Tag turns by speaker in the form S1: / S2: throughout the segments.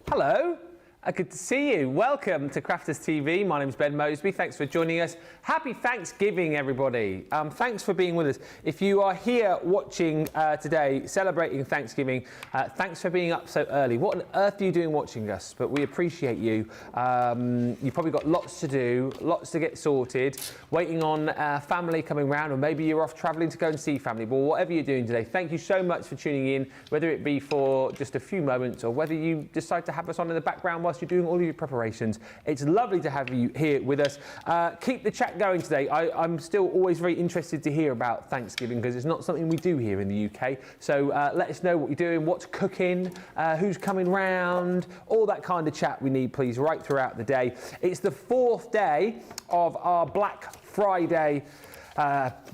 S1: Hello, good to see you. Welcome to Crafters TV. My name's Ben Moseby. Thanks for joining us. Happy Thanksgiving, everybody. Thanks for being with us. If you are here watching today, celebrating Thanksgiving, thanks for being up so early. What on earth are you doing watching us? But we appreciate you. You've probably got lots to do, lots to get sorted, waiting on family coming round, or maybe you're off travelling to go and see family. But whatever you're doing today, thank you so much for tuning in, whether it be for just a few moments or whether you decide to have us on in the background whilst you're doing all of your preparations. It's lovely to have you here with us. Keep the chat going today. I'm still always very interested to hear about Thanksgiving because it's not something we do here in the UK. So let us know what you're doing, what's cooking, who's coming round, all that kind of chat we need, please, right throughout the day. It's the 4th day of our Black Friday Black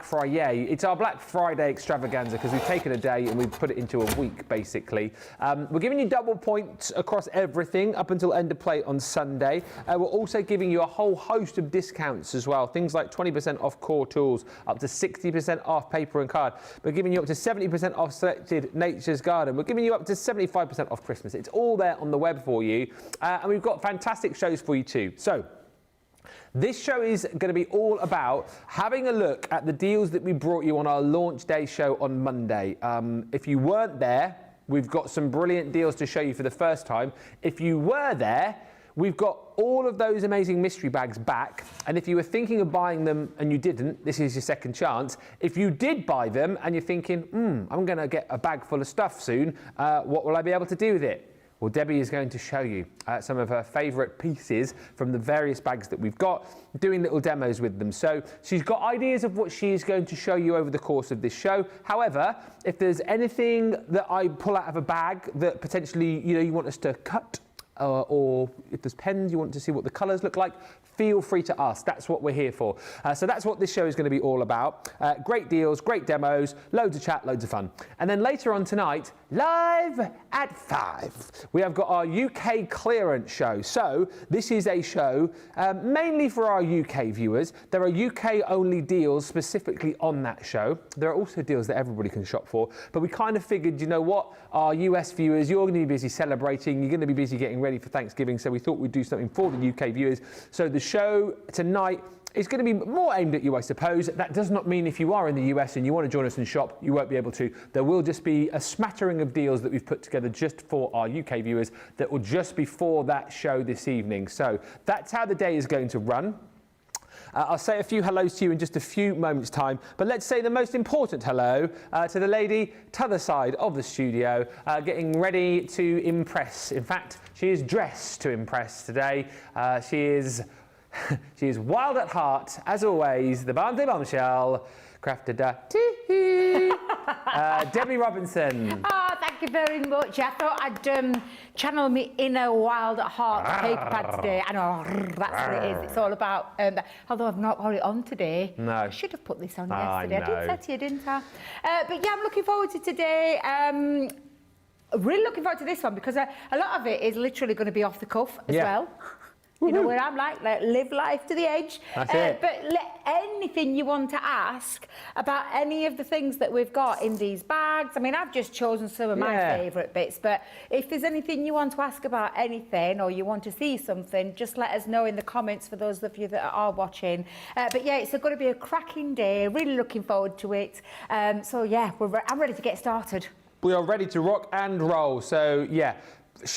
S1: Friday. It's our Black Friday extravaganza because we've taken a day and we've put it into a week, basically. We're giving you double points across everything up until end of play on Sunday. We're also giving you a whole host of discounts as well. Things like 20% off core tools, up to 60% off paper and card. We're giving you up to 70% off selected Nature's Garden. We're giving you up to 75% off Christmas. It's all there on the web for you. And we've got fantastic shows for you too. So, this show is going to be all about having a look at the deals that we brought you on our launch day show on Monday. If you weren't there, we've got some brilliant deals to show you for the first time. If you were there, we've got all of those amazing mystery bags back. And if you were thinking of buying them and you didn't, this is your second chance. If you did buy them and you're thinking, I'm going to get a bag full of stuff soon, what will I be able to do with it? Well, Debbie is going to show you some of her favourite pieces from the various bags that we've got, doing little demos with them. So she's got ideas of what she is going to show you over the course of this show. However, if there's anything that I pull out of a bag that potentially you want us to cut, or if there's pens you want to see what the colours look like, feel free to ask. That's what we're here for. So that's what this show is going to be all about. Great deals, great demos, loads of chat, loads of fun. And then later on tonight, live at 5, we have got our UK clearance show. So this is a show mainly for our UK viewers. There are UK only deals specifically on that show. There are also deals that everybody can shop for. But we kind of figured, you know what, our US viewers, you're going to be busy celebrating, you're going to be busy getting ready for Thanksgiving. So we thought we'd do something for the UK viewers. So the show tonight is going to be more aimed at you, I suppose. That does not mean if you are in the US and you want to join us and shop, you won't be able to. There will just be a smattering of deals that we've put together just for our UK viewers that will just be for that show this evening. So that's how the day is going to run. I'll say a few hellos to you in just a few moments' time, but let's say the most important hello to the lady t'other side of the studio, getting ready to impress. In fact, she is dressed to impress today. She is wild at heart, as always, the Barnsley bombshell, crafted Debbie Robinson.
S2: Oh, thank you very much. I thought I'd channel me inner wild at heart paper pad today. I know, that's what it is. It's all about, although I've not got it on today.
S1: No.
S2: I should have put this on yesterday.
S1: I know.
S2: I did say to you, didn't I? But yeah, I'm looking forward to today. Really looking forward to this one because a lot of it is literally going to be off the cuff as well. You know, where I'm like live life to the edge.
S1: That's it.
S2: But anything you want to ask about any of the things that we've got in these bags. I mean, I've just chosen some of my favourite bits, but if there's anything you want to ask about anything or you want to see something, just let us know in the comments for those of you that are watching. But yeah, it's going to be a cracking day. Really looking forward to it. So yeah, I'm ready to get started.
S1: We are ready to rock and roll. So yeah. Don't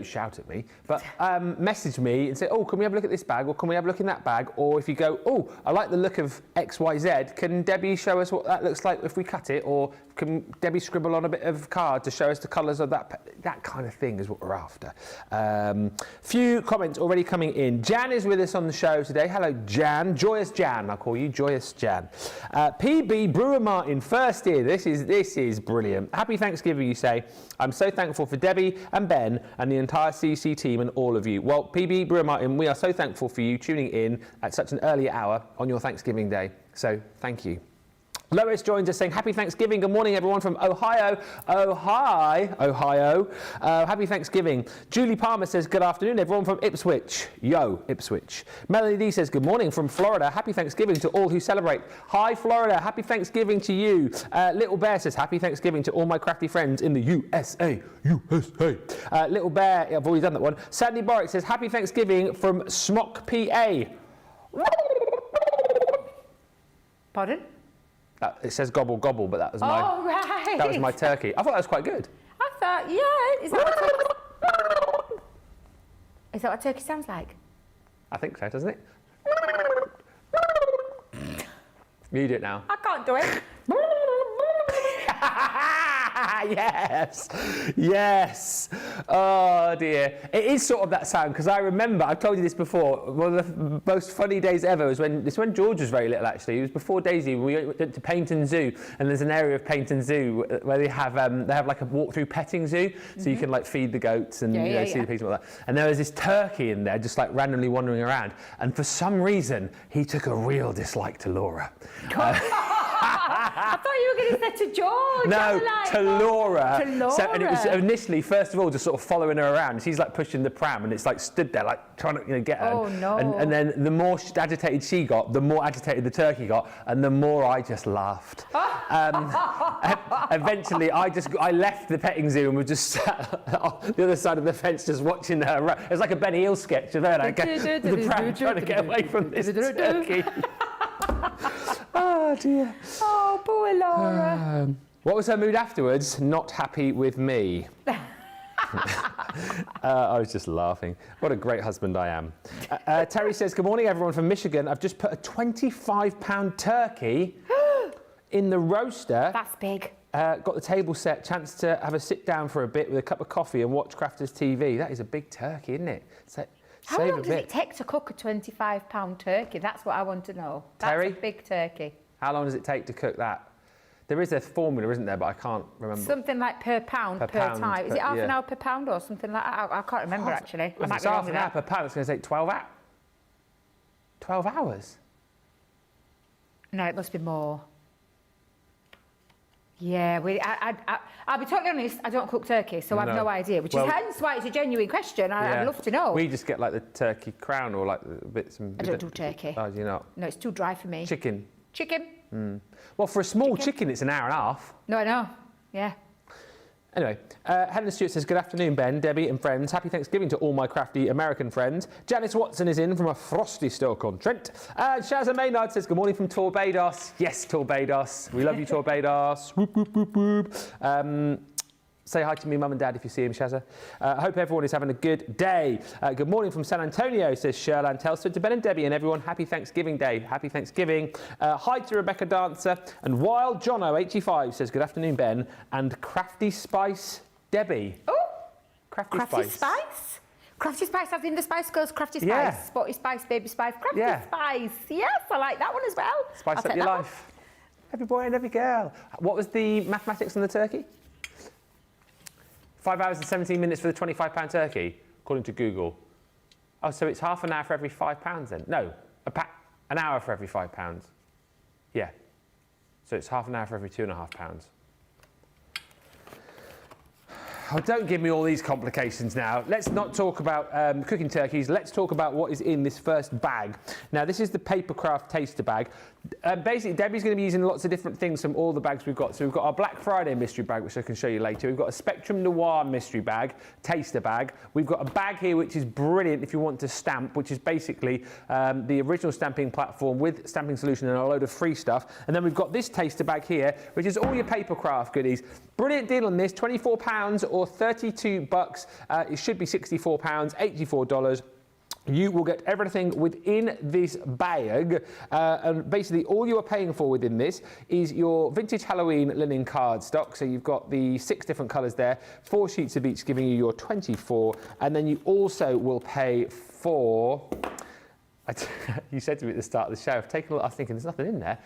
S1: shout at me, but message me and say, oh, can we have a look at this bag, or can we have a look in that bag? Or if you go, oh, I like the look of XYZ, can Debbie show us what that looks like if we cut it? Or can Debbie scribble on a bit of card to show us the colours of that? That kind of thing is what we're after. Few comments already coming in. Jan is with us on the show today. Hello, Jan. Joyous Jan, I'll call you. Joyous Jan. PB Brewer Martin, first year. This is brilliant. Happy Thanksgiving, you say. I'm so thankful for Debbie and Ben and the entire CC team and all of you. Well, PB Brewer Martin, we are so thankful for you tuning in at such an early hour on your Thanksgiving Day. So thank you. Lois joins us saying, happy Thanksgiving. Good morning, everyone from Ohio. Oh, hi, Ohio. Happy Thanksgiving. Julie Palmer says, good afternoon, everyone from Ipswich. Yo, Ipswich. Melanie D says, good morning from Florida. Happy Thanksgiving to all who celebrate. Hi, Florida. Happy Thanksgiving to you. Little Bear says, happy Thanksgiving to all my crafty friends in the USA. USA. Little Bear, I've already done that one. Sandy Boric says, happy Thanksgiving from Smock, PA. Pardon? It says gobble gobble, but that was my that was my turkey. I thought that was quite good.
S2: I thought, yeah, is that what turkey sounds like?
S1: I think so, doesn't it? You do it now.
S2: I can't do it.
S1: Yes, yes. Oh dear. It is sort of that sound because I remember, I've told you this before, one of the most funny days ever was when George was very little actually. It was before Daisy. We went to Paynton Zoo, and there's an area of Paynton Zoo where they have like a walk-through petting zoo, so you can like feed the goats and see the pigs and all that. And there was this turkey in there just like randomly wandering around, and for some reason he took a real dislike to Laura.
S2: I thought you were going to say to George.
S1: No, to Laura.
S2: To Laura.
S1: So, and it was initially, first of all, just sort of following her around. She's like pushing the pram, and it's like stood there, like trying to get her.
S2: Oh no!
S1: And then the more agitated she got, the more agitated the turkey got, and the more I just laughed. Eventually, I left the petting zoo and was just sat on the other side of the fence, just watching her. It was like a Benny Hill sketch of her, like, the pram trying to get away from this turkey. Oh dear.
S2: Oh, poor Laura.
S1: What was her mood afterwards? Not happy with me. I was just laughing. What a great husband I am. Terry says, good morning everyone from Michigan. I've just put a 25-pound turkey in the roaster.
S2: That's big.
S1: Got the table set, chance to have a sit down for a bit with a cup of coffee and watch Crafters TV. That is a big turkey, isn't it?
S2: How long does it take to cook a 25-pound turkey? That's what I want to know.
S1: Terry?
S2: That's a big turkey.
S1: How long does it take to cook that? There is a formula, isn't there? But I can't remember.
S2: Something like per pound, per time. Is it half an hour per pound or something like that? I can't remember actually.
S1: If it's half an hour per pound, it's going to take 12 hours. 12 hours?
S2: No, it must be more. Yeah, I'll be totally honest, I don't cook turkey, so I have no idea, which is hence why it's a genuine question. I'd love to know.
S1: We just get like the turkey crown or like the bits and...
S2: I don't do turkey.
S1: Oh, do you not?
S2: No, it's too dry for me.
S1: Chicken?
S2: Chicken.
S1: Well, for a small chicken, it's an hour and a half.
S2: No, I know. Yeah.
S1: Anyway, Helen Stewart says, good afternoon, Ben, Debbie and friends. Happy Thanksgiving to all my crafty American friends. Janice Watson is in from a frosty Stoke-on-Trent. Shazza Maynard says, good morning from Torbados. Yes, Torbados. We love you, Torbados. Whoop, whoop, whoop, whoop. Say hi to me, Mum and Dad, if you see him, Shazza. I hope everyone is having a good day. Good morning from San Antonio, says Sherlan Telsford. To Ben and Debbie and everyone, happy Thanksgiving Day. Happy Thanksgiving. Hi to Rebecca Dancer. And Wild Jono, 85, says, good afternoon, Ben. And Crafty Spice Debbie.
S2: Oh,
S1: Crafty
S2: Spice? Crafty Spice, as in the Spice Girls, Crafty Spice, Spotty Spice, Baby Spice, Crafty Spice. Yes, I like that one as well.
S1: Spice up your life. Every boy and every girl. What was the mathematics on the turkey? 5 hours and 17 minutes for the £25 turkey, according to Google. Oh, so it's half an hour for every £5 then? No, an hour for every £5. Yeah. So it's half an hour for every £2.50. Oh, don't give me all these complications now. Let's not talk about cooking turkeys. Let's talk about what is in this first bag. Now, this is the Papercraft taster bag. Basically, Debbie's going to be using lots of different things from all the bags we've got. So we've got our Black Friday mystery bag, which I can show you later. We've got a Spectrum Noir mystery bag, taster bag. We've got a bag here, which is brilliant if you want to stamp, which is basically the original stamping platform with stamping solution and a load of free stuff. And then we've got this taster bag here, which is all your Papercraft goodies. Brilliant deal on this, £24 or $32. It should be £64, $84. You will get everything within this bag, and basically all you are paying for within this is your vintage Halloween linen card stock. So you've got the 6 different colours there, 4 sheets of each giving you your 24, and then you also will pay for... You said to me at the start of the show, I was thinking there's nothing in there.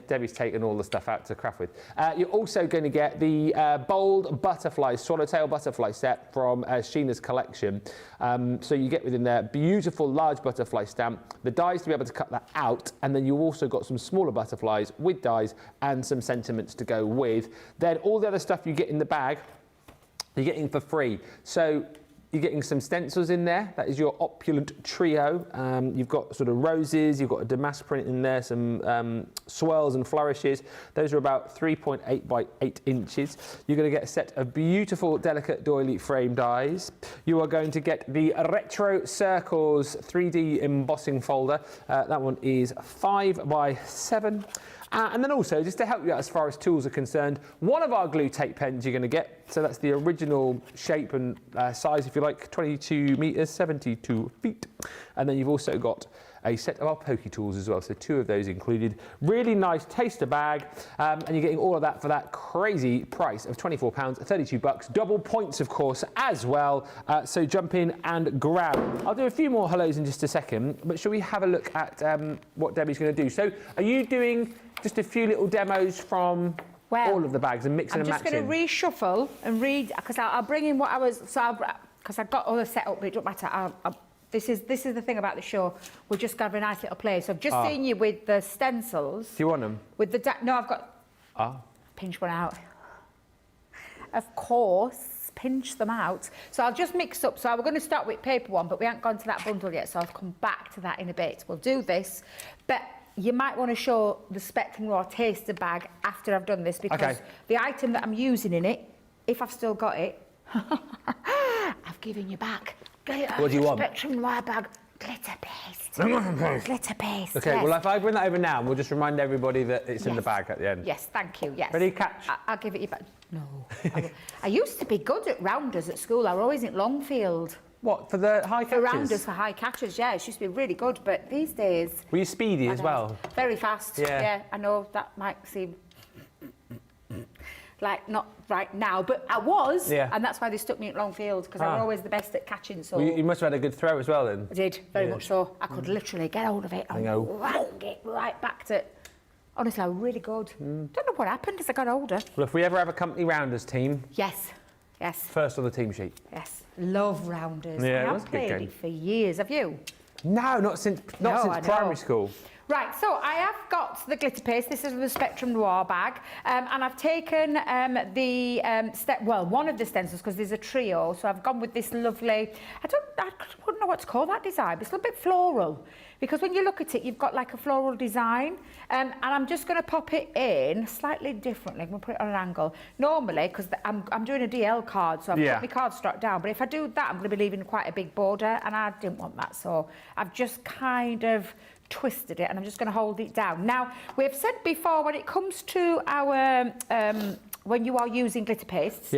S1: Debbie's taken all the stuff out to craft with. You're also going to get the bold butterfly, swallowtail butterfly set from Sheena's collection. So you get within there beautiful large butterfly stamp, the dies to be able to cut that out, and then you've also got some smaller butterflies with dies and some sentiments to go with. Then all the other stuff you get in the bag, you're getting for free. So you're getting some stencils in there. That is your opulent trio. You've got sort of roses, you've got a damask print in there, some swirls and flourishes. Those are about 3.8 by 8 inches. You're going to get a set of beautiful, delicate doily frame dies. You are going to get the Retro Circles 3D embossing folder. That one is 5 by 7. And then also, just to help you out as far as tools are concerned, one of our glue tape pens you're going to get. So that's the original shape and size, if you like, 22 metres, 72 feet. And then you've also got a set of our pokey tools as well. So 2 of those included. Really nice taster bag. And you're getting all of that for that crazy price of £24, $32. Double points, of course, as well. So jump in and grab. I'll do a few more hellos in just a second, but shall we have a look at what Debbie's going to do? So are you doing just a few little demos from all of the bags and mixing and matching?
S2: I'm just going to reshuffle and read, because I'll bring in what I was, because I've got all the set up, but it don't matter. This is the thing about the show. We're just going to have a nice little play. So I've just seen you with the stencils.
S1: Do you want them?
S2: With the no, I've got. Pinch one out. Of course, pinch them out. So I'll just mix up. So we're going to start with paper one, but we haven't gone to that bundle yet. So I'll come back to that in a bit. We'll do this, but you might want to show the Spectrum Raw taster bag after I've done this, because the item that I'm using in it, if I've still got it, I've given you back.
S1: What do you want?
S2: Spectrum Raw bag, glitter paste. Glitter paste.
S1: Okay,
S2: yes.
S1: well, if I bring that over now, we'll just remind everybody that it's in the bag at the end.
S2: Yes, thank you, yes.
S1: Ready, catch?
S2: I'll give it you back. No. I used to be good at rounders at school. I was always in Longfield.
S1: What, for the high catches?
S2: For rounders, for high catches, yeah. It used to be really good, but these days...
S1: Were you speedy as well?
S2: Very fast,
S1: yeah.
S2: I know that might seem like not right now, but I was, and that's why they stuck me at Longfield, because I was always the best at catching, so...
S1: Well, you must have had a good throw as well, then.
S2: I did, very much so. I could literally get hold of it and wang it right back to... Honestly, I was really good. Don't know what happened as I got older.
S1: Well, if we ever have a company rounders team...
S2: Yes.
S1: First on the team sheet.
S2: Yes, love rounders.
S1: Yeah,
S2: I haven't played it for years, have you?
S1: No, not since primary school.
S2: Right, so I have got the glitter paste. This is the Spectrum Noir bag, and I've taken one of the stencils, because there's a trio. So I've gone with this lovely. I wouldn't know what to call that design, but it's a little bit floral, because when you look at it, you've got like a floral design, and I'm just going to pop it in slightly differently. I'm going to put it on an angle. Normally, because I'm doing a DL card, so I've put my card strap down. But if I do that, I'm going to be leaving quite a big border, and I didn't want that, so I've just kind of twisted it, and I'm just going to hold it down. Now, we've said before, when it comes to our when you are using glitter pastes,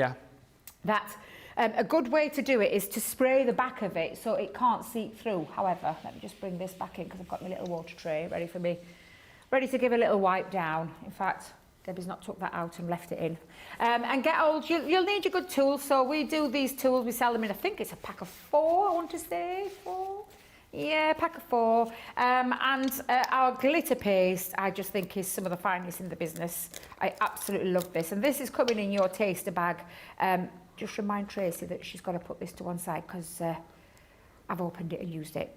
S2: that a good way to do it is to spray the back of it so it can't seep through. However, let me just bring this back in, because I've got my little water tray ready to give a little wipe down. In fact, Debbie's not took that out and left it in. And get old, you'll need your good tools. So we do these tools, we sell them in, I think it's a pack of 4, I want to say, 4. Yeah, pack of 4. And our glitter paste, I just think, is some of the finest in the business. I absolutely love this. And this is coming in your taster bag. just remind Tracy that she's got to put this to one side because I've opened it and used it.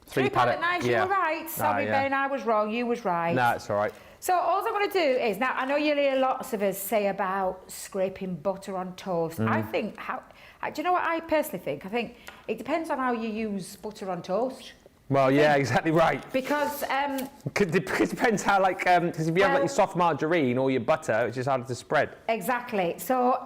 S2: Three palette knives, you were right. Sorry, Ben, I was wrong. You was right.
S1: No, it's all right.
S2: So all I'm going to do is, now I know you'll hear lots of us say about scraping butter on toast. I think, do you know what I personally think? I think it depends on how you use butter on toast.
S1: Well, yeah, exactly right.
S2: Because...
S1: it depends how, like, because if you have like your soft margarine or your butter, it's just harder to spread.
S2: Exactly. So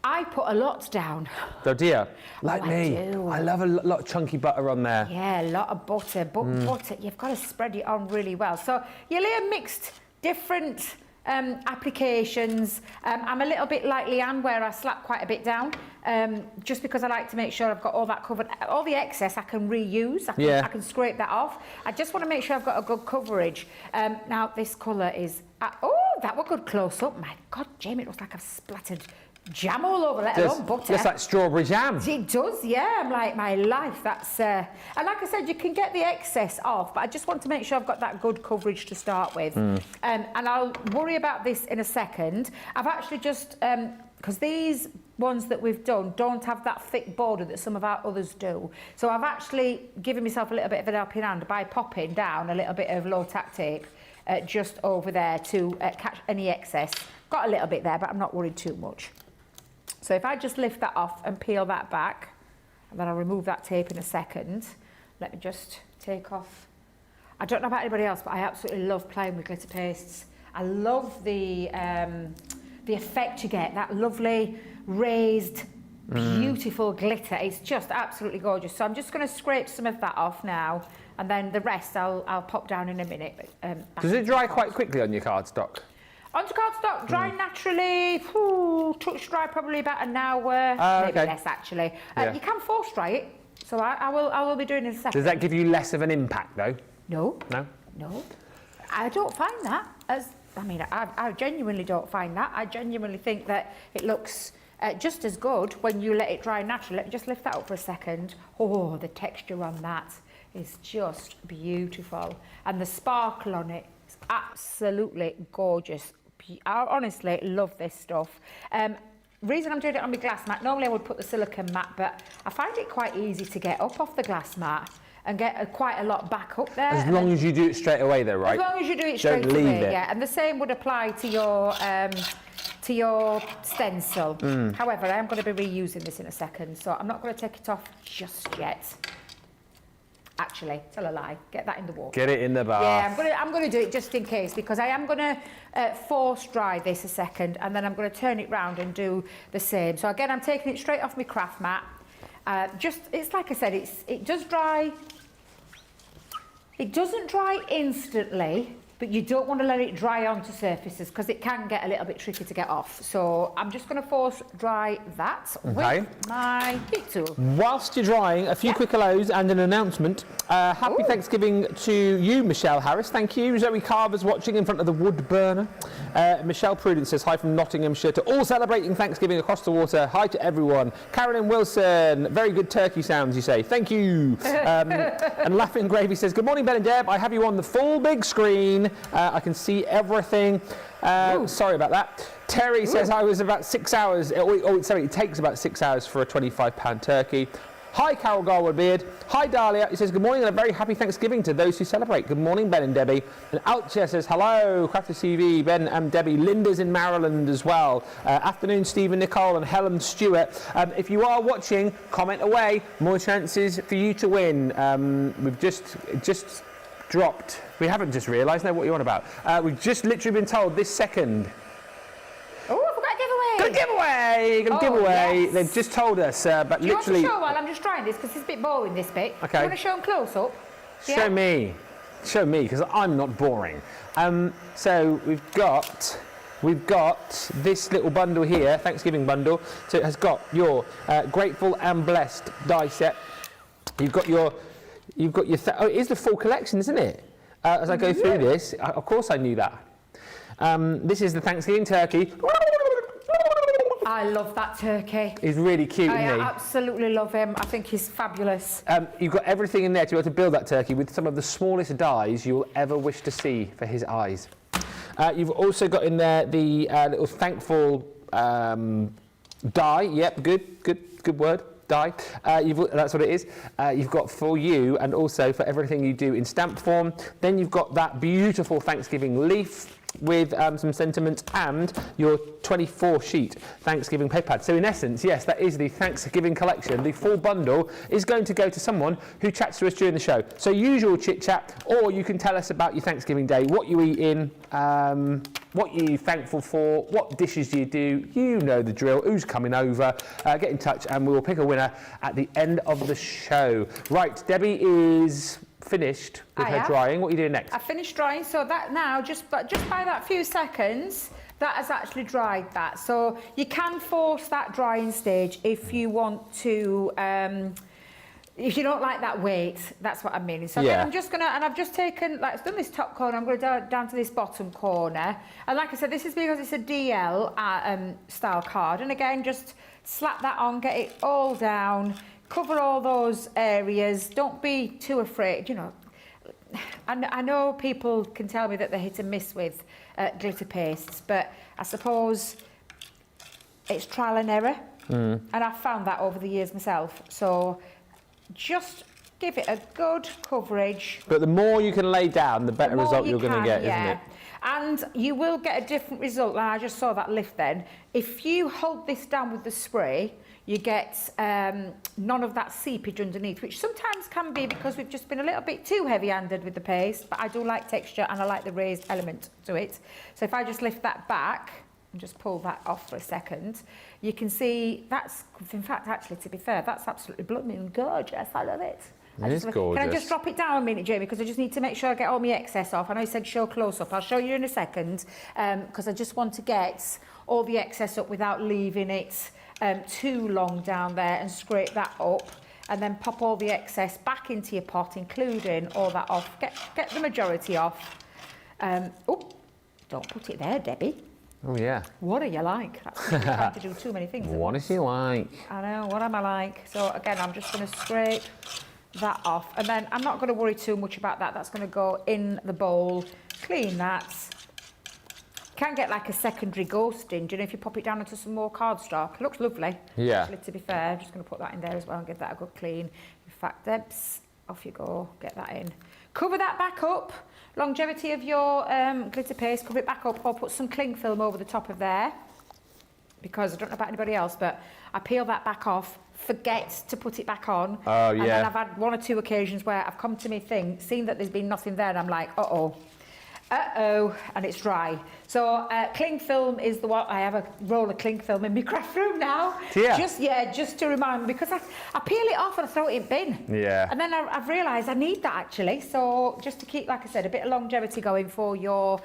S2: I put a lot down.
S1: Oh dear, like me.
S2: I do.
S1: I love a lot of chunky butter on there.
S2: Yeah, a lot of butter. But butter, you've got to spread it on really well. So you'll hear mixed, different applications. I'm a little bit like Leanne, where I slap quite a bit down, just because I like to make sure I've got all that covered. All the excess I can reuse. I can scrape that off. I just want to make sure I've got a good coverage. Now this colour is... oh, that was good close up. My God, Jamie, it looks like I've splattered jam all over, let alone butter.
S1: Just like strawberry jam.
S2: It does, yeah. I'm like, my life, that's... and like I said, you can get the excess off, but I just want to make sure I've got that good coverage to start with. And I'll worry about this in a second. I've actually just... because these ones that we've done don't have that thick border that some of our others do. So I've actually given myself a little bit of an helping hand by popping down a little bit of low tack tape just over there to catch any excess. Got a little bit there, but I'm not worried too much. So if I just lift that off and peel that back, and then I'll remove that tape in a second. Let me just take off. I don't know about anybody else, but I absolutely love playing with glitter pastes. I love the effect you get, that lovely raised, beautiful glitter. It's just absolutely gorgeous. So I'm just going to scrape some of that off now, and then the rest I'll pop down in a minute.
S1: Does it dry quite quickly on your cardstock?
S2: Onto cardstock, dry naturally, touch dry probably about an hour, maybe less actually. You can force dry it, so I will be doing it in a second.
S1: Does that give you less of an impact though?
S2: No.
S1: No?
S2: No. I don't find that I genuinely don't find that. I genuinely think that it looks just as good when you let it dry naturally. Let me just lift that up for a second. Oh, the texture on that is just beautiful. And the sparkle on it is absolutely gorgeous. I honestly love this stuff. Reason I'm doing it on my glass mat, normally I would put the silicone mat, but I find it quite easy to get up off the glass mat and get quite a lot back up there.
S1: As long as you do it straight away though, right?
S2: As long as you do it straight away, yeah. And the same would apply to your stencil. However, I am going to be reusing this in a second, so I'm not going to take it off just yet. Actually, tell a lie. Get that in the water.
S1: Get it in the bath.
S2: Yeah, I'm going to do it just in case, because I am going to force dry this a second, and then I'm going to turn it round and do the same. So again, I'm taking it straight off my craft mat. It's like I said, it does dry. It doesn't dry instantly, but you don't want to let it dry onto surfaces because it can get a little bit tricky to get off. So I'm just going to force dry that with my heat tool.
S1: Whilst you're drying, a few quick hellos and an announcement. Happy Thanksgiving to you, Michelle Harris. Thank you. Zoe Carver's watching in front of the wood burner. Michelle Prudence says hi from Nottinghamshire to all celebrating Thanksgiving across the water. Hi to everyone. Carolyn Wilson, very good turkey sounds, you say. Thank you. And Laughing Gravy says, good morning, Ben and Deb. I have you on the full big screen. I can see everything. Sorry about that. Terry says I was about 6 hours. Sorry, it takes about 6 hours for a £25 turkey. Hi, Carol Garwood-Beard. Hi, Dahlia. He says, good morning and a very happy Thanksgiving to those who celebrate. Good morning, Ben and Debbie. And Altia says, hello, Crafty TV, Ben and Debbie. Linda's in Maryland as well. Afternoon, Stephen, Nicole and Helen Stewart. If you are watching, comment away. More chances for you to win. We've just dropped. We haven't just realised now what you're on about. We've just literally been told this second.
S2: Oh, I forgot a giveaway!
S1: Got a giveaway!
S2: Yes.
S1: They've just told us, but
S2: Do you
S1: literally...
S2: want to show while I'm just trying this, because it's a bit boring, this bit.
S1: Okay.
S2: Do you want to show them close up?
S1: Show me, because I'm not boring. So we've got this little bundle here, Thanksgiving bundle. So it has got your Grateful and Blessed die set. You've got your oh, it is the full collection, isn't it? As I go through this, of course I knew that. This is the Thanksgiving turkey.
S2: I love that turkey.
S1: He's really cute, isn't he?
S2: I absolutely love him. I think he's fabulous.
S1: You've got everything in there to be able to build that turkey with some of the smallest dies you will ever wish to see for his eyes. You've also got in there the little thankful die. Yep, good word. Die. That's what it is. You've got for you and also for everything you do in stamp form. Then you've got that beautiful Thanksgiving leaf with some sentiments and your 24 sheet Thanksgiving paper pad. So in essence, yes, that is the Thanksgiving collection. The full bundle is going to go to someone who chats to us during the show. So usual chit chat, or you can tell us about your Thanksgiving day, what you eat in, what you're thankful for, what dishes do you do, you know the drill, who's coming over, get in touch and we will pick a winner at the end of the show. Right, Debbie is finished with her drying. What are you doing next?
S2: I finished drying, so that now, just by that few seconds, that has actually dried that. So you can force that drying stage if you want to, if you don't like that weight, that's what I'm meaning. So then I'm just gonna, and I've just taken, like I've done this top corner, I'm gonna down to this bottom corner. And like I said, this is because it's a DL style card. And again, just slap that on, get it all down, cover all those areas. Don't be too afraid, you know. I know people can tell me that they hit and miss with glitter pastes, but I suppose it's trial and error. And I've found that over the years myself. So just give it a good coverage.
S1: But the more you can lay down, the better result you're going to get, isn't it?
S2: And you will get a different result. And I just saw that lift then. If you hold this down with the spray, you get none of that seepage underneath, which sometimes can be because we've just been a little bit too heavy-handed with the paste, but I do like texture and I like the raised element to it. So if I just lift that back and just pull that off for a second, you can see that's, in fact, actually, to be fair, that's absolutely blooming gorgeous. I love it.
S1: It is gorgeous.
S2: Can I just drop it down a minute, Jamie, because I just need to make sure I get all my excess off. I know you said show close up. I'll show you in a second, because I just want to get all the excess up without leaving it too long down there, and scrape that up and then pop all the excess back into your pot, including all that off. Get the majority off. Oh, don't put it there, Debbie.
S1: Oh yeah.
S2: What are you like? That's trying to do too many things.
S1: What is he like?
S2: I know, what am I like? So again, I'm just going to scrape that off, and then I'm not going to worry too much about that. That's going to go in the bowl. Clean that. Can get like a secondary ghosting, do you know, if you pop it down into some more cardstock. It looks lovely. Yeah. Actually, to be fair, I'm just going to put that in there as well and give that a good clean. In fact, Debs, off you go, get that in. Cover that back up. Longevity of your glitter paste, cover it back up, or put some cling film over the top of there, because I don't know about anybody else, but I peel that back off, forget to put it back on.
S1: Oh, yeah.
S2: And then I've had one or two occasions where I've come to me thing, seen that there's been nothing there, and I'm like, uh-oh, and it's dry. So cling film is the one. I have a roll of cling film in my craft room now.
S1: Yeah.
S2: Just to remind me, because I peel it off and I throw it in bin. Yeah. And then I've realised I need that actually. So just to keep, like I said, a bit of longevity going for your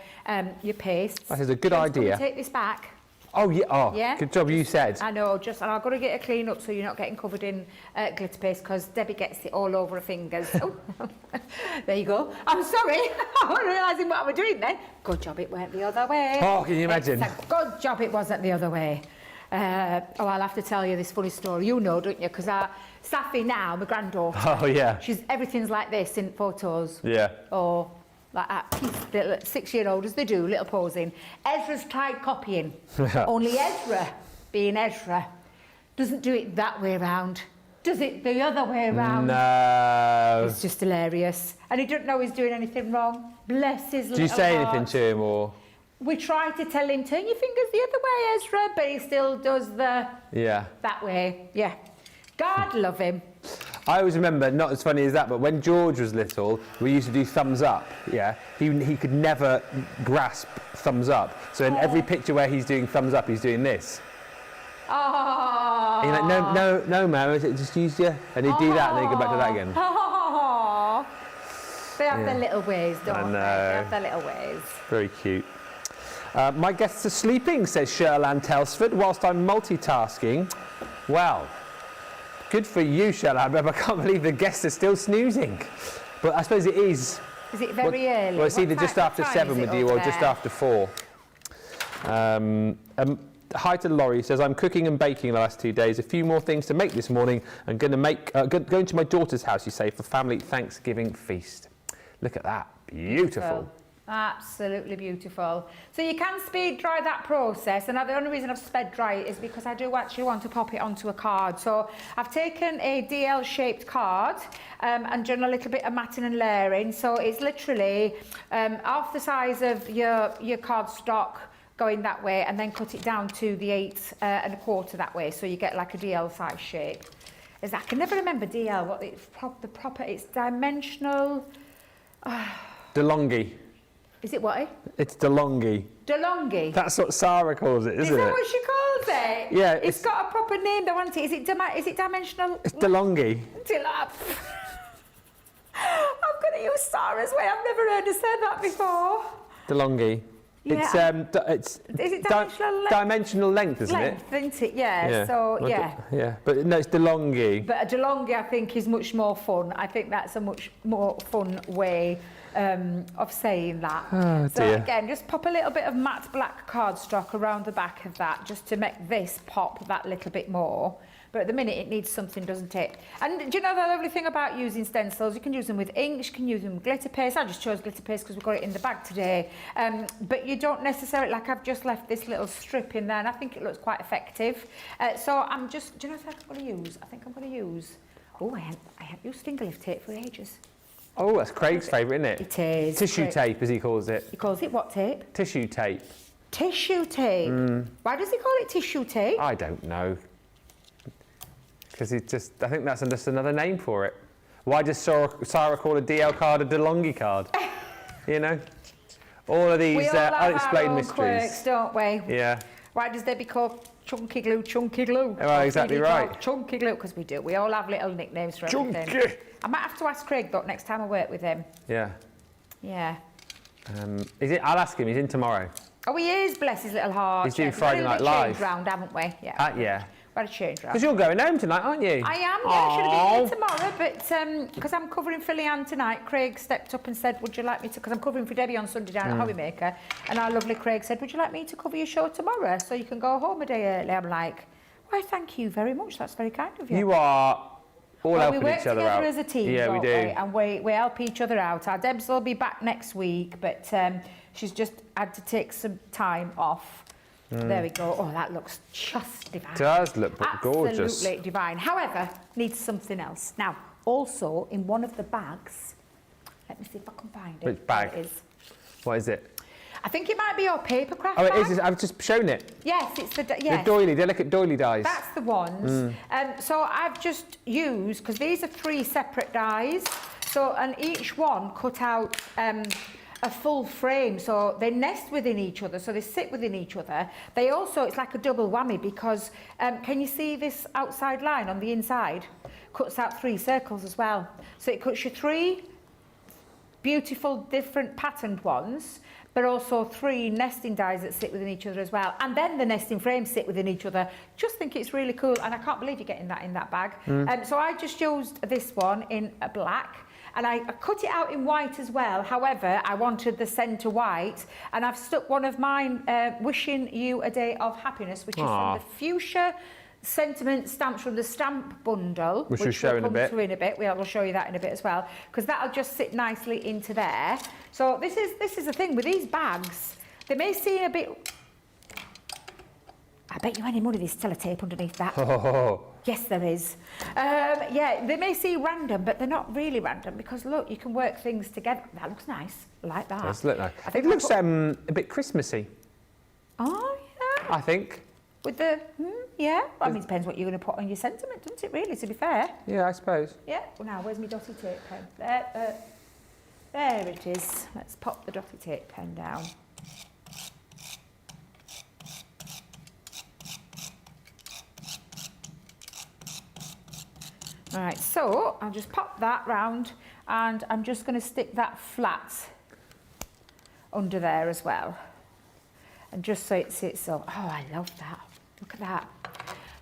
S2: paste.
S1: That is a good idea.
S2: Take this back.
S1: Oh yeah. Oh, yeah. Good job, you said.
S2: I know. And I've got to get a clean up so you're not getting covered in glitter paste, because Debbie gets it all over her fingers. Oh, there you go. I'm sorry. I wasn't realising what I was doing then. Good job it went the other way.
S1: Oh, can you imagine?
S2: It's a good job it wasn't the other way. I'll have to tell you this funny story. You know, don't you? Because Safi now, my granddaughter.
S1: Oh yeah.
S2: Everything's like this in photos.
S1: Yeah.
S2: Or like that, little 6-year-old as they do, little posing. Ezra's tried copying. Only Ezra, being Ezra, doesn't do it that way around. Does it the other way around?
S1: No.
S2: It's just hilarious. And he doesn't know he's doing anything wrong. Bless his little
S1: Do you say
S2: heart.
S1: anything to him, or?
S2: We try to tell him, turn your fingers the other way, Ezra, but he still does that way. Yeah. God love him.
S1: I always remember, not as funny as that, but when George was little, we used to do thumbs up, yeah? He could never grasp thumbs up. So in every picture where he's doing thumbs up, he's doing this.
S2: Oh.
S1: And you're like, no, Mum, just use your... And he'd do that, and then he'd go back to that again.
S2: Oh. They have their little ways, don't they? They have their little ways.
S1: Very cute. My guests are sleeping, says Sherlan Telsford, whilst I'm multitasking. Well... Good for you, Sherlan. I can't believe the guests are still snoozing. But I suppose it is.
S2: Is it very early?
S1: Well, it's either just after 7 with you or just after 4. Hi to Laurie, says, I'm cooking and baking the last 2 days. A few more things to make this morning. I'm going to make, going to my daughter's house, you say, for family Thanksgiving feast. Look at that. Beautiful.
S2: Absolutely beautiful. So you can speed dry that process, and the only reason I've sped dry it is because I do actually want to pop it onto a card. So I've taken a DL shaped card and done a little bit of matting and layering. So it's literally half the size of your card stock going that way, and then cut it down to the 8 1/4 that way, so you get like a DL size shape. I can never remember DL, what it's the proper, it's dimensional.
S1: DeLonghi.
S2: Is it what?
S1: It's DeLonghi.
S2: DeLonghi.
S1: That's what Sarah calls it, isn't it?
S2: Is that what she calls it?
S1: Yeah.
S2: It's got a proper name, though, hasn't it? Is it dimensional?
S1: It's DeLonghi.
S2: I'm going to use Sarah's way. I've never heard her say that before.
S1: DeLonghi.
S2: Yeah.
S1: It's
S2: Is it dimensional length?
S1: Dimensional length, isn't it?
S2: Isn't it? Yeah. So,
S1: Well,
S2: yeah.
S1: Yeah, but no, it's DeLonghi.
S2: But a DeLonghi, I think, is much more fun. I think that's a much more fun way of saying that.
S1: Oh,
S2: so
S1: dear.
S2: again, just pop a little bit of matte black cardstock around the back of that, just to make this pop that little bit more. But at the minute, it needs something, doesn't it? And do you know the lovely thing about using stencils? You can use them with inks, you can use them with glitter paste. I just chose glitter paste because we've got it in the bag today. But you don't necessarily, like I've just left this little strip in there, and I think it looks quite effective. So I'm just, do you know what I'm going to use? I think I'm going to use, I haven't used finger lift tape for ages.
S1: Oh, that's Craig's favourite, isn't it?
S2: It is.
S1: Tissue tape, as he calls it.
S2: He calls it what tape?
S1: Tissue tape.
S2: Tissue tape. Why does he call it tissue tape?
S1: I don't know. Because I think that's just another name for it. Why does Sarah call a DL card a DeLonghi card? You know? All of these
S2: we all have
S1: unexplained
S2: our own
S1: mysteries.
S2: quirks, don't we?
S1: Yeah.
S2: Why does Debby call chunky glue chunky glue?
S1: Well, exactly right.
S2: Chunky glue, because we do. We all have little nicknames for everything.
S1: Chunky!
S2: I might have to ask Craig, though, next time I work with him.
S1: Yeah.
S2: Yeah.
S1: I'll ask him. He's in tomorrow.
S2: Oh, he is, bless his little heart.
S1: He's doing
S2: We've
S1: Friday
S2: had a
S1: Night
S2: little bit
S1: Live.
S2: change round, haven't we? Yeah.
S1: Yeah.
S2: We've had a change round.
S1: Because you're going home tonight, aren't you?
S2: I am, yeah. I should have been here tomorrow, but because I'm covering for Leanne tonight, Craig stepped up and said, would you like me to, because I'm covering for Debbie on Sunday down at Hobbymaker, and our lovely Craig said, would you like me to cover your show tomorrow so you can go home a day early? I'm like, why, thank you very much. That's very kind of you.
S1: You are all helping
S2: we work
S1: each other
S2: together
S1: out.
S2: as a team,
S1: yeah,
S2: don't
S1: we do.
S2: And we help each other out. Our Debs will be back next week, but she's just had to take some time off. There we go. Oh, that looks just divine.
S1: It does look gorgeous.
S2: Absolutely divine. However, needs something else. Now, also in one of the bags, let me see if I can find it.
S1: Which bag?
S2: There it is.
S1: What is it?
S2: I think it might be your paper craft
S1: Oh, it
S2: bag.
S1: is. I've just shown it.
S2: Yes, it's the
S1: The doily, delicate doily dies.
S2: That's the ones. So I've just used, because these are 3 separate dies, so and each one cut out a full frame, so they nest within each other, so they sit within each other. They also, it's like a double whammy, because can you see this outside line on the inside? Cuts out 3 circles as well. So it cuts you 3 beautiful different patterned ones, but also 3 nesting dies that sit within each other as well. And then the nesting frames sit within each other. Just think it's really cool, and I can't believe you're getting that in that bag. So I just used this one in a black, and I cut it out in white as well. However, I wanted the centre white, and I've stuck one of mine, Wishing You a Day of Happiness, which is from the fuchsia sentiment stamps from the stamp bundle,
S1: which we'll show in a bit.
S2: In a bit. We'll show you that in a bit as well, because that'll just sit nicely into there. So this is the thing with these bags. They may seem a bit. I bet you any money there's sellotape underneath that.
S1: Oh.
S2: Yes, there is. Yeah, they may seem random, but they're not really random, because look, you can work things together. That looks nice. I like that.
S1: It does look nice.
S2: I think
S1: It looks a bit Christmassy.
S2: Oh yeah.
S1: I think.
S2: With the yeah. Well, I mean, it depends what you're going to put on your sentiment, doesn't it? Really, to be fair.
S1: Yeah, I suppose.
S2: Yeah. Well, now where's my dotty tape pen? There it is. Let's pop the dotty tape pen down. All right, so I'll just pop that round, and I'm just going to stick that flat under there as well. And just so it sits so. Oh, I love that. Look at that.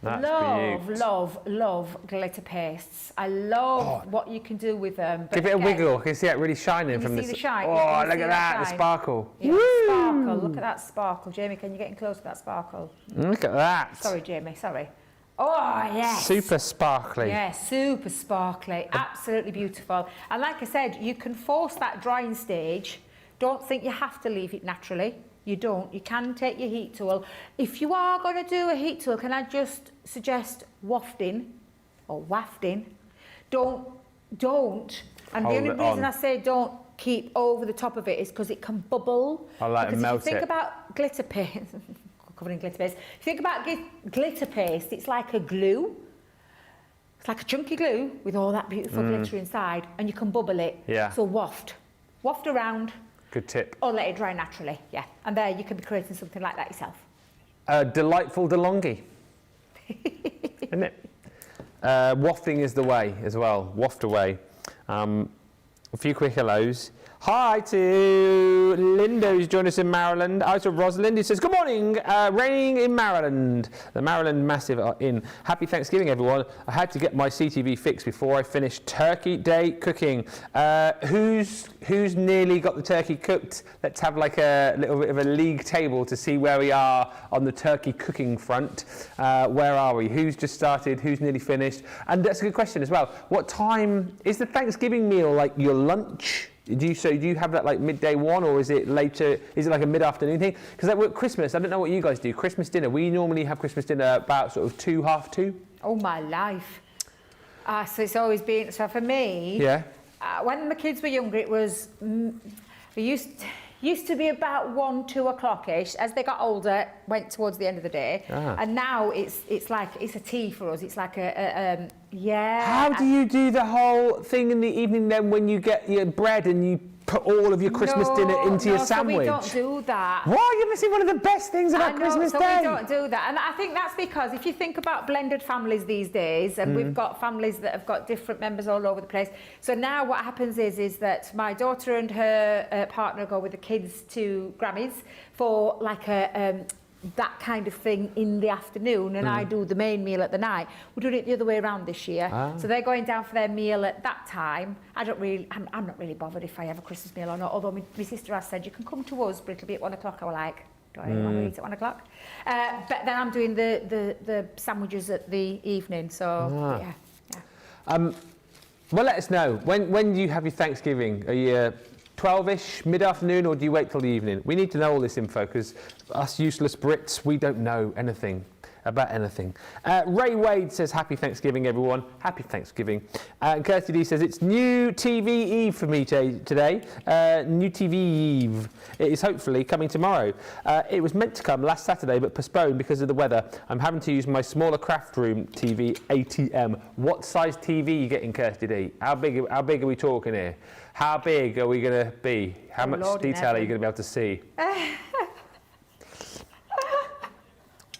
S1: That's
S2: love glitter pastes. I love what you can do with them.
S1: Give it a wiggle. I can see it really shining from
S2: this.
S1: this.
S2: The shine?
S1: Oh, look at that, the sparkle.
S2: Yeah, the sparkle. Look at that sparkle. Jamie, can you get in close to that sparkle?
S1: Look at that.
S2: Sorry, Jamie, sorry. Oh, yes.
S1: Super sparkly.
S2: Yeah, super sparkly. Absolutely beautiful. And like I said, you can force that drying stage. don't think you have to leave it naturally. You don't. You can take your heat tool. If you are going to do a heat tool, can I just suggest wafting or wafting? Don't. And the only reason I say don't keep over the top of it is because it can bubble.
S1: I like to melt it.
S2: If you think about glitter paste, covered in glitter paste. If you think about glitter paste, it's like a glue. It's like a chunky glue with all that beautiful glitter inside, and you can bubble it.
S1: Yeah.
S2: So waft around.
S1: Good tip.
S2: Or let it dry naturally, yeah. And there you can be creating something like that yourself.
S1: Delightful DeLonghi. Isn't it? Wafting is the way as well. Waft away. A few quick hellos. Hi to Linda, who's joined us in Maryland. Hi to Rosalind, who says, good morning, raining in Maryland. The Maryland Massive are in. Happy Thanksgiving, everyone. I had to get my CTV fixed before I finished Turkey Day cooking. Who's nearly got the turkey cooked? Let's have like a little bit of a league table to see where we are on the turkey cooking front. Where are we? Who's just started? Who's nearly finished? And that's a good question as well. What time is the Thanksgiving meal, like your lunch? Do you have that like midday one, or is it later? Is it like a mid-afternoon thing? Because like with Christmas, I don't know what you guys do. Christmas dinner, we normally have Christmas dinner about sort of 2, half 2.
S2: Oh my life! So it's always been. So for me,
S1: yeah.
S2: When the kids were younger, it was used to be about 1, 2 o'clock-ish. As they got older, went towards the end of the day, and now it's like it's a tea for us. It's like a yeah.
S1: How do you do the whole thing in the evening then when you get your bread and you put all of your Christmas dinner into your sandwich?
S2: No, so we don't do that.
S1: What? You're missing one of the best things about Christmas Day.
S2: We don't do that. And I think that's because if you think about blended families these days, and we've got families that have got different members all over the place. So now what happens is that my daughter and her partner go with the kids to Grammys for like that kind of thing in the afternoon, and I do the main meal at the night. We're doing it the other way around this year. So they're going down for their meal at that time. I'm not really bothered if I have a Christmas meal or not, although my sister has said, you can come to us, but it'll be at 1 o'clock. I was like, do I want to eat at 1 o'clock? But then I'm doing the sandwiches at the evening, so yeah.
S1: Well, let us know. When do you have your Thanksgiving? Are you 12-ish, mid-afternoon, or do you wait till the evening? We need to know all this info, because us useless Brits, we don't know anything about anything. Ray Wade says, happy Thanksgiving, everyone. Happy Thanksgiving. Kirsty D says, it's new TV Eve for me today. New TV Eve. It is hopefully coming tomorrow. It was meant to come last Saturday, but postponed because of the weather. I'm having to use my smaller craft room TV ATM. What size TV are you getting, Kirsty D? How big are we talking here? How big are we going to be? How much detail are you going to be able to see?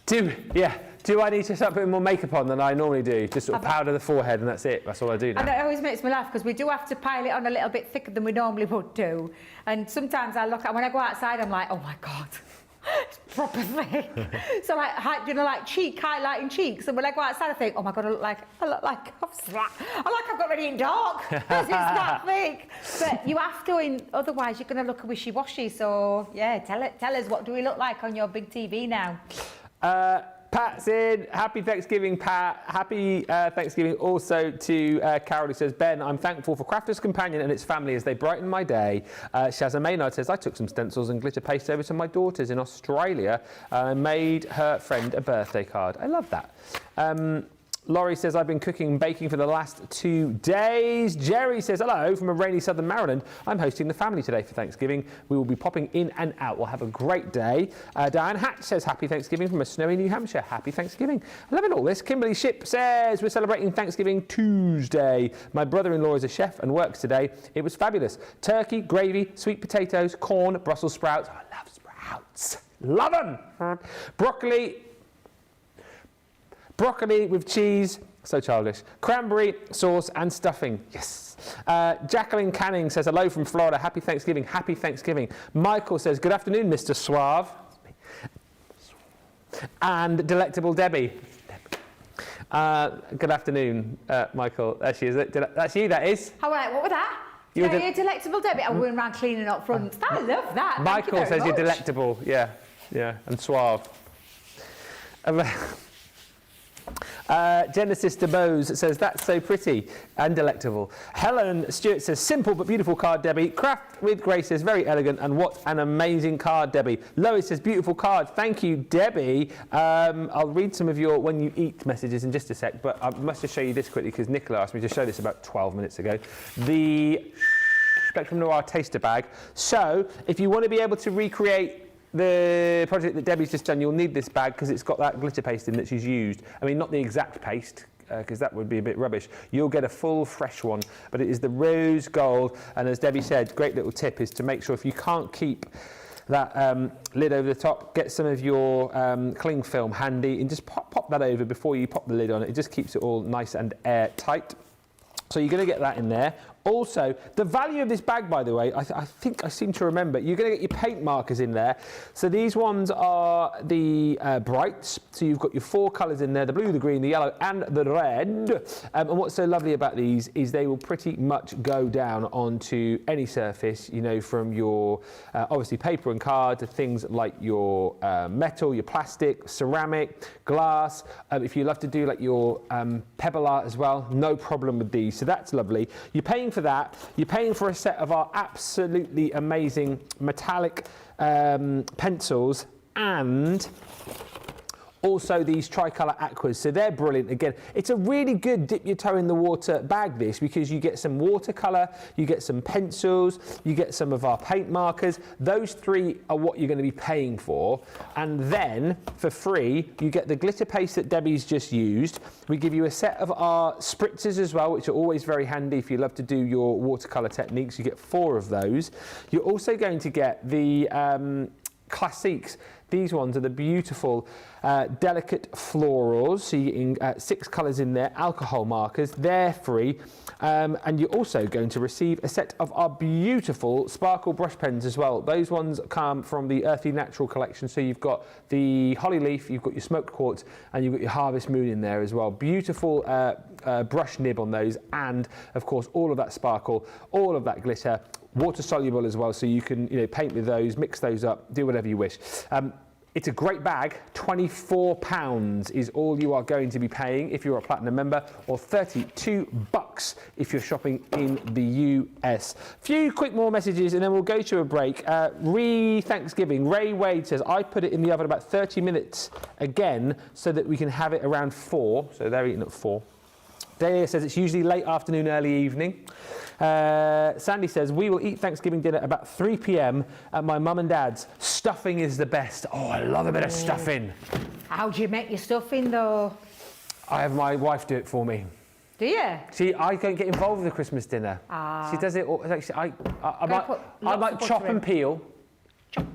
S1: Do I need to start putting more makeup on than I normally do? Just sort of powder the forehead and that's it. That's all I do now.
S2: And it always makes me laugh because we do have to pile it on a little bit thicker than we normally would do. And sometimes I look at, when I go outside, I'm like, oh my God, it's proper thick. So like highlighting cheeks. And when I go outside, I think, oh my God, I look like I've got ready in dark because it's that thick. But you have to, otherwise you're going to look wishy-washy. So yeah, tell us, what do we look like on your big TV now?
S1: Pat's in. Happy Thanksgiving, Pat. Happy Thanksgiving also to Carol, who says, Ben, I'm thankful for Crafter's Companion and its family as they brighten my day. Shazza Maynard says, I took some stencils and glitter paste over to my daughters in Australia and made her friend a birthday card. I love that. Laurie says, I've been cooking and baking for the last 2 days. Jerry says, hello from a rainy southern Maryland. I'm hosting the family today for Thanksgiving. We will be popping in and out. We'll have a great day. Diane Hatch says, happy Thanksgiving from a snowy New Hampshire. Happy Thanksgiving. Loving all this. Kimberly Ship says, we're celebrating Thanksgiving Tuesday. My brother-in-law is a chef and works today. It was fabulous. Turkey, gravy, sweet potatoes, corn, Brussels sprouts. Oh, I love sprouts. Love them. Broccoli with cheese, so childish. Cranberry sauce and stuffing, yes. Jacqueline Canning says, hello from Florida, happy Thanksgiving, happy Thanksgiving. Michael says, good afternoon, Mr. Suave. And Delectable Debbie. Good afternoon, Michael. There she is. That's you, that is.
S2: Oh, wait, what was that? You're Delectable Debbie. I'm going around cleaning up front. I love that.
S1: Michael says you're delectable, yeah, and suave. Genesis DeBose says, that's so pretty and delectable. Helen Stewart says, simple but beautiful card, Debbie. Craft with Grace says, very elegant, and what an amazing card, Debbie. Lois says, beautiful card. Thank you, Debbie. I'll read some of your when you eat messages in just a sec, but I must just show you this quickly because Nicola asked me to show this about 12 minutes ago. The Spectrum Noir taster bag. So if you want to be able to recreate the project that Debbie's just done, you'll need this bag because it's got that glitter paste in that she's used. I mean, not the exact paste, because that would be a bit rubbish. You'll get a full fresh one, but it is the rose gold. And as Debbie said, great little tip is to make sure if you can't keep that lid over the top, get some of your cling film handy and just pop that over before you pop the lid on it. It just keeps it all nice and airtight. So you're going to get that in there. Also, the value of this bag, by the way, I think I seem to remember, you're going to get your paint markers in there. So these ones are the brights. So you've got your 4 colours in there, the blue, the green, the yellow and the red. And what's so lovely about these is they will pretty much go down onto any surface, you know, from your, obviously, paper and card to things like your metal, your plastic, ceramic, glass. If you love to do like your pebble art as well, no problem with these. So that's lovely. You're paying for that. You're paying for a set of our absolutely amazing metallic pencils and also these tricolour aquas, so they're brilliant. Again, it's a really good dip your toe in the water bag, this, because you get some watercolour, you get some pencils, you get some of our paint markers. Those 3 are what you're going to be paying for, and then for free you get the glitter paste that Debbie's just used. We give you a set of our spritzers as well, which are always very handy if you love to do your watercolour techniques. You get 4 of those. You're also going to get the classiques. These ones are the beautiful delicate florals, so you're getting 6 colours in there, alcohol markers, they're free. And you're also going to receive a set of our beautiful sparkle brush pens as well. Those ones come from the Earthy Natural collection, so you've got the Holly Leaf, you've got your smoked quartz, and you've got your Harvest Moon in there as well. Beautiful brush nib on those, and of course all of that sparkle, all of that glitter, water soluble as well, so you can, you know, paint with those, mix those up, do whatever you wish. It's a great bag. £24 is all you are going to be paying if you're a Platinum member, or $32 if you're shopping in the US. Few quick more messages and then we'll go to a break. Thanksgiving. Ray Wade says, I put it in the oven about 30 minutes again so that we can have it around 4. So they're eating at 4. Dahlia says it's usually late afternoon, early evening. Sandy says, we will eat Thanksgiving dinner about 3 p.m. at my mum and dad's. Stuffing is the best. Oh, I love a bit of stuffing.
S2: How do you make your stuffing, though?
S1: I have my wife do it for me.
S2: Do you?
S1: See, I don't get involved with the Christmas dinner. She does it all. I might chop and peel.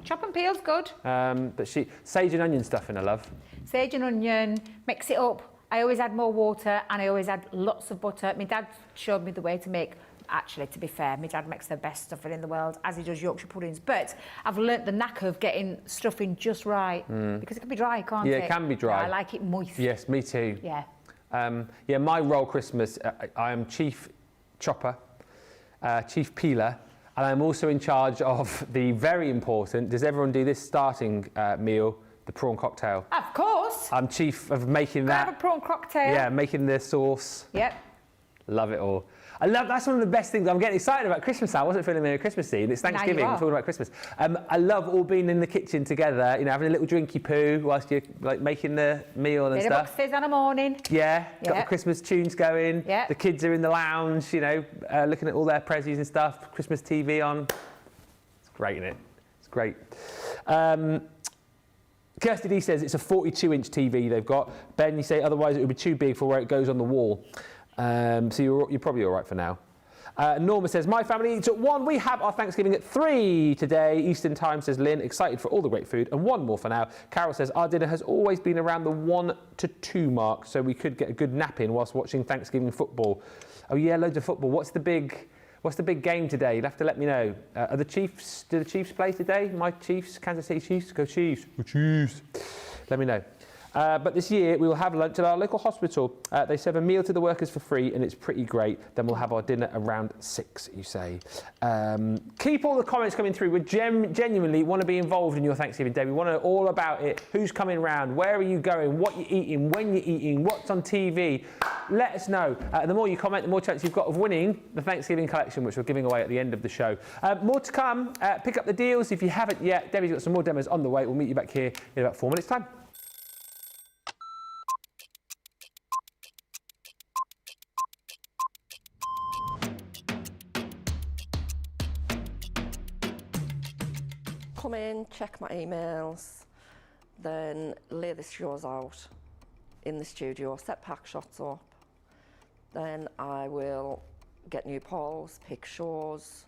S2: Chop and peel's good.
S1: But sage and onion stuffing, I love.
S2: Sage and onion, mix it up. I always add more water and I always add lots of butter. My dad showed me the way to make, actually, to be fair, my dad makes the best stuffing in the world, as he does Yorkshire puddings. But I've learnt the knack of getting stuffing just right, because it can be dry, can't it?
S1: Yeah, it can be dry.
S2: I like it moist.
S1: Yes, me too.
S2: Yeah.
S1: My role Christmas, I am chief chopper, chief peeler, and I'm also in charge of the very important, does everyone do this starting meal, the prawn cocktail?
S2: Of course.
S1: I'm chief of making that.
S2: Have a prawn cocktail.
S1: Yeah, making the sauce.
S2: Yep.
S1: Love it all. That's one of the best things. I'm getting excited about Christmas now. I wasn't feeling very Christmassy, and it's Thanksgiving. I'm talking about Christmas. I love all being in the kitchen together, you know, having a little drinky poo whilst you're like making the meal and stuff.
S2: Upstairs on a morning.
S1: Yeah, got the Christmas tunes going.
S2: Yeah.
S1: The kids are in the lounge, you know, looking at all their prezzies and stuff. Christmas TV on. It's great, isn't it? It's great. Kirsty D says it's a 42-inch TV they've got. Ben, you say otherwise it would be too big for where it goes on the wall. So you're probably all right for now. Norma says, my family eats at 1. We have our Thanksgiving at 3 today. Eastern time, says Lynn. Excited for all the great food. And 1 more for now. Carol says, our dinner has always been around the 1 to 2 mark, so we could get a good nap in whilst watching Thanksgiving football. Oh yeah, loads of football. What's the big game today? You'll have to let me know. Do the Chiefs play today? My Chiefs, Kansas City Chiefs? Go Chiefs. Go Chiefs. Let me know. But this year we will have lunch at our local hospital. They serve a meal to the workers for free and it's pretty great. Then we'll have our dinner around 6, you say. Keep all the comments coming through. We genuinely want to be involved in your Thanksgiving Day. We want to know all about it. Who's coming round? Where are you going? What you're eating? When you're eating? What's on TV? Let us know. The more you comment, the more chance you've got of winning the Thanksgiving collection, which we're giving away at the end of the show. More to come. Pick up the deals if you haven't yet. Debbie's got some more demos on the way. We'll meet you back here in about 4 minutes' time.
S3: Come in, check my emails, then lay the shows out in the studio, set pack shots up. Then I will get new polls, pick shows,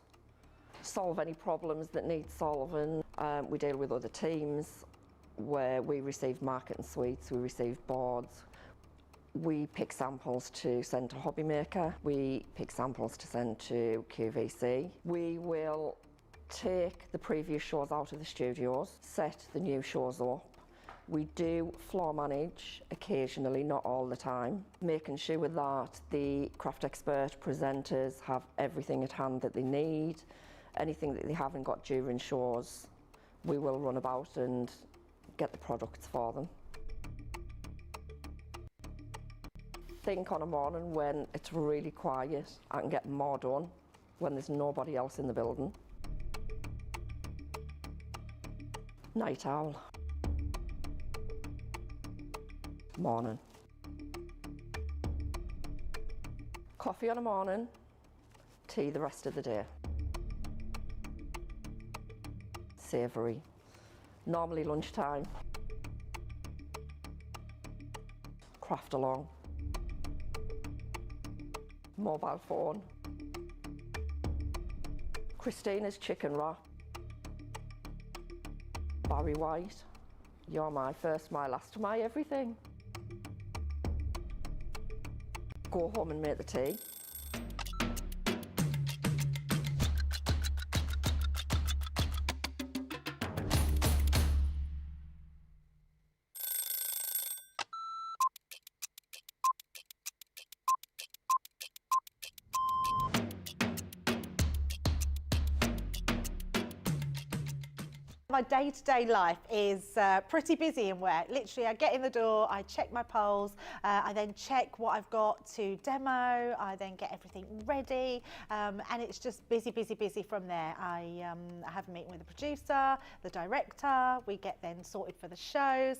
S3: solve any problems that need solving. We deal with other teams where we receive marketing suites, we receive boards. We pick samples to send to Hobby Maker. We pick samples to send to QVC. We will take the previous shows out of the studios, set the new shows up. We do floor manage occasionally, not all the time, making sure that the craft expert presenters have everything at hand that they need. Anything that they haven't got during shows, we will run about and get the products for them. Think on a morning when it's really quiet, I can get more done when there's nobody else in the building. Night owl. Morning. Coffee on a morning, tea the rest of the day. Savoury. Normally lunchtime. Craft along. Mobile phone. Christina's chicken wrap. Barry White, you're my first, my last, my everything. Go home and make the tea.
S4: My day-to-day life is pretty busy in work. Literally, I get in the door, I check my polls, I then check what I've got to demo, I then get everything ready, and it's just busy from there. I have a meeting with the producer, the director, we get then sorted for the shows,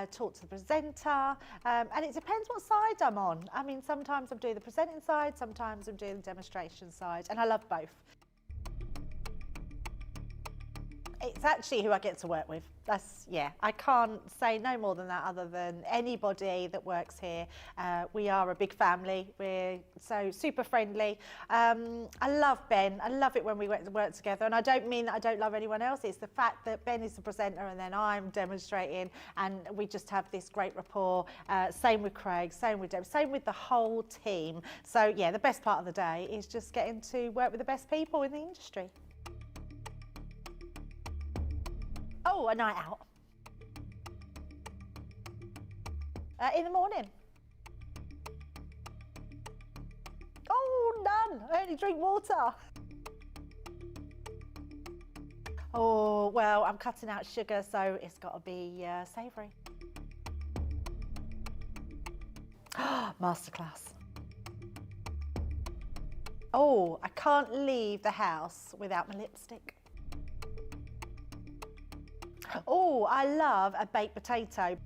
S4: talk to the presenter, and it depends what side I'm on. I mean, sometimes I'm doing the presenting side, sometimes I'm doing the demonstration side, and I love both. It's actually who I get to work with. Yeah, I can't say no more than that other than anybody that works here. We are a big family. We're so super friendly. I love Ben. I love it when we work together. And I don't mean that I don't love anyone else. It's the fact that Ben is the presenter and then I'm demonstrating and we just have this great rapport. Same with Craig, same with Deb, same with the whole team. So yeah, the best part of the day is just getting to work with the best people in the industry. Oh, a night out. In the morning. Oh, none. I only drink water. Oh, well, I'm cutting out sugar, so it's got to be savoury. Masterclass. Oh, I can't leave the house without my lipstick. Oh, I love a baked potato.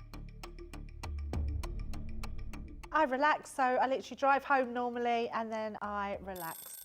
S4: I relax, so I literally drive home normally and then I relax.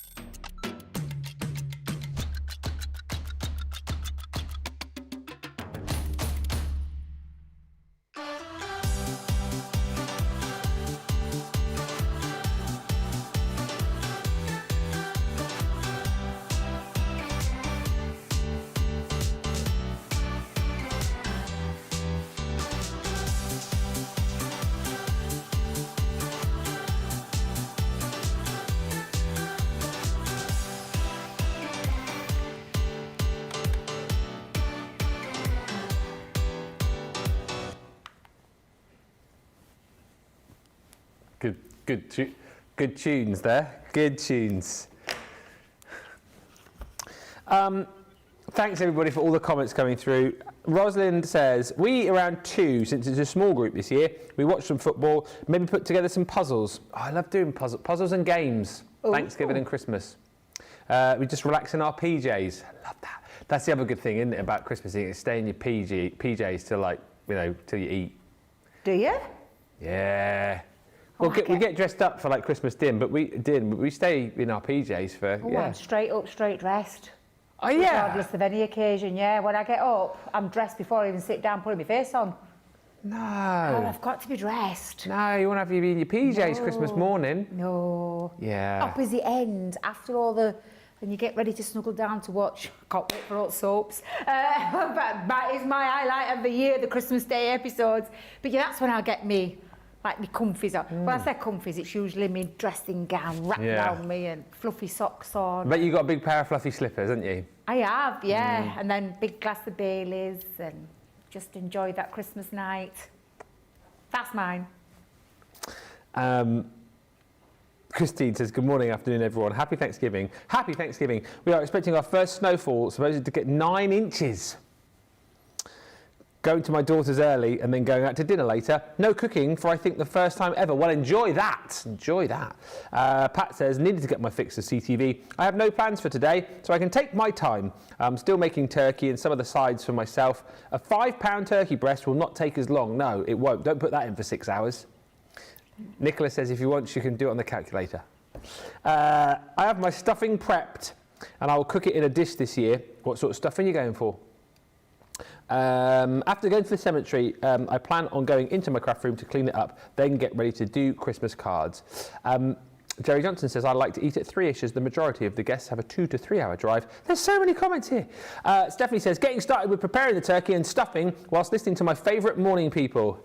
S1: Good tunes there. Good tunes. Thanks everybody for all the comments coming through. Rosalind says, we around 2, since it's a small group this year, we watch some football, maybe put together some puzzles. Oh, I love doing puzzles and games.
S2: Ooh.
S1: Thanksgiving and Christmas. We just relax in our PJs. I love that. That's the other good thing, isn't it, about Christmas? You stay in your PJs till like, till you eat.
S2: Do you?
S1: Yeah. We get dressed up for like Christmas dinner, but we stay in our PJs for,
S2: I'm straight up, straight dressed.
S1: Oh, yeah.
S2: Regardless of any occasion, yeah. When I get up, I'm dressed before I even sit down putting my face on.
S1: No.
S2: Oh, I've got to be dressed.
S1: No, you want to have you in your PJs
S2: No.
S1: Christmas morning.
S2: No.
S1: Yeah.
S2: Opposite end, after all the... And you get ready to snuggle down to watch. Can't wait for all the soaps. But that is my highlight of the year, the Christmas Day episodes. But yeah, that's when I get me comfies on. When I say comfies, it's usually me dressing gown wrapped around me and fluffy socks on.
S1: But you got a big pair of fluffy slippers, haven't you?
S2: I have, yeah. And then big glass of Baileys and just enjoy that Christmas night. That's mine.
S1: Christine says, good morning, afternoon, everyone. Happy Thanksgiving. Happy Thanksgiving. We are expecting our first snowfall, supposed to get 9 inches. Going to my daughter's early and then going out to dinner later. No cooking for, I think, the first time ever. Well, enjoy that. Enjoy that. Pat says, needed to get my fix of CTV. I have no plans for today, so I can take my time. I'm still making turkey and some of the sides for myself. A 5-pound turkey breast will not take as long. No, it won't. Don't put that in for 6 hours. Nicola says, if you want, you can do it on the calculator. I have my stuffing prepped and I will cook it in a dish this year. What sort of stuffing are you going for? After going to the cemetery, I plan on going into my craft room to clean it up, then get ready to do Christmas cards. Jerry Johnson says, I like to eat at 3-ish as the majority of the guests have a 2 to 3 hour drive. There's so many comments here. Stephanie says, getting started with preparing the turkey and stuffing whilst listening to my favourite morning people.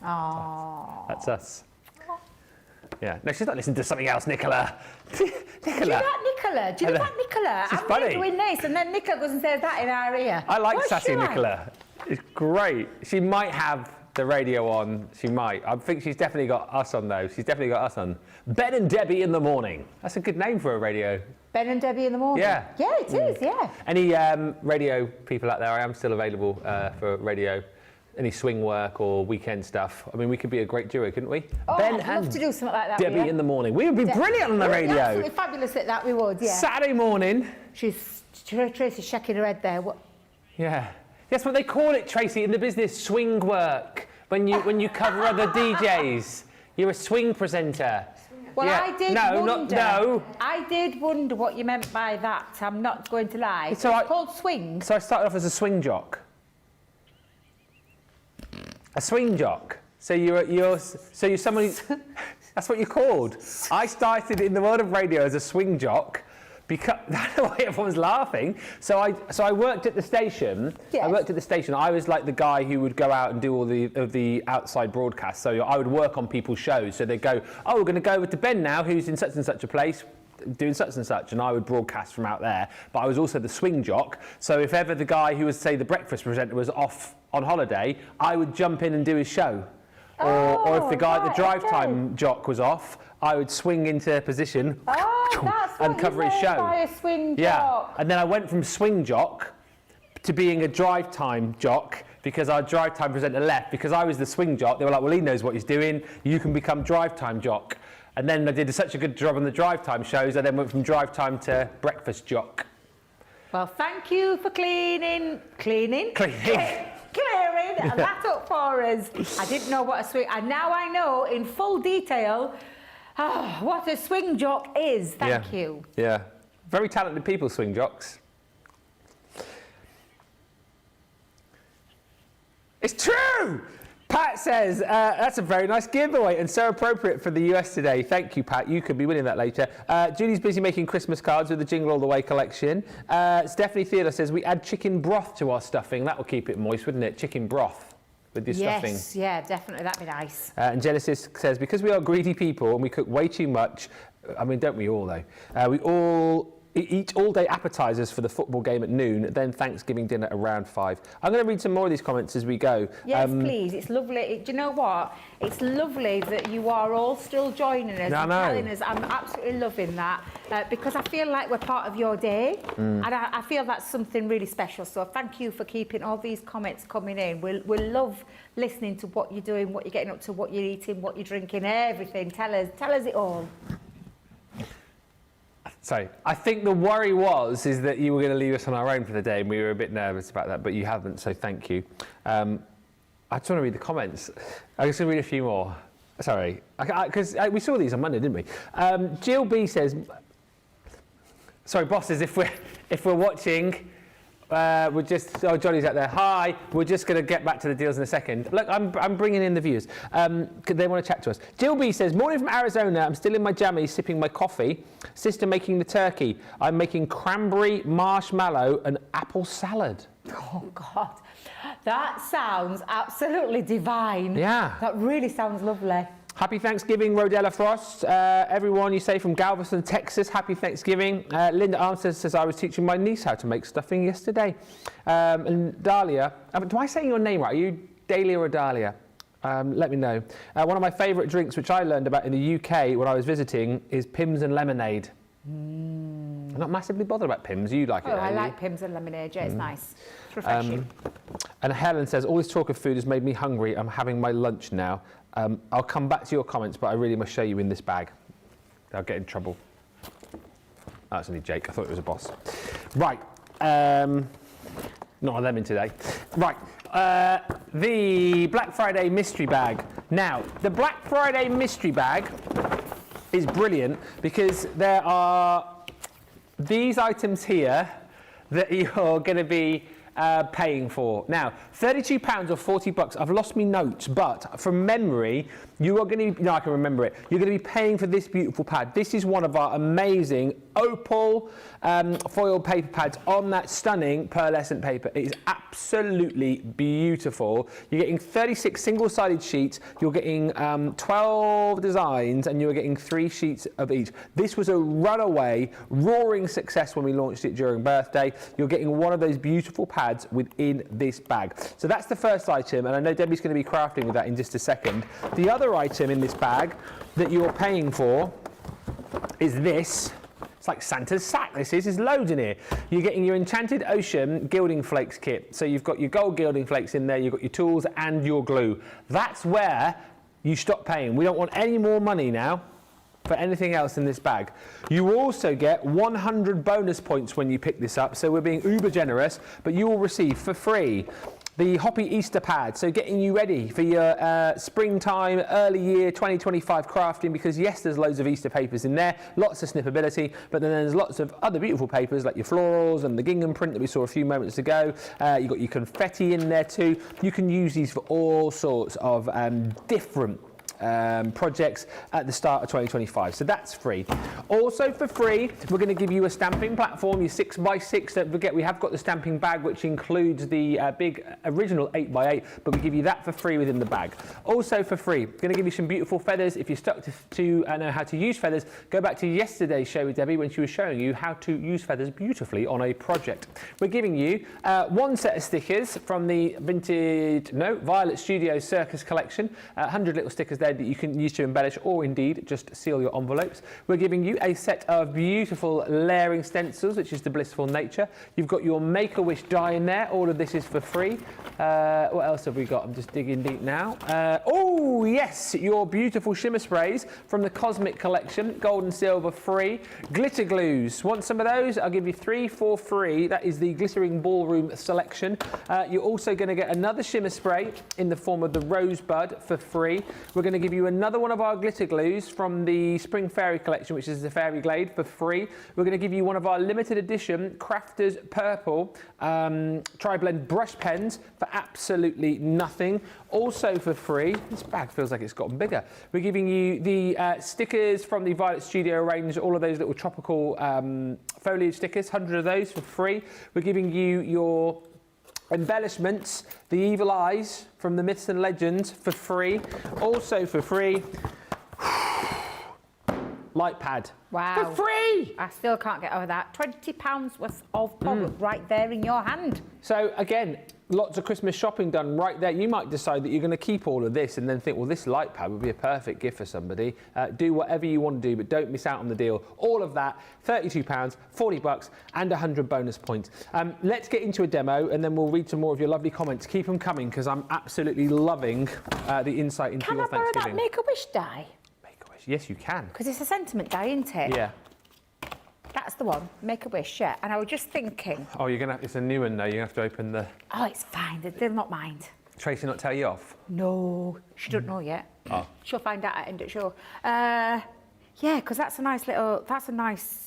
S2: Aww.
S1: That's us. Yeah. No, she's not listening to something else, Nicola. Nicola.
S2: Do you like Nicola? Do you like Nicola?
S1: She's
S2: I'm
S1: funny.
S2: doing this, and then Nicola goes and says that in our ear.
S1: I like
S2: What's
S1: sassy
S2: she like?
S1: Nicola. It's great. She might have the radio on. She might. I think she's definitely got us on, though. She's definitely got us on. Ben and Debbie in the morning. That's a good name for a radio.
S2: Ben and Debbie in the morning?
S1: Yeah.
S2: Yeah, it is, yeah.
S1: Any radio people out there? I am still available for radio. Any swing work or weekend stuff. I mean, we could be a great duo, couldn't we?
S2: Oh,
S1: Ben
S2: I'd love to do something like that.
S1: Debbie in the morning. We would be brilliant on the radio.
S2: Absolutely fabulous at that, we would, yeah.
S1: Saturday morning.
S2: Tracy's shaking her head there. What?
S1: Yeah. That's what they call it, Tracy, in the business, swing work. When you cover other DJs. You're a swing presenter.
S2: Well,
S1: yeah.
S2: I did wonder. I did wonder what you meant by that. I'm not going to lie. It's called swing.
S1: So I started off as a swing jock. A swing jock. So you're somebody. That's what you're called. I started in the world of radio as a swing jock. Because that's the way everyone's laughing. So I worked at the station.
S2: Yes.
S1: I worked at the station. I was like the guy who would go out and do all the outside broadcasts. So I would work on people's shows. So they'd go, oh, we're going to go over to Ben now, who's in such and such a place, doing such and such, and I would broadcast from out there. But I was also the swing jock. So if ever the guy who was, say, the breakfast presenter was off on holiday, I would jump in and do his show. Or if the guy, the drive time jock was off, I would swing into position and cover his show.
S2: By a swing
S1: yeah,
S2: jock.
S1: and then I went from swing jock to being a drive time jock because our drive time presenter left. Because I was the swing jock, they were like, well, he knows what he's doing. You can become drive time jock. And then I did such a good job on the drive time shows, I then went from drive time to breakfast jock.
S2: Well, thank you for clearing that up for us. I didn't know what a swing, and now I know in full detail what a swing jock is. Thank you.
S1: Yeah, very talented people, swing jocks. It's true! Pat says, that's a very nice giveaway and so appropriate for the US today. Thank you, Pat. You could be winning that later. Julie's busy making Christmas cards with the Jingle All the Way collection. Stephanie Theodore says, we add chicken broth to our stuffing. That will keep it moist, wouldn't it? Chicken broth with your stuffing.
S2: Yes, yeah, definitely. That'd be nice.
S1: And Genesis says, because we are greedy people and we cook way too much, I mean, don't we all, though? We all eat all-day appetizers for the football game at noon, then Thanksgiving dinner around 5. I'm going to read some more of these comments as we go.
S2: Yes, please. It's lovely. Do you know what? It's lovely that you are all still joining us and telling us. I'm absolutely loving that because I feel like we're part of your day, and I feel that's something really special. So thank you for keeping all these comments coming in. We'll love listening to what you're doing, what you're getting up to, what you're eating, what you're drinking, everything. Tell us it all.
S1: So I think the worry is that you were going to leave us on our own for the day, and we were a bit nervous about that, but you haven't, so thank you. I just want to read the comments. I'm just going to read a few more. Sorry, because we saw these on Monday, didn't we? Jill B says, sorry, bosses, if we're watching, we're just, oh, Johnny's out there. Hi, we're just going to get back to the deals in a second. Look, I'm bringing in the viewers. They want to chat to us. Jill B says, morning from Arizona. I'm still in my jammies, sipping my coffee. Sister making the turkey. I'm making cranberry, marshmallow and apple salad.
S2: Oh, God. That sounds absolutely divine.
S1: Yeah.
S2: That really sounds lovely.
S1: Happy Thanksgiving, Rodella Frost. Everyone, you say from Galveston, Texas, happy Thanksgiving. Linda Armstead says, I was teaching my niece how to make stuffing yesterday. And Dahlia, do I say your name right? Are you Dahlia or Dahlia? Let me know. One of my favourite drinks, which I learned about in the UK when I was visiting, is Pimm's and lemonade. I'm not massively bothered about Pimm's. You like it,
S2: I like Pimm's and lemonade. Yeah, it's nice. It's refreshing.
S1: And Helen says, all this talk of food has made me hungry. I'm having my lunch now. I'll come back to your comments, but I really must show you in this bag. I'll get in trouble. Oh, that's only Jake. I thought it was a boss. Right. Not a lemon today. Right. The Black Friday mystery bag. Now, the Black Friday mystery bag is brilliant because there are these items here that you're going to be paying for. Now, £32 or $40. I've lost my notes, but from memory, you are going to, no, I can remember it. You're going to be paying for this beautiful pad. This is one of our amazing opal foil paper pads on that stunning pearlescent paper. It is absolutely beautiful. You're getting 36 single-sided sheets. You're getting 12 designs, and you're getting 3 sheets of each. This was a runaway, roaring success when we launched it during birthday. You're getting one of those beautiful pads within this bag. So that's the first item, and I know Debbie's going to be crafting with that in just a second. The other item in this bag that you're paying for is this. It's like Santa's sack, this is. There's loads in here. You're getting your Enchanted Ocean Gilding Flakes kit. So you've got your gold gilding flakes in there, you've got your tools and your glue. That's where you stop paying. We don't want any more money now for anything else in this bag. You also get 100 bonus points when you pick this up, so we're being uber generous, but you will receive for free the Hoppy Easter pad, so getting you ready for your springtime, early year 2025 crafting, because yes, there's loads of Easter papers in there, lots of snippability, but then there's lots of other beautiful papers like your florals and the gingham print that we saw a few moments ago. You've got your confetti in there too. You can use these for all sorts of different projects at the start of 2025, so that's free. Also for free, we're going to give you a stamping platform, your 6x6. Don't forget, we have got the stamping bag, which includes the big original 8x8, but we give you that for free within the bag. Also for free, going to give you some beautiful feathers. If you're stuck to know how to use feathers, go back to yesterday's show with Debbie when she was showing you how to use feathers beautifully on a project. We're giving you one set of stickers from the Violet Studio Circus collection, 100 little stickers there that you can use to embellish or indeed just seal your envelopes. We're giving you a set of beautiful layering stencils, which is the Blissful Nature. You've got your Make-A-Wish die in there. All of this is for free. What else have we got? I'm just digging deep now. Oh yes, your beautiful shimmer sprays from the Cosmic collection, gold and silver free. Glitter glues, want some of those? I'll give you 3 for free. That is the Glittering Ballroom selection. You're also going to get another shimmer spray in the form of the Rosebud for free. We're going to give you another one of our glitter glues from the Spring Fairy collection, which is the Fairy Glade, for free. We're going to give you one of our limited edition Crafters Purple tri-blend brush pens for absolutely nothing. Also for free, this bag feels like it's gotten bigger. We're giving you the stickers from the Violet Studio range, all of those little tropical foliage stickers, 100 of those for free. We're giving you your embellishments, the Evil Eyes from the Myths and Legends for free. Also for free, light pad.
S2: Wow.
S1: For free!
S2: I still can't get over that. £20 worth of product right there in your hand.
S1: So again, lots of Christmas shopping done right there. You might decide that you're going to keep all of this and then think, well, this light pad would be a perfect gift for somebody. Do whatever you want to do, but don't miss out on the deal. All of that, £32, $40 and 100 bonus points. Let's get into a demo and then we'll read some more of your lovely comments. Keep them coming because I'm absolutely loving the insight into your Thanksgiving.
S2: Can I borrow that Make-A-Wish die?
S1: Make-A-Wish, yes you can.
S2: Because it's a sentiment die, isn't it?
S1: Yeah.
S2: That's the one, Make-A-Wish, yeah. And I was just thinking...
S1: Oh, it's a new one though, you're going to have to open the...
S2: Oh, it's fine, they'll not mind.
S1: Tracy not tell you off?
S2: No, she doesn't know yet.
S1: Oh.
S2: She'll find out at end of the show. Yeah, because that's a nice,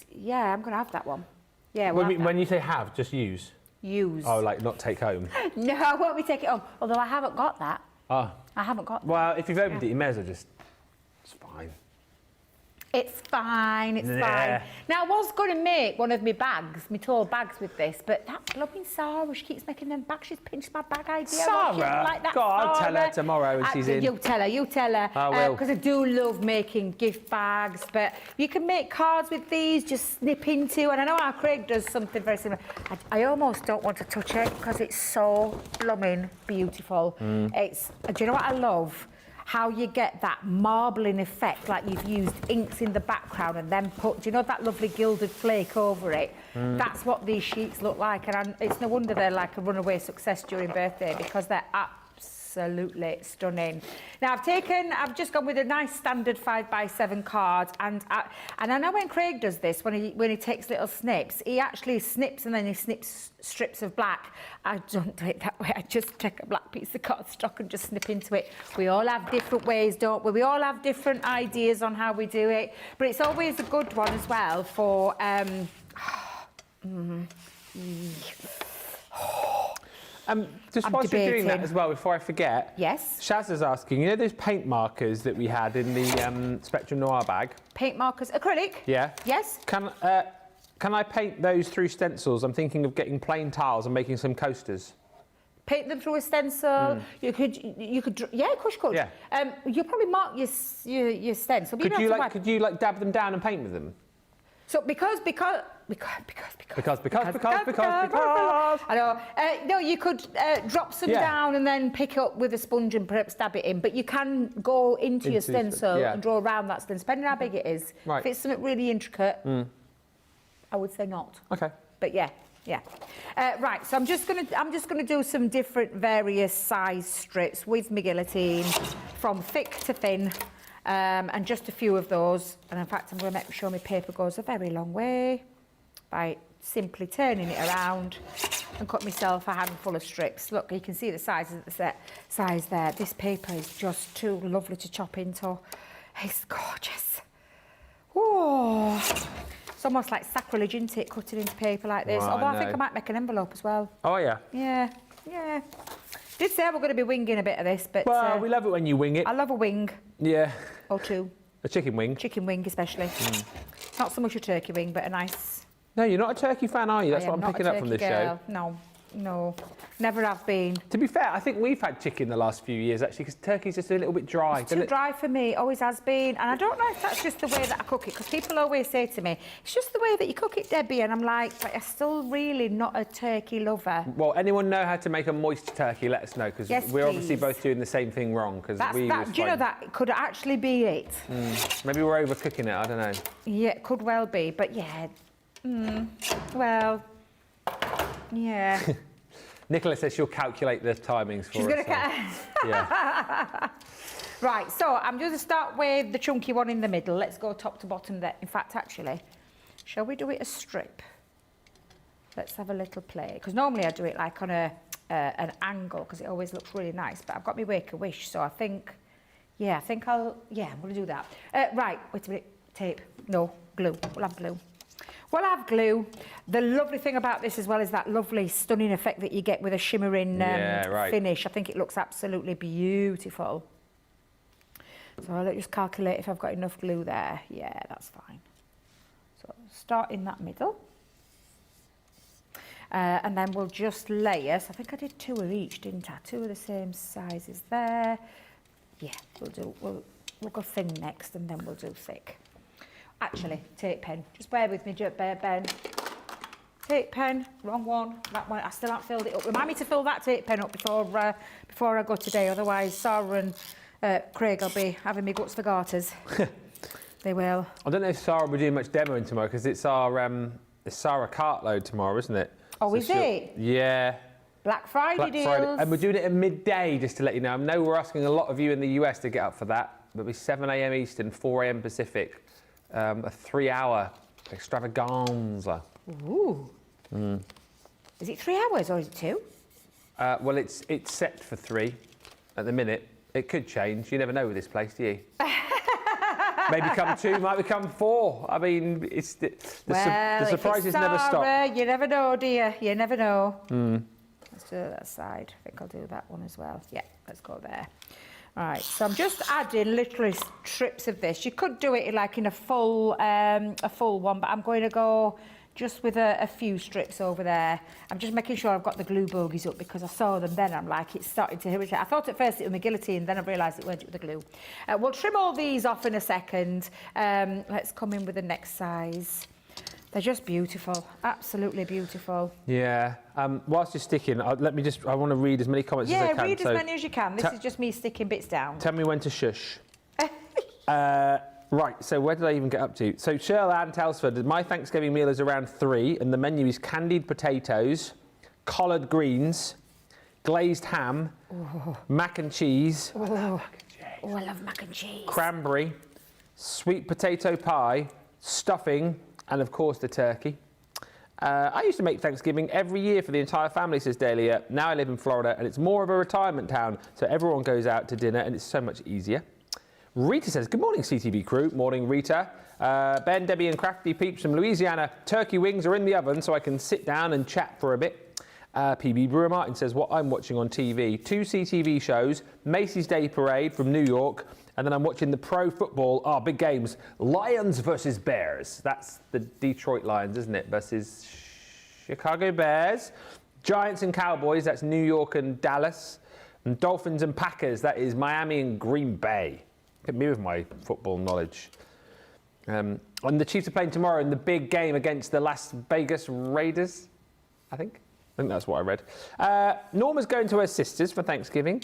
S2: yeah, I'm going to have that one. Yeah,
S1: When you say have, just use?
S2: Use.
S1: Oh, like not take home?
S2: No, I won't be taking it home, although I haven't got that.
S1: Oh.
S2: I haven't got that.
S1: Well, if you've opened it, you may as well just... It's fine.
S2: It's fine, it's fine. Now, I was going to make one of my bags, my tall bags with this, but that blooming Sarah, she keeps making them bags. She's pinched my bag idea.
S1: Sarah?
S2: Like that,
S1: God, I'll tell her
S2: Sarah.
S1: tomorrow when she's in.
S2: You tell her.
S1: I will.
S2: Because I do love making gift bags, but you can make cards with these, just snip into, and I know our Craig does something very similar. I almost don't want to touch it because it's so blooming beautiful. Do you know what I love? How you get that marbling effect, like you've used inks in the background and then do you know that lovely gilded flake over it? That's what these sheets look like, and it's no wonder they're like a runaway success during birthday because they're absolutely stunning. Now I've just gone with a nice standard 5x7 card, and I know when Craig does this, when he takes little snips, he actually snips and then he snips strips of black. I don't do it that way. I just take a black piece of cardstock and just snip into it. We all have different ways, don't we? We all have different ideas on how we do it, but it's always a good one as well for
S1: just whilst you're doing that as well, before I forget.
S2: Yes.
S1: Shaz is asking, you know those paint markers that we had in the Spectrum Noir bag?
S2: Paint markers, acrylic?
S1: Yeah.
S2: Yes.
S1: Can I paint those through stencils? I'm thinking of getting plain tiles and making some coasters.
S2: Paint them through a stencil. You could, yeah, of course you could.
S1: Yeah.
S2: You'll probably mark your stencil.
S1: Could you dab them down and paint with them?
S2: So because. I know. No, you could drop some down and then pick up with a sponge and perhaps dab it in. But you can go into your stencil and draw around that stencil, depending how big it is.
S1: Right.
S2: If it's something really intricate, I would say not.
S1: Okay.
S2: But yeah. Right. So I'm just gonna do some different various size strips with my guillotine, from thick to thin. And just a few of those, and in fact I'm going to make sure my paper goes a very long way by simply turning it around and cut myself a handful of strips. Look, you can see the size there. This paper is just too lovely to chop into. It's gorgeous. Whoa. It's almost like sacrilege, isn't it, cutting into paper like this? Although I think I might make an envelope as well.
S1: Oh yeah.
S2: Yeah. Did say we're going to be winging a bit of this, but...
S1: Well, we love it when you wing it.
S2: I love a wing.
S1: Yeah.
S2: Or two.
S1: A chicken wing.
S2: Chicken wing, especially. Not so much a turkey wing, but a nice...
S1: No, you're not a turkey fan, are you? That's what I'm picking up from this show.
S2: No, never have been.
S1: To be fair, I think we've had chicken the last few years, actually, because turkey's just a little bit dry.
S2: It's too dry for me, always has been. And I don't know if that's just the way that I cook it, because people always say to me, it's just the way that you cook it, Debbie. And I'm like, but I'm still really not a turkey lover.
S1: Well, anyone know how to make a moist turkey? Let us know, because we're obviously both doing the same thing wrong. Because
S2: do you know that could actually be it?
S1: Maybe we're overcooking it, I don't know.
S2: Yeah, it could well be, but yeah. Well, yeah.
S1: Nicola says she'll calculate the timings for us.
S2: She's going to
S1: yeah.
S2: Right, so I'm going to start with the chunky one in the middle. Let's go top to bottom there. In fact, actually, shall we do it a strip? Let's have a little play. Because normally I do it like on an angle, because it always looks really nice. But I've got my Make-A-Wish, so I think I'm going to do that. Right, wait a minute. Tape. No, glue. We'll have glue. We'll have glue. The lovely thing about this as well is that lovely, stunning effect that you get with a shimmering finish. I think it looks absolutely beautiful. So I'll just calculate if I've got enough glue there. Yeah, that's fine. So start in that middle. And then we'll just layer. So I think I did 2 of each, didn't I? 2 of the same sizes there. Yeah, we'll go thin next and then we'll do thick. Actually, tape pen. Just bear with me, Ben. Tape pen, wrong one. That one, I still haven't filled it up. Remind me to fill that tape pen up before I go today. Otherwise, Sarah and Craig will be having me guts for garters. They will.
S1: I don't know if Sarah will be doing much demoing tomorrow because it's it's Sarah Cartload tomorrow, isn't it?
S2: Oh,
S1: So
S2: is it?
S1: Yeah.
S2: Black Friday deals.
S1: And we're doing it at midday, just to let you know. I know we're asking a lot of you in the US to get up for that. It'll be 7 a.m. Eastern, 4 a.m. Pacific. A 3-hour extravaganza.
S2: Ooh. Is it 3 hours or is it 2?
S1: Well, it's set for 3 at the minute. It could change. You never know with this place, do you? Maybe become 2, might become 4. I mean, it's the surprises never stop.
S2: You never know, dear. You never know. Let's do that side. I think I'll do that one as well. Yeah, let's go there. Right, so I'm just adding literally strips of this. You could do it like in a full one, but I'm going to go just with a few strips over there. I'm just making sure I've got the glue bogies up because I saw them then. I'm like, it's starting to irritate. I thought at first it was my guillotine, then I realised it weren't with the glue. We'll trim all these off in a second. Let's come in with the next size. They're just beautiful, absolutely beautiful.
S1: Yeah. Whilst you're sticking, I want to read as many comments as I can.
S2: Yeah, read as many as you can. This is just me sticking bits down.
S1: Tell me when to shush. Right, so where did I even get up to? So Cheryl Ann Telsford, my Thanksgiving meal is around 3, and the menu is candied potatoes, collard greens, glazed ham, mac and cheese.
S2: Oh, I love mac and cheese.
S1: Cranberry, sweet potato pie, stuffing, and of course the turkey. I used to make Thanksgiving every year for the entire family, says Dahlia. Now I live in Florida and it's more of a retirement town, so everyone goes out to dinner and it's so much easier. Rita says, good morning, CTV crew. Morning, Rita. Ben, Debbie and Crafty Peeps from Louisiana. Turkey wings are in the oven so I can sit down and chat for a bit. PB Brewer Martin says, what I'm watching on TV. 2 CTV shows, Macy's Day Parade from New York, and then I'm watching the pro football, big games, Lions versus Bears. That's the Detroit Lions, isn't it? Versus Chicago Bears. Giants and Cowboys, that's New York and Dallas. And Dolphins and Packers, that is Miami and Green Bay. Look at me with my football knowledge. And the Chiefs are playing tomorrow in the big game against the Las Vegas Raiders, I think that's what I read. Norma's going to her sister's for Thanksgiving.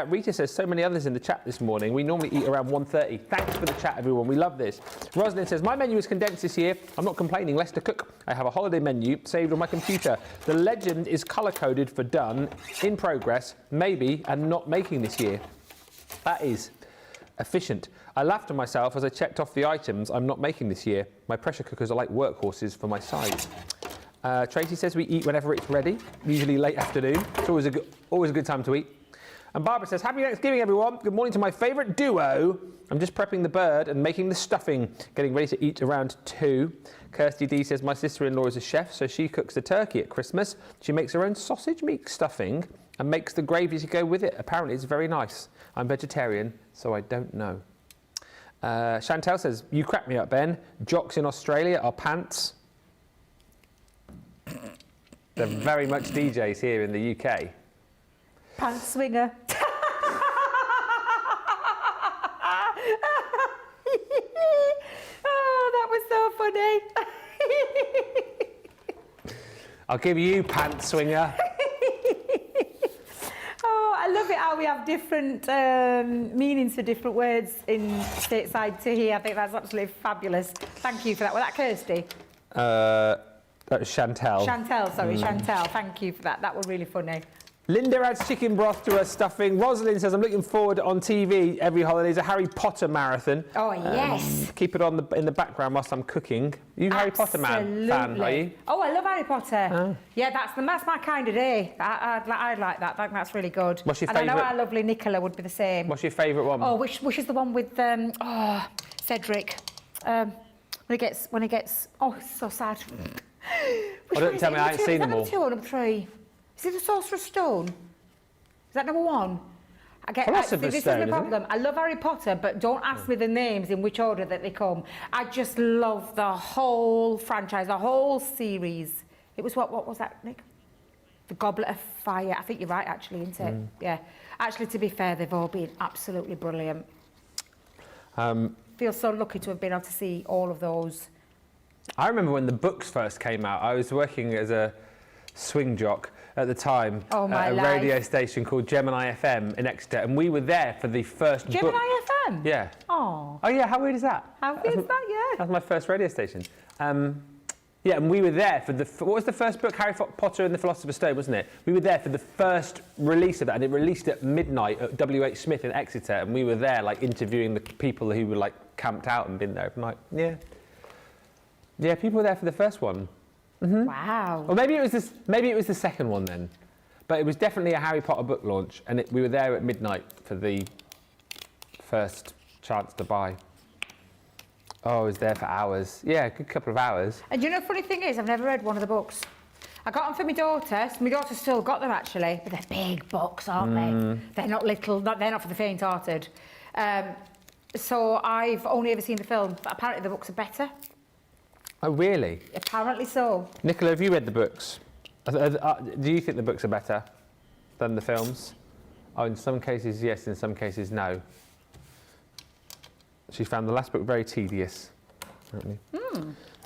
S1: Rita says, so many others in the chat this morning. We normally eat around 1:30. Thanks for the chat, everyone. We love this. Rosalind says, my menu is condensed this year. I'm not complaining, less to cook. I have a holiday menu saved on my computer. The legend is colour-coded for done, in progress, maybe, and not making this year. That is efficient. I laughed at myself as I checked off the items I'm not making this year. My pressure cookers are like workhorses for my size. Tracy says we eat whenever it's ready, usually late afternoon. It's always a good time to eat. And Barbara says, happy Thanksgiving, everyone. Good morning to my favourite duo. I'm just prepping the bird and making the stuffing, getting ready to eat around 2. Kirsty D says, my sister-in-law is a chef, so she cooks the turkey at Christmas. She makes her own sausage meat stuffing and makes the gravy to go with it. Apparently it's very nice. I'm vegetarian, so I don't know. Chantel says, you crack me up, Ben. Jocks in Australia are pants. They're very much DJs here in the UK.
S2: Pants swinger. Oh, that was so funny.
S1: I'll give you pants swinger.
S2: Oh, I love it how we have different meanings for different words in stateside to here. I think that's absolutely fabulous. Thank you for that. Was that Kirsty?
S1: That was Chantel.
S2: Chantel, sorry, Chantel. Thank you for that. That was really funny.
S1: Linda adds chicken broth to her stuffing. Rosalind says, I'm looking forward on TV every holiday to a Harry Potter marathon.
S2: Oh, yes.
S1: Keep it on in the background whilst I'm cooking. You Harry Potter fan, are you?
S2: Oh, I love Harry Potter.
S1: Oh.
S2: Yeah, that's my kind of day. I like that. That's really good.
S1: What's your
S2: and
S1: favourite?
S2: I know our lovely Nicola would be the same.
S1: What's your favourite one?
S2: Oh, which is the one with Cedric? When he gets. Oh, it's so sad.
S1: Don't tell me I ain't seen them all.
S2: Is that number 2 or number 3? Is it the Sorcerer's Stone? Is that number 1?
S1: Philosopher's
S2: This
S1: Stone,
S2: is the
S1: isn't it?
S2: problem. I love Harry Potter, but don't ask me the names in which order that they come. I just love the whole franchise, the whole series. It was what was that, Nick? The Goblet of Fire. I think you're right, actually, isn't it? Yeah. Actually, to be fair, they've all been absolutely brilliant. feel so lucky to have been able to see all of those.
S1: I remember when the books first came out. I was working as a swing jock at the time at a radio station called Gemini FM in Exeter, and we were there for the first
S2: Gemini
S1: book.
S2: FM?
S1: Yeah.
S2: Oh.
S1: Oh yeah, how weird is that?
S2: How weird is that, yeah?
S1: That was my first radio station. Yeah, and we were there for what was the first book? Harry Potter and the Philosopher's Stone, wasn't it? We were there for the first release of that, and it released at midnight at WH Smith in Exeter, and we were there, like, interviewing the people who were, like, camped out and been there. I'm like, yeah. Yeah, people were there for the first one. Mm-hmm.
S2: Wow.
S1: Or maybe it was the second one then. But it was definitely a Harry Potter book launch, and we were there at midnight for the first chance to buy. Oh, I was there for hours. Yeah, a good couple of hours.
S2: And you know, the funny thing is, I've never read one of the books. I got them for my daughter. So my daughter still got them, actually. But they're big books, aren't they? They're not little. They're not for the faint-hearted. So I've only ever seen the film. But apparently the books are better.
S1: Oh, really?
S2: Apparently so.
S1: Nicola, have you read the books? Do you think the books are better than the films? Oh, in some cases, yes. In some cases, no. She found the last book very tedious, apparently.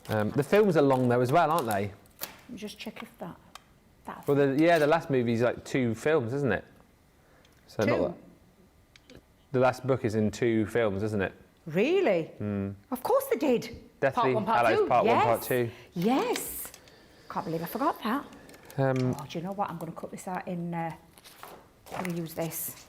S1: The films are long, though, as well, aren't they?
S2: Let me just check if that's...
S1: Well, the last movie's like 2 films, isn't it? So
S2: 2?
S1: The last book is in 2 films, isn't it?
S2: Really? Of course they did.
S1: Deathly
S2: Part 1, Part
S1: Hallows
S2: 2.
S1: Part
S2: yes.
S1: 1, Part 2.
S2: Yes. Can't believe I forgot that. Oh, do you know what? I'm going to cut this out in... I'm going to use this.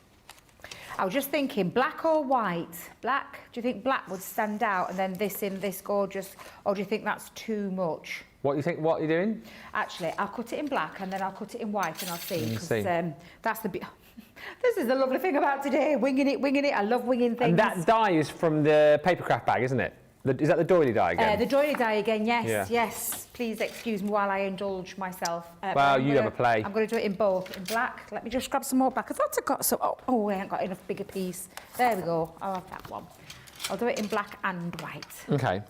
S2: I was just thinking, black or white? Black? Do you think black would stand out and then this in this gorgeous, or do you think that's too much?
S1: What do you think? What are you doing?
S2: Actually, I'll cut it in black and then I'll cut it in white and I'll see.
S1: You see.
S2: That's the... This is the lovely thing about today, winging it. I love winging things.
S1: And that dye is from the papercraft bag, isn't it? Is that the doily dye again?
S2: The doily dye again, yes,
S1: Yeah.
S2: Yes. Please excuse me while I indulge myself.
S1: Well, you have a play.
S2: I'm going to do it in both, in black. Let me just grab some more black. I thought I got some... Oh, I haven't got enough bigger piece. There we go. I'll have that one. I'll do it in black and white.
S1: Okay.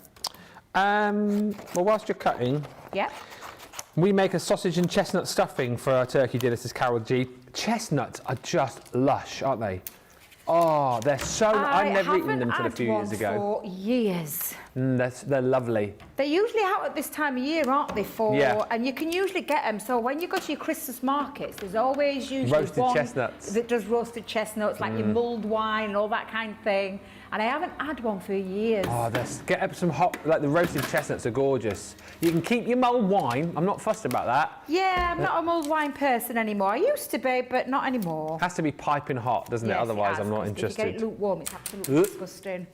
S1: Well, whilst you're cutting...
S2: Yeah.
S1: We make a sausage and chestnut stuffing for our turkey dinner, says Carol G. Chestnuts are just lush, aren't they? Oh, they're so... I've never eaten them until a few years ago.
S2: For years.
S1: They're lovely.
S2: They're usually out at this time of year, aren't they? And you can usually get them. So when you go to your Christmas markets, there's always usually
S1: roasted
S2: one
S1: chestnuts
S2: that does roasted chestnuts, like your mulled wine and all that kind of thing. And I haven't had one for years.
S1: Oh, get up some hot... Like, the roasted chestnuts are gorgeous. You can keep your mulled wine. I'm not fussed about that.
S2: Yeah, I'm not a mulled wine person anymore. I used to be, but not anymore.
S1: Has to be piping hot, doesn't it? Otherwise, I'm not interested.
S2: If you get it lukewarm, it's absolutely disgusting.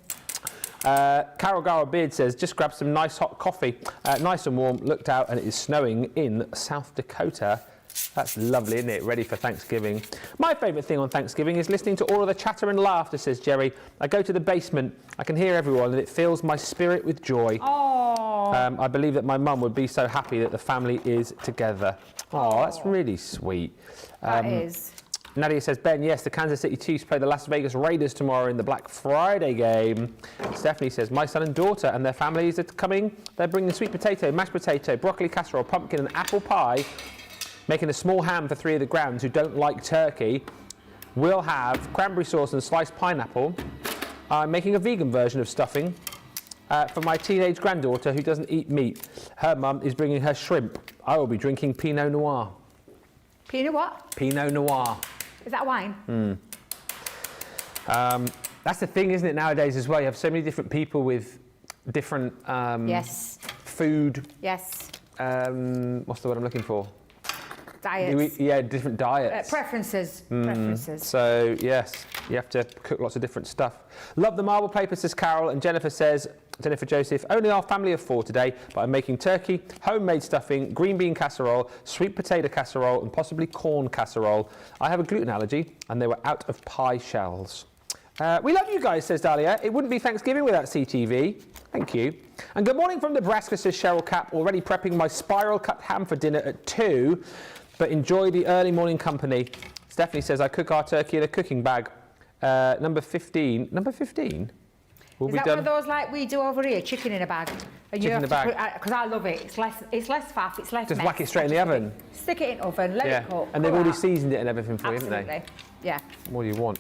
S1: Carol Gara Beard says, just grab some nice hot coffee. Nice and warm. Looked out and it is snowing in South Dakota. That's lovely, isn't it? Ready for Thanksgiving. My favourite thing on Thanksgiving is listening to all of the chatter and laughter, says Jerry. I go to the basement, I can hear everyone, and it fills my spirit with joy.
S2: Oh.
S1: I believe that my mum would be so happy that the family is together. Oh, that's really sweet.
S2: That is.
S1: Nadia says, Ben, yes, the Kansas City Chiefs play the Las Vegas Raiders tomorrow in the Black Friday game. Stephanie says, my son and daughter and their families are coming. They're bringing sweet potato, mashed potato, broccoli casserole, pumpkin and apple pie. Making a small ham for 3 of the grounds who don't like turkey. We'll have cranberry sauce and sliced pineapple. I'm making a vegan version of stuffing for my teenage granddaughter who doesn't eat meat. Her mum is bringing her shrimp. I will be drinking Pinot Noir.
S2: Pinot what?
S1: Pinot Noir.
S2: Is that wine?
S1: That's the thing, isn't it, nowadays as well? You have so many different people with different
S2: yes.
S1: food.
S2: Yes.
S1: What's the word I'm looking for?
S2: Diets.
S1: Different diets.
S2: Preferences. Preferences.
S1: So, yes, you have to cook lots of different stuff. Love the marble paper, says Carol. And Jennifer says, Jennifer Joseph, only our family of 4 today, but I'm making turkey, homemade stuffing, green bean casserole, sweet potato casserole, and possibly corn casserole. I have a gluten allergy, and they were out of pie shells. We love you guys, says Dahlia. It wouldn't be Thanksgiving without CTV. Thank you. And good morning from Nebraska, says Cheryl Cap. Already prepping my spiral cut ham for dinner at 2. But enjoy the early morning company. Stephanie says, I cook our turkey in a cooking bag. Number 15. Number 15? Will
S2: Is
S1: be
S2: that
S1: done.
S2: one of those like we do over here, chicken in a bag? And
S1: Chicken in a bag.
S2: Because I love it. It's less faff, it's less
S1: Just
S2: mess.
S1: whack it straight in the oven.
S2: Stick it in oven, let it cook.
S1: And they've
S2: cook
S1: already
S2: out.
S1: seasoned it and everything for you, haven't
S2: Absolutely.
S1: they?
S2: Yeah.
S1: What do you want?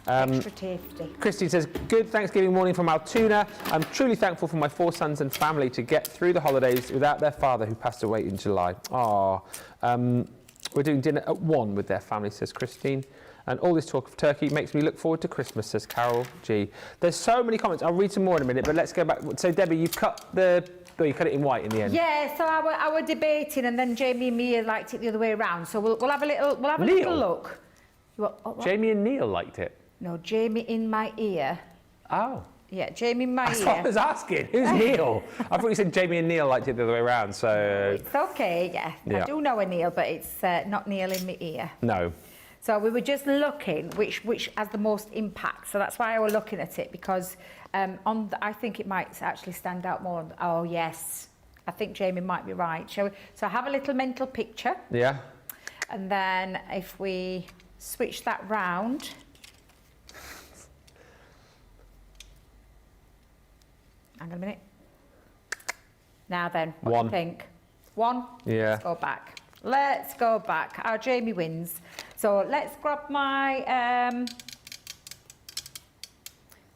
S2: Extra tasty.
S1: Christine says, good Thanksgiving morning from Altoona. I'm truly thankful for my 4 sons and family to get through the holidays without their father who passed away in July. We're doing dinner at 1 with their family, says Christine. And all this talk of turkey makes me look forward to Christmas, says Carol G. There's so many comments. I'll read some more in a minute, but let's go back. So, Debbie, you've cut you cut it in white in the end.
S2: Yeah, so I were debating, and then Jamie and Mia liked it the other way around. So we'll have a little look. What?
S1: Jamie and Neil liked it.
S2: No, Jamie in my ear.
S1: Oh.
S2: Yeah, Jamie in my
S1: That's
S2: ear.
S1: what I was asking. Who's Neil? I thought you said Jamie and Neil liked it the other way around. So
S2: It's okay, yeah. I do know a Neil, but it's not Neil in my ear.
S1: no.
S2: So we were just looking which has the most impact. So that's why I was looking at it, because I think it might actually stand out more. Oh, yes. I think Jamie might be right. Shall we? So have a little mental picture.
S1: Yeah.
S2: And then if we switch that round. Hang on a minute. Now then, what do
S1: 1.
S2: you think? 1?
S1: Yeah.
S2: Let's go back. Let's go back. Our Jamie wins. So let's grab my...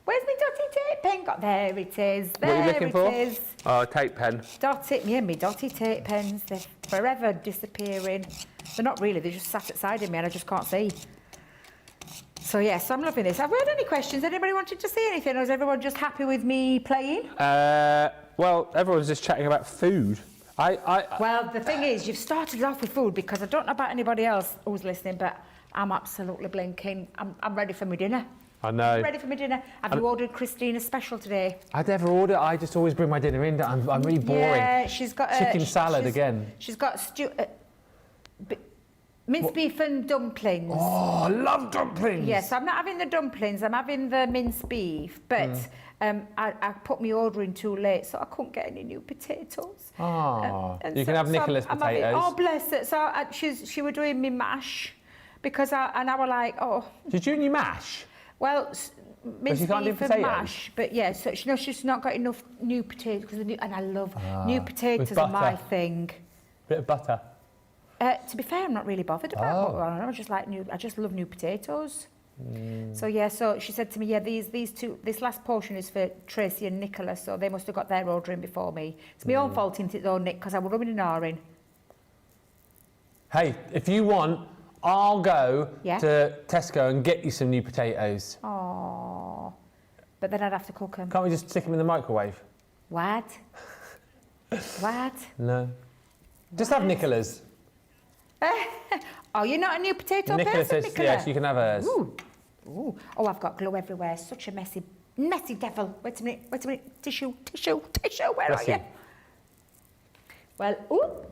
S2: where's my dotty tape pen? There it is.
S1: What are you looking for?
S2: There it is.
S1: Oh, tape pen.
S2: My dotty tape pens. They're forever disappearing. They're not really. They're just sat outside of me and I just can't see. So yes, I'm loving this. Have we had any questions? Anybody wanted to say anything, or is everyone just happy with me playing?
S1: Well, everyone's just chatting about food.
S2: Well, the thing is, you've started off with food, because I don't know about anybody else who's listening, but I'm absolutely blinking. I'm ready for my dinner.
S1: I know.
S2: I'm ready for my dinner. Have you ordered Christina's special today?
S1: I never order. I just always bring my dinner in. I'm really boring.
S2: Yeah, she's got
S1: chicken salad again.
S2: She's got minced beef and dumplings.
S1: Oh, I love dumplings.
S2: Yes, I'm not having the dumplings. I'm having the minced beef, but I put my order in too late, so I couldn't get any new potatoes.
S1: Oh, you can have Nicola's potatoes.
S2: Oh, bless it. So she were doing me mash, because I was like, oh.
S1: Did you do mash?
S2: Well, minced
S1: can't do
S2: beef and
S1: potatoes?
S2: mash, but yeah, so she's not got enough new potatoes, and I love new potatoes are my thing.
S1: Bit of butter.
S2: To be fair, I'm not really bothered about butter on it. I just love new potatoes. So yeah, so she said to me, yeah, this last portion is for Tracy and Nicola, so they must have got their order in before me. It's my own fault, isn't it though, Nick, because I was rubbing an R in.
S1: Hey, if you want, I'll go
S2: Yeah?
S1: to Tesco and get you some new potatoes.
S2: Oh, but then I'd have to cook them.
S1: Can't we just stick them in the microwave?
S2: What? What?
S1: No. Just have Nicola's.
S2: Oh, you're not a new potato
S1: Nicola
S2: person,
S1: says,
S2: Nicola?
S1: yes, you can have hers.
S2: Ooh. Ooh. Oh, I've got glue everywhere. Such a messy devil. Wait a minute. Tissue. Where
S1: Bless
S2: are you?
S1: you.
S2: Well, ooh.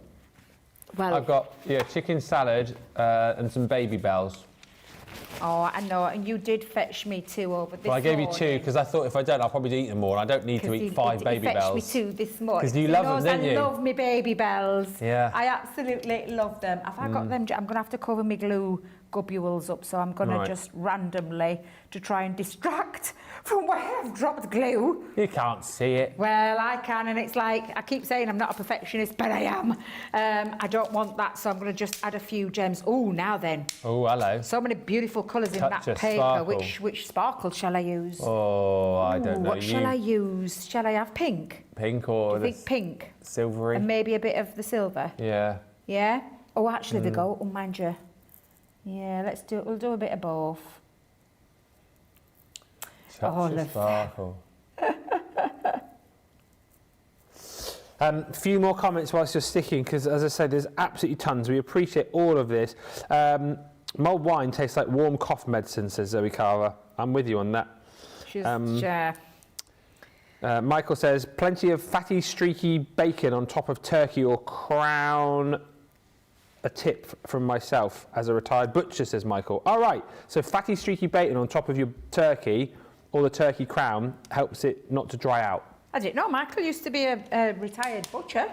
S2: Well,
S1: I've got chicken salad and some baby bells.
S2: oh, I know. And you did fetch me 2 over this
S1: Well, I gave you
S2: morning.
S1: 2 because I thought if I don't, I'll probably eat them all. I don't need to eat 5 baby bells.
S2: You fetched me 2 this morning.
S1: 'Cause you love them, don't you?
S2: I love me baby bells.
S1: Yeah.
S2: I absolutely love them. Have I got them? I'm going to have to cover my glue globules up, so I'm going to just randomly to try and distract from where I've dropped glue.
S1: You can't see it.
S2: Well, I can, and it's like, I keep saying I'm not a perfectionist, but I am. I don't want that, so I'm going to just add a few gems. Oh, now then.
S1: Oh, hello.
S2: So many beautiful colours in
S1: Touch
S2: that
S1: of
S2: paper.
S1: sparkle.
S2: Which sparkle shall I use?
S1: Oh, I don't know.
S2: What shall I use? Shall I have pink?
S1: Pink or
S2: I think pink.
S1: silvery?
S2: And maybe a bit of the silver.
S1: Yeah.
S2: Yeah? Oh, actually, they go. Oh, mind you. Yeah, we'll do a bit of both.
S1: Touch of sparkle. A few more comments whilst you're sticking, because as I said, there's absolutely tons. We appreciate all of this. Mulled wine tastes like warm cough medicine, says Zoe Carver. I'm with you on that. Michael says, plenty of fatty, streaky bacon on top of turkey or crown. A tip from myself as a retired butcher, says Michael. All right, so fatty, streaky bacon on top of your turkey or the turkey crown helps it not to dry out.
S2: I didn't know. Michael used to be a retired butcher.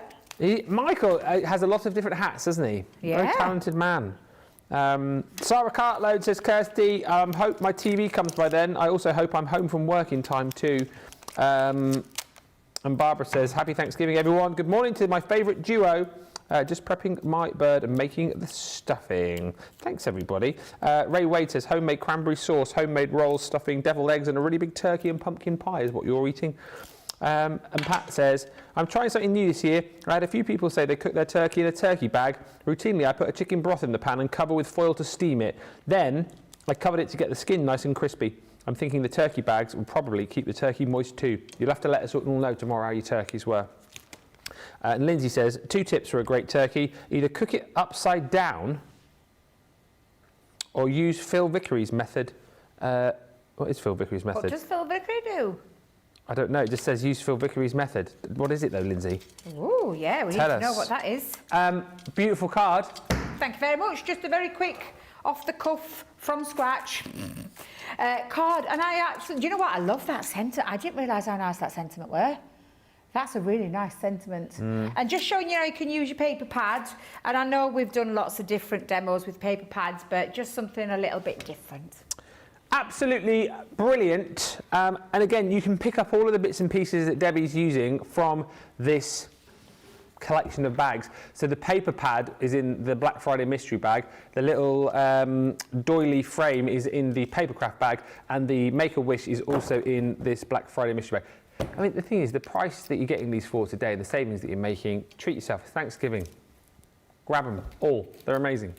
S1: Michael has a lot of different hats, doesn't he?
S2: Yeah.
S1: Very talented man. Sarah Cartload says, Kirsty, hope my TV comes by then. I also hope I'm home from work in time too. And Barbara says, happy Thanksgiving, everyone. Good morning to my favourite duo. Just prepping my bird and making the stuffing. Thanks, everybody. Ray Wade says, homemade cranberry sauce, homemade rolls, stuffing, deviled eggs, and a really big turkey and pumpkin pie is what you're eating. And Pat says, I'm trying something new this year. I had a few people say they cook their turkey in a turkey bag. Routinely, I put a chicken broth in the pan and cover with foil to steam it. Then, I covered it to get the skin nice and crispy. I'm thinking the turkey bags will probably keep the turkey moist too. You'll have to let us all know tomorrow how your turkeys were. And Lindsay says, 2 tips for a great turkey. Either cook it upside down or use Phil Vickery's method. What is Phil Vickery's method?
S2: What does Phil Vickery do?
S1: I don't know. It just says use Phil Vickery's method. What is it though, Lindsay?
S2: Oh, yeah, we need to know what that is.
S1: Beautiful card.
S2: Thank you very much. Just a very quick, off-the-cuff, from scratch card. And I actually, do you know what? I love that sentiment. I didn't realise how nice that sentiment were. That's a really nice sentiment. And just showing you how you can use your paper pad. And I know we've done lots of different demos with paper pads, but just something a little bit different.
S1: Absolutely brilliant. And again, you can pick up all of the bits and pieces that Debbie's using from this collection of bags. So the paper pad is in the Black Friday mystery bag. The little doily frame is in the Papercraft bag. And the Make-A-Wish is also in this Black Friday mystery bag. I mean, the thing is, the price that you're getting these for today, the savings that you're making, treat yourself. It's Thanksgiving. Grab them all. They're amazing.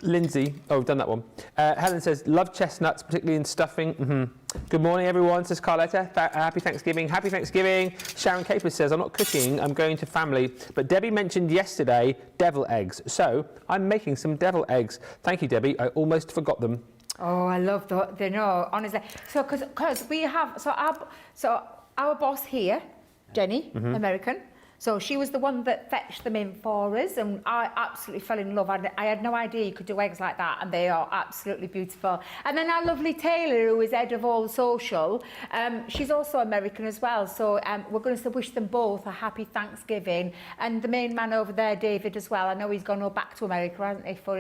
S1: Lindsay, oh, we've done that one. Helen says, love chestnuts, particularly in stuffing. Good morning, everyone, says Carletta. Happy Thanksgiving. Happy Thanksgiving. Sharon Capers says, I'm not cooking, I'm going to family. But Debbie mentioned yesterday devil eggs. So I'm making some devil eggs. Thank you, Debbie. I almost forgot them.
S2: Oh, I love that. They know, honestly. So, because we have, so our boss here, Jenny, American. So she was the one that fetched them in for us, and I absolutely fell in love. I had no idea you could do eggs like that, and they are absolutely beautiful. And then our lovely Taylor, who is head of all social, she's also American as well. So we're going to wish them both a happy Thanksgiving. And the main man over there, David, as well. I know he's gone back to America, hasn't he, for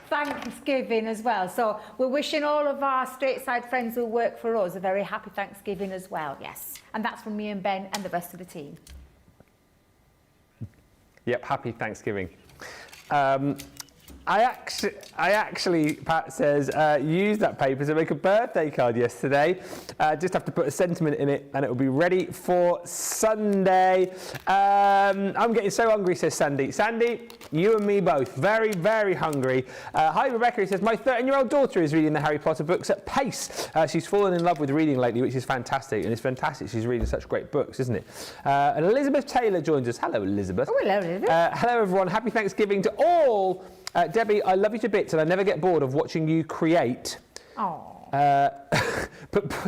S2: Thanksgiving as well. So we're wishing all of our stateside friends who work for us a very happy Thanksgiving as well, yes. And that's from me and Ben and the rest of the team.
S1: Yep, happy Thanksgiving. I actually, Pat says, used that paper to make a birthday card yesterday. Just have to put a sentiment in it and it will be ready for Sunday. I'm getting so hungry, says Sandy. Sandy, you and me both. Very, very hungry. Hi, Rebecca. He says, my 13-year-old daughter is reading the Harry Potter books at pace. She's fallen in love with reading lately, which is fantastic. And it's fantastic she's reading such great books, isn't it? And Elizabeth Taylor joins us. Hello, Elizabeth.
S2: Oh, hello, Elizabeth.
S1: Hello, everyone. Happy Thanksgiving to all. Debbie, I love you to bits and I never get bored of watching you create.
S2: Oh.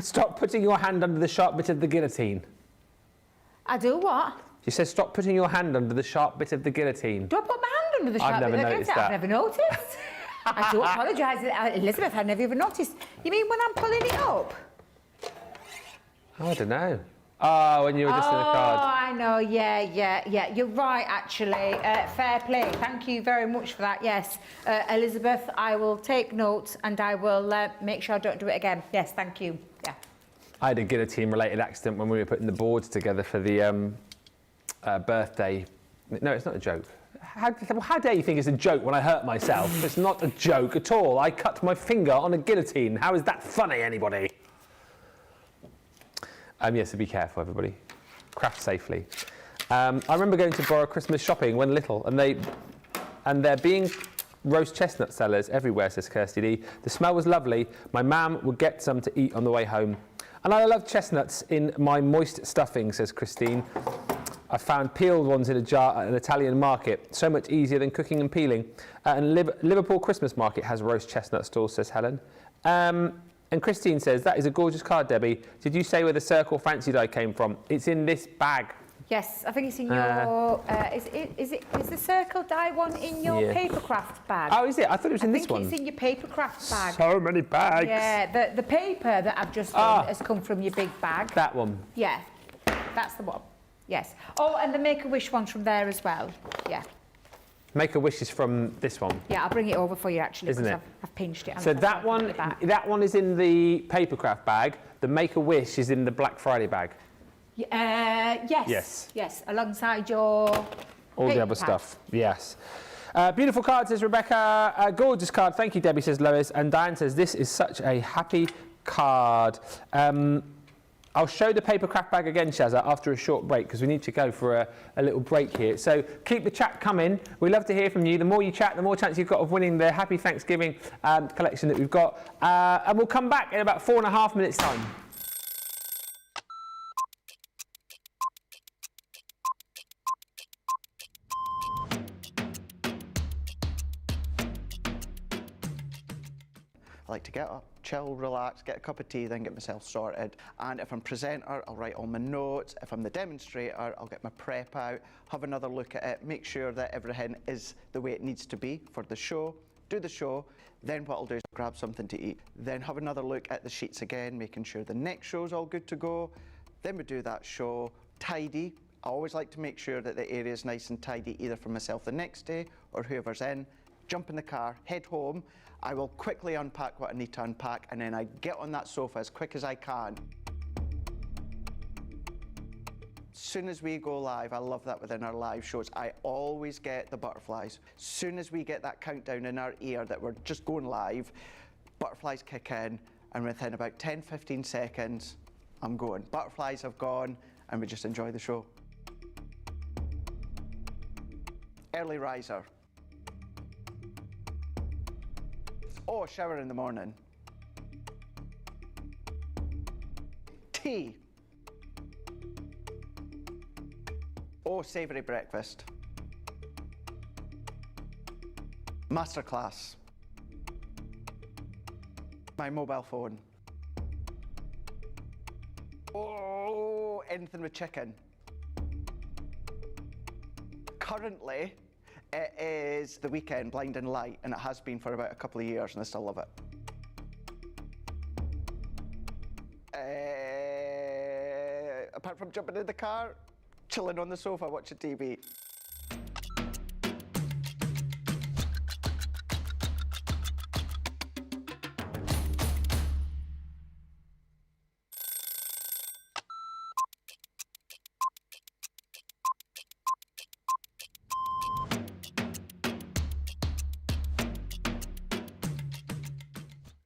S1: Stop putting your hand under the sharp bit of the guillotine.
S2: I do what?
S1: She says, stop putting your hand under the sharp bit of the guillotine.
S2: Do I put my hand under the sharp
S1: I've
S2: bit?
S1: never noticed that.
S2: I've never noticed. I do apologise, Elizabeth, I never even noticed. You mean when I'm pulling it up?
S1: I don't know. Oh, when you were just in the card.
S2: Oh, I know, yeah. You're right, actually. Fair play. Thank you very much for that, yes. Elizabeth, I will take notes and I will make sure I don't do it again. Yes, thank you, yeah.
S1: I had a guillotine-related accident when we were putting the boards together for the birthday. No, it's not a joke. How dare you think it's a joke when I hurt myself? It's not a joke at all. I cut my finger on a guillotine. How is that funny, anybody? Yes, so be careful, everybody. Craft safely. I remember going to Borough Christmas shopping when little, and there being roast chestnut sellers everywhere, says Kirsty D. The smell was lovely. My mum would get some to eat on the way home. And I love chestnuts in my moist stuffing, says Christine. I found peeled ones in a jar at an Italian market. So much easier than cooking and peeling. And Liverpool Christmas Market has roast chestnut stalls, says Helen. And Christine says, that is a gorgeous card, Debbie. Did you say where the circle fancy dye came from? It's in this bag.
S2: Yes, I think it's in your... is the circle die one in your Papercraft bag?
S1: Oh, is it? I thought it was in this one.
S2: I think it's in your Papercraft bag.
S1: So many bags.
S2: Yeah, the paper that I've just done has come from your big bag.
S1: That one.
S2: Yeah, that's the one. Yes. Oh, and the Make-A-Wish one's from there as well. Yeah.
S1: Make-A-Wish is from this one.
S2: Yeah, I'll bring it over for you actually.
S1: Isn't it?
S2: I've pinched it.
S1: So that one is in the Papercraft bag. The Make-A-Wish is in the Black Friday bag.
S2: Yes, alongside your
S1: All the
S2: paper
S1: other
S2: pad.
S1: stuff, yes. Beautiful card, says Rebecca. Gorgeous card, thank you, Debbie, says Lois. And Diane says, this is such a happy card. I'll show the paper craft bag again, Shazza, after a short break, because we need to go for a little break here. So keep the chat coming. We love to hear from you. The more you chat, the more chance you've got of winning the Happy Thanksgiving collection that we've got. And we'll come back in about 4.5 minutes' time.
S5: I like to get up, chill, relax, get a cup of tea, then get myself sorted. And if I'm presenter, I'll write all my notes. If I'm the demonstrator, I'll get my prep out, have another look at it, make sure that everything is the way it needs to be for the show, do the show. Then what I'll do is grab something to eat, then have another look at the sheets again, making sure the next show's all good to go. Then we do that show, tidy. I always like to make sure that the area is nice and tidy, either for myself the next day or whoever's in. Jump in the car, head home. I will quickly unpack what I need to unpack, and then I get on that sofa as quick as I can. As soon as we go live, I love that within our live shows, I always get the butterflies. As soon as we get that countdown in our ear that we're just going live, butterflies kick in, and within about 10-15 seconds, I'm going. Butterflies have gone, and we just enjoy the show. Early riser. Oh, shower in the morning. Tea. Oh, savoury breakfast. Masterclass. My mobile phone. Oh, anything with chicken. Currently, it is the weekend, Blinding Light, and it has been for about a couple of years, and I still love it. Apart from jumping in the car, chilling on the sofa, watching TV.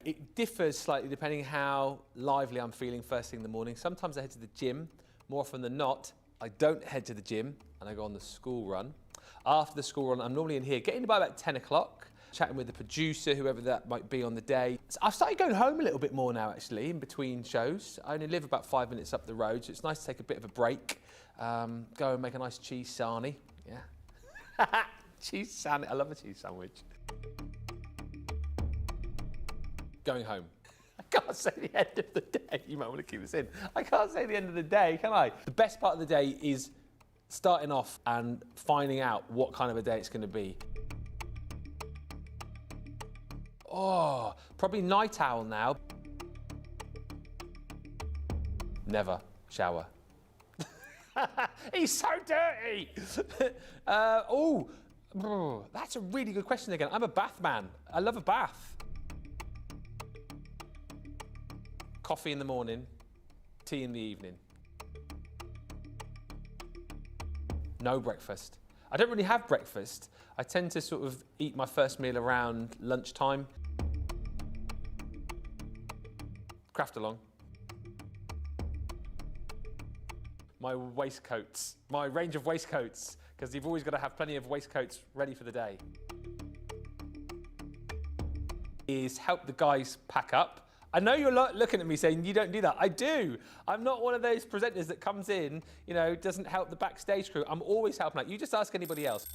S1: It differs slightly depending how lively I'm feeling first thing in the morning. Sometimes I head to the gym. More often than not, I don't head to the gym and I go on the school run. After the school run, I'm normally in here, getting by about 10 o'clock, chatting with the producer, whoever that might be on the day. So I've started going home a little bit more now, actually, in between shows. I only live about 5 minutes up the road, so it's nice to take a bit of a break. Go and make a nice cheese sarnie. Yeah. Cheese sandwich. I love a cheese sandwich. Going home. I can't say the end of the day. You might want to keep this in. I can't say the end of the day, can I? The best part of the day is starting off and finding out what kind of a day it's going to be. Oh, probably night owl now. Never shower. He's so dirty. Oh, that's a really good question again. I'm a bath man. I love a bath. Coffee in the morning, tea in the evening. No breakfast. I don't really have breakfast. I tend to sort of eat my first meal around lunchtime. Craft along. My waistcoats, my range of waistcoats, because you've always got to have plenty of waistcoats ready for the day. Is help the guys pack up. I know you're looking at me saying you don't do that. I do. I'm not one of those presenters that comes in, you know, doesn't help the backstage crew. I'm always helping out. You just ask anybody else.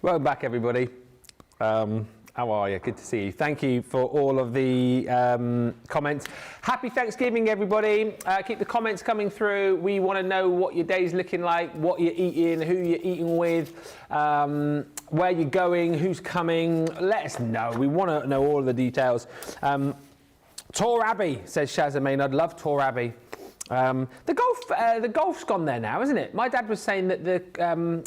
S1: Welcome back, everybody. How are you? Good to see you. Thank you for all of the comments. Happy Thanksgiving, everybody. Keep the comments coming through. We want to know what your day's looking like, what you're eating, who you're eating with, where you're going, who's coming. Let us know. We want to know all of the details. Tor Abbey, says Shazza Maynard. Love Tor Abbey. The golf's gone there now, isn't it? My dad was saying that the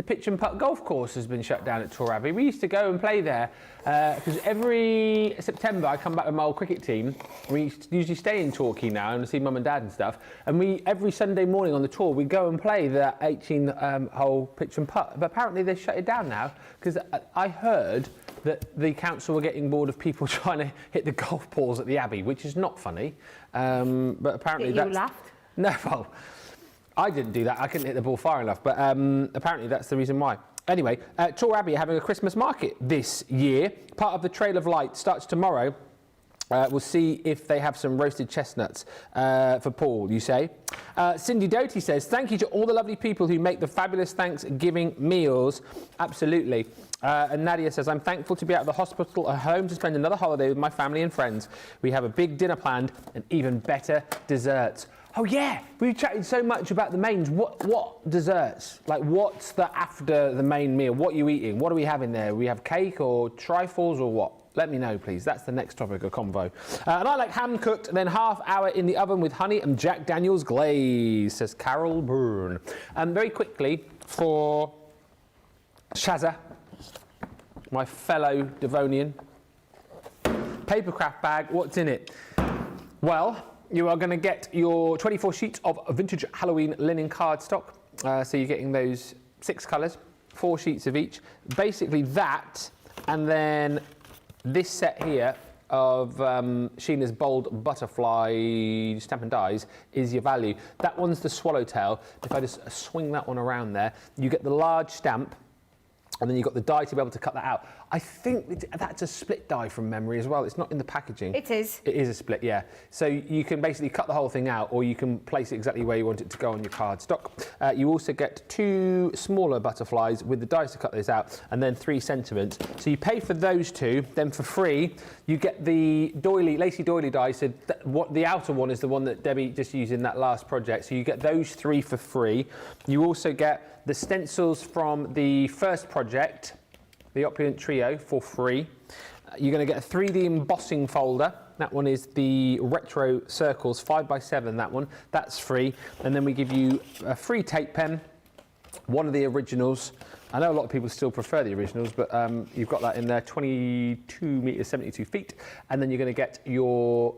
S1: pitch and putt golf course has been shut down at Tor Abbey. We used to go and play there because every September I come back with my old cricket team. We usually stay in Torquay now and see mum and dad and stuff. And every Sunday morning on the tour we go and play the 18-hole pitch and putt. But apparently they've shut it down now because I heard that the council were getting bored of people trying to hit the golf balls at the Abbey, which is not funny. But apparently
S2: You laughed?
S1: No, well, I didn't do that. I couldn't hit the ball far enough, but apparently that's the reason why. Anyway, Tor Abbey are having a Christmas market this year. Part of the Trail of Light starts tomorrow. We'll see if they have some roasted chestnuts for Paul, you say. Cindy Doty says, thank you to all the lovely people who make the fabulous Thanksgiving meals. Absolutely. And Nadia says, I'm thankful to be out of the hospital at home to spend another holiday with my family and friends. We have a big dinner planned and even better desserts. Oh yeah, we've chatted so much about the mains. What desserts? Like what's after the main meal? What are you eating? What are we having there? We have cake or trifles or what? Let me know, please. That's the next topic of convo. And I like ham cooked, then half hour in the oven with honey and Jack Daniel's glaze, says Carol Byrne. Very quickly for Shazza, my fellow Devonian. Papercraft bag, what's in it? Well, you are going to get your 24 sheets of vintage Halloween linen cardstock. So you're getting those 6 colours, 4 sheets of each. Basically that, and then this set here of Sheena's Bold Butterfly Stamp and Dies is your value. That one's the swallowtail. If I just swing that one around there, you get the large stamp, and then you've got the die to be able to cut that out. I think that's a split die from memory as well. It's not in the packaging.
S2: It is.
S1: It is a split, yeah. So you can basically cut the whole thing out, or you can place it exactly where you want it to go on your cardstock. You also get 2 smaller butterflies with the dies to cut those out, and then 3 sentiments. So you pay for those 2, then for free, you get the lacy doily die. So the outer one is the one that Debbie just used in that last project. So you get those 3 for free. You also get the stencils from the first project, the Opulent Trio, for free. You're going to get a 3D embossing folder. That one is the Retro Circles 5x7, that one. That's free. And then we give you a free tape pen, one of the originals. I know a lot of people still prefer the originals, but you've got that in there, 22 metres, 72 feet. And then you're going to get your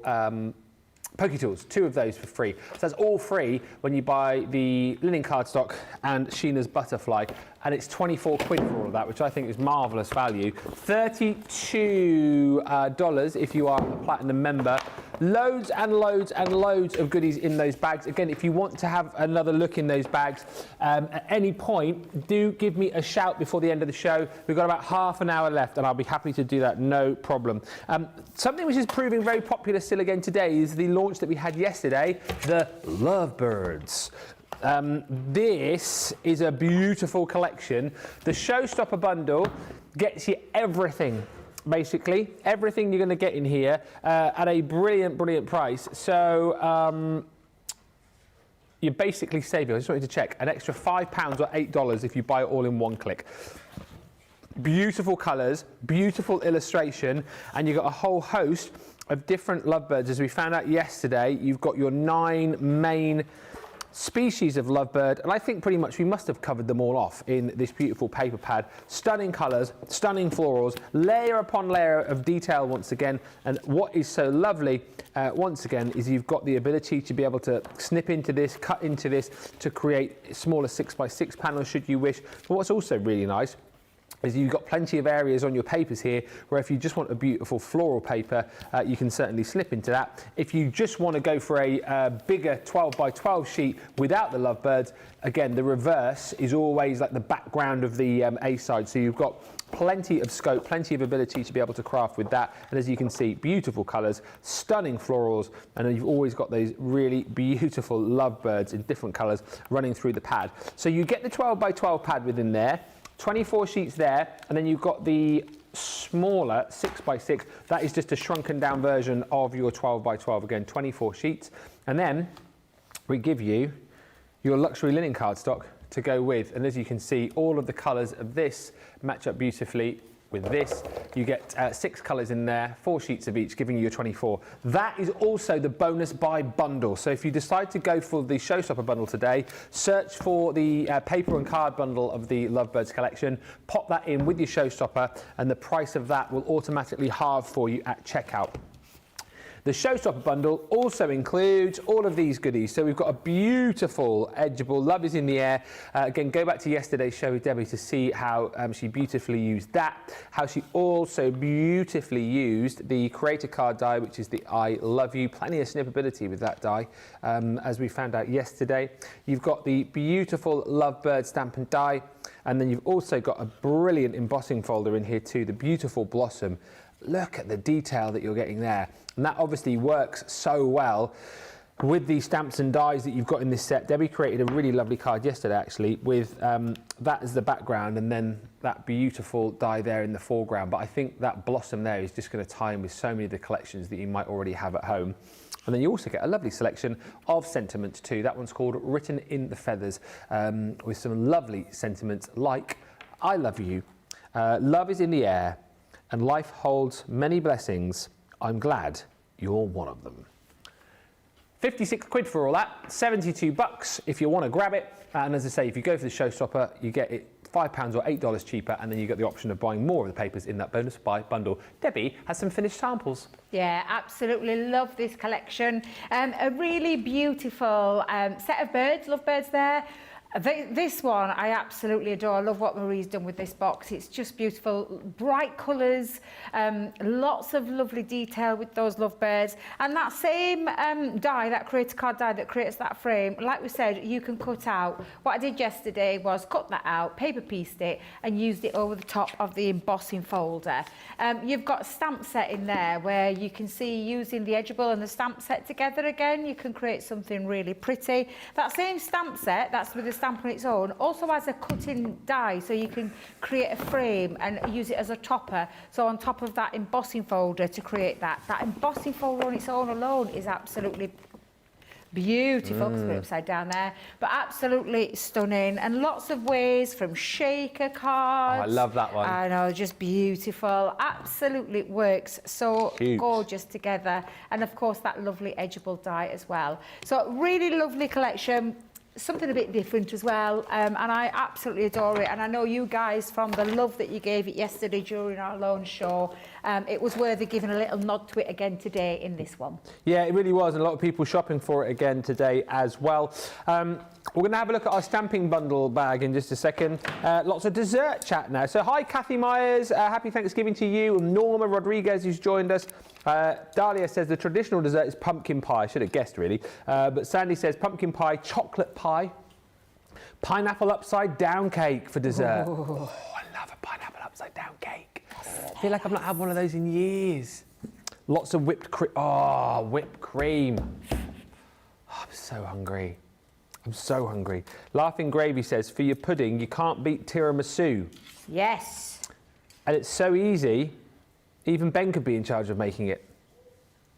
S1: Poke Tools, 2 of those for free. So that's all free when you buy the linen cardstock and Sheena's Butterfly. And it's 24 quid for all of that, which I think is marvellous value. $32 if you are a Platinum member. Loads and loads and loads of goodies in those bags. Again, if you want to have another look in those bags at any point, do give me a shout before the end of the show. We've got about half an hour left and I'll be happy to do that, no problem. Something which is proving very popular still again today is the launch that we had yesterday, the Lovebirds. This is a beautiful collection. The Showstopper bundle gets you everything, basically. Everything you're going to get in here at a brilliant, brilliant price. So you're basically saving, I just wanted to check, an extra £5 or $8 if you buy it all in one click. Beautiful colours, beautiful illustration, and you've got a whole host of different lovebirds. As we found out yesterday, you've got your 9 main species of lovebird, and I think pretty much we must have covered them all off in this beautiful paper pad. Stunning colours, stunning florals, layer upon layer of detail once again, and what is so lovely once again is you've got the ability to be able to snip into this, cut into this to create smaller 6x6 panels should you wish. But what's also really nice is you've got plenty of areas on your papers here where if you just want a beautiful floral paper, you can certainly slip into that. If you just want to go for a bigger 12x12 sheet without the lovebirds, again, the reverse is always like the background of the A side. So you've got plenty of scope, plenty of ability to be able to craft with that. And as you can see, beautiful colours, stunning florals, and then you've always got those really beautiful lovebirds in different colours running through the pad. So you get the 12x12 pad within there. 24 sheets there, and then you've got the smaller 6x6. That is just a shrunken down version of your 12x12. Again, 24 sheets. And then we give you your luxury linen cardstock to go with. And as you can see, all of the colours of this match up beautifully with this. You get 6 colours in there, 4 sheets of each, giving you your 24. That is also the bonus buy bundle. So if you decide to go for the Showstopper bundle today, search for the paper and card bundle of the Lovebirds collection, pop that in with your Showstopper, and the price of that will automatically halve for you at checkout. The Showstopper bundle also includes all of these goodies. So we've got a beautiful edgeable Love is in the Air. Again, go back to yesterday's show with Debbie to see how she beautifully used that. How she also beautifully used the creator card die, which is the I Love You. Plenty of snippability with that die, as we found out yesterday. You've got the beautiful Lovebird stamp and die. And then you've also got a brilliant embossing folder in here too, the beautiful Blossom. Look at the detail that you're getting there. And that obviously works so well with the stamps and dies that you've got in this set. Debbie created a really lovely card yesterday, actually, with that as the background and then that beautiful die there in the foreground. But I think that Blossom there is just going to tie in with so many of the collections that you might already have at home. And then you also get a lovely selection of sentiments too. That one's called Written in the Feathers, with some lovely sentiments like I love you, love is in the air, and life holds many blessings. I'm glad you're one of them. 56 quid for all that, 72 bucks if you want to grab it. And as I say, if you go for the Showstopper, you get it £5 or $8 cheaper, and then you get the option of buying more of the papers in that bonus buy bundle. Debbie has some finished samples.
S2: Yeah, absolutely love this collection. A really beautiful set of birds, lovebirds there. This one I absolutely adore. I love what Marie's done with this box. It's just beautiful, bright colours, lots of lovely detail with those lovebirds. And that same die, that creator card die that creates that frame, like we said, you can cut out. What I did yesterday was cut that out, paper pieced it, and used it over the top of the embossing folder. You've got a stamp set in there where you can see using the edgeable and the stamp set together again, you can create something really pretty. That same stamp set, that's with the stamp on its own, also has a cutting die, so you can create a frame and use it as a topper, so on top of that embossing folder to create that embossing folder on its own alone is absolutely beautiful. Put it upside down there, but absolutely stunning, and lots of ways from shaker cards.
S1: Oh, I love that one.
S2: I know, just beautiful, absolutely works so
S1: Cute.
S2: gorgeous together, and of course that lovely edgeable die as well. So really lovely collection. Something a bit different as well, and I absolutely adore it, and I know you guys, from the love that you gave it yesterday during our launch show, it was worthy giving a little nod to it again today in this one.
S1: Yeah, it really was, and a lot of people shopping for it again today as well. We're going to have a look at our stamping bundle bag in just a second. Lots of dessert chat now. So hi Kathy Myers, happy Thanksgiving to you. Norma Rodriguez, who's joined us. Dahlia says the traditional dessert is pumpkin pie. I should have guessed really. But Sandy says pumpkin pie, chocolate pie, pineapple upside down cake for dessert. Oh, I love a pineapple upside down cake. I feel like I've not had one of those in years. Lots of whipped cream. Oh, whipped cream. Oh, I'm so hungry. I'm so hungry. Laughing Gravy says, for your pudding, you can't beat tiramisu.
S2: Yes.
S1: And it's so easy, even Ben could be in charge of making it.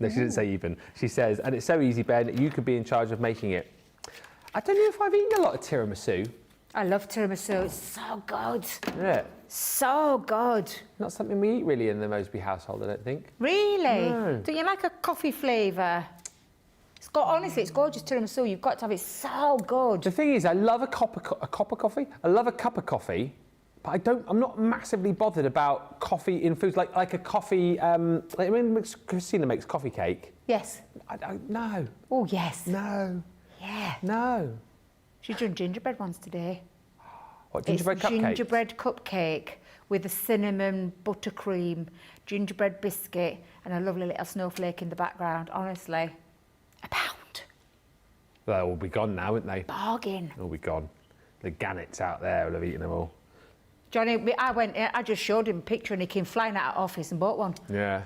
S1: No, she didn't say even. She says, and it's so easy, Ben, you could be in charge of making it. I don't know if I've eaten a lot of tiramisu.
S2: I love tiramisu, it's so good.
S1: Yeah.
S2: So good.
S1: Not something we eat really in the Moseby household, I don't think.
S2: Really?
S1: No.
S2: Do you like a coffee flavour? Honestly, it's gorgeous tiramisu. You've got to have it. So good.
S1: The thing is, I love a cup of coffee. I love a cup of coffee, but I'm not massively bothered about coffee in foods like a coffee. Like when Christina makes coffee cake.
S2: Yes.
S1: No.
S2: Oh yes.
S1: No.
S2: Yeah.
S1: No.
S2: She's done gingerbread ones today.
S1: What, gingerbread
S2: it's
S1: cupcake?
S2: Gingerbread cupcake with a cinnamon buttercream, gingerbread biscuit, and a lovely little snowflake in the background. Honestly, £1.
S1: They'll all be gone now, won't they?
S2: Bargain.
S1: They'll be gone. The gannets out there will have eaten them all.
S2: Johnny, I just showed him a picture and he came flying out of office and bought one.
S1: Yeah.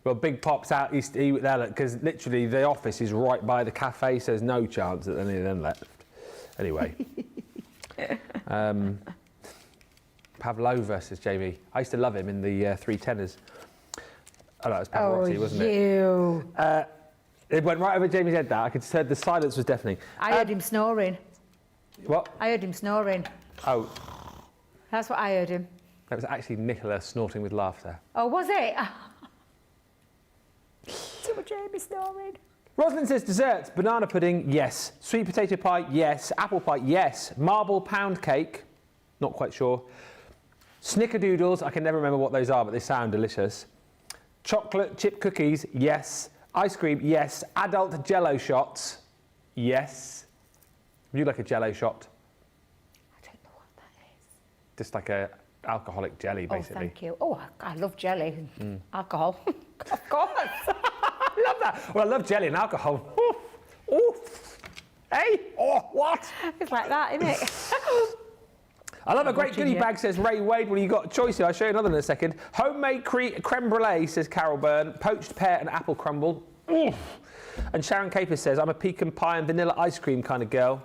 S1: Well, Big Pop's out east there because literally the office is right by the cafe, so there's no chance that any of them left. Anyway. Pavlova, says Jamie. I used to love him in the Three Tenors. Oh, no, it was Pavarotti, wasn't it?
S2: You.
S1: It went right over Jamie's head, that. I could hear the silence was deafening.
S2: I heard him snoring.
S1: What?
S2: I heard him snoring.
S1: Oh,
S2: That's what I heard him.
S1: that was actually Nicola snorting with laughter.
S2: Oh, was it? Too much Jamie snoring.
S1: Rosalind says desserts, banana pudding, yes. Sweet potato pie, yes. Apple pie, yes. Marble pound cake, not quite sure. Snickerdoodles, I can never remember what those are, but they sound delicious. Chocolate chip cookies, yes. Ice cream, yes. Adult Jello shots, yes. Would you like a Jello shot?
S2: I don't know what that is.
S1: Just like a alcoholic jelly, basically.
S2: Oh, thank you. Oh, I love jelly. Alcohol. Of course.
S1: I love that. Well, I love jelly and alcohol. Oof. Oof. Hey, oh, what?
S2: It's like that, isn't it?
S1: I love a great
S2: watching
S1: goodie
S2: you.
S1: bag, says Ray Wade. Well, you got a choice here. I'll show you another in a second. Homemade creme brulee, says Carol Byrne. Poached pear and apple crumble. Oof. And Sharon Capers says, I'm a pecan pie and vanilla ice cream kind of girl.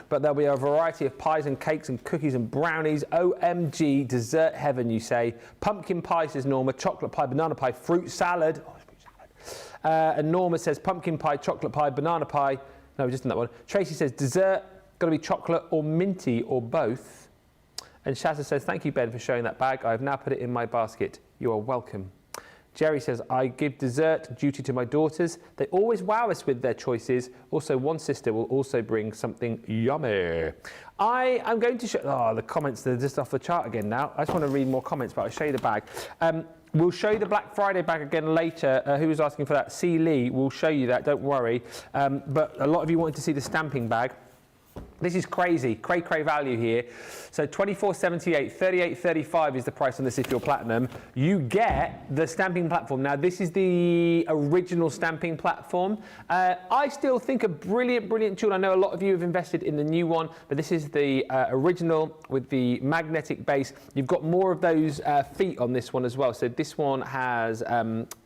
S1: But there'll be a variety of pies and cakes and cookies and brownies. OMG, dessert heaven, you say. Pumpkin pie, says Norma. Chocolate pie, banana pie, fruit salad. Oh, fruit salad. And Norma says pumpkin pie, chocolate pie, banana pie. No, just in that one. Tracy says dessert, got to be chocolate or minty or both. And Shazza says, thank you, Ben, for showing that bag. I have now put it in my basket. You are welcome. Jerry says, I give dessert duty to my daughters. They always wow us with their choices. Also, one sister will also bring something yummy. I am going to show... Oh, the comments, they're just off the chart again now. I just want to read more comments, but I'll show you the bag. We'll show you the Black Friday bag again later. Who was asking for that? C. Lee. We'll show you that, don't worry. But a lot of you wanted to see the stamping bag. This is crazy, cray value here. So 24.78, 38.35 is the price on this if you're platinum. You get the stamping platform. Now this is the original stamping platform. I still think a brilliant tool. I know a lot of you have invested in the new one, but this is the original with the magnetic base. You've got more of those feet on this one as well. So this one has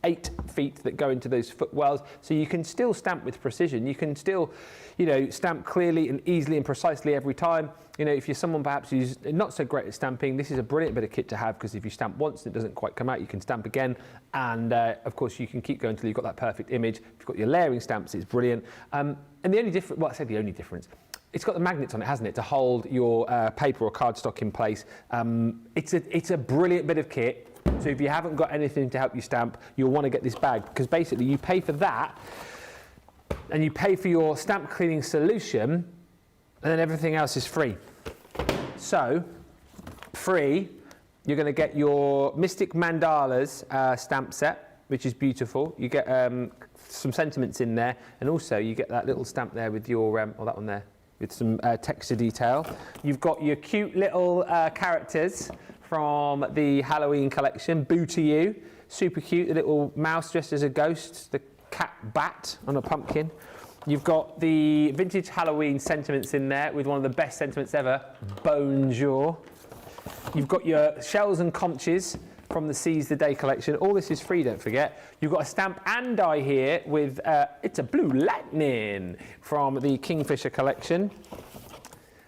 S1: 8 feet that go into those footwells. So you can still stamp with precision. You can still, you know, stamp clearly and easily and precisely every time. You know, if you're someone perhaps who's not so great at stamping, this is a brilliant bit of kit to have, because if you stamp once and it doesn't quite come out, you can stamp again. And of course, you can keep going until you've got that perfect image. If you've got your layering stamps, it's brilliant. And the only difference, well, I say the only difference, it's got the magnets on it, hasn't it, to hold your paper or cardstock in place. It's a brilliant bit of kit. So if you haven't got anything to help you stamp, you'll want to get this bag, because basically you pay for that and you pay for your stamp cleaning solution, and then everything else is free. So, free, you're going to get your Mystic Mandalas stamp set, which is beautiful. You get some sentiments in there, and also you get that little stamp there with your, or that one there, with some texture detail. You've got your cute little characters from the Halloween collection, Boo to You. Super cute, the little mouse dressed as a ghost, the cat bat on a pumpkin. You've got the vintage Halloween sentiments in there with one of the best sentiments ever, Bonjour. You've got your shells and conches from the Seize the Day collection. All this is free, don't forget. You've got a stamp and die here with, it's a Blue Lightning from the Kingfisher collection.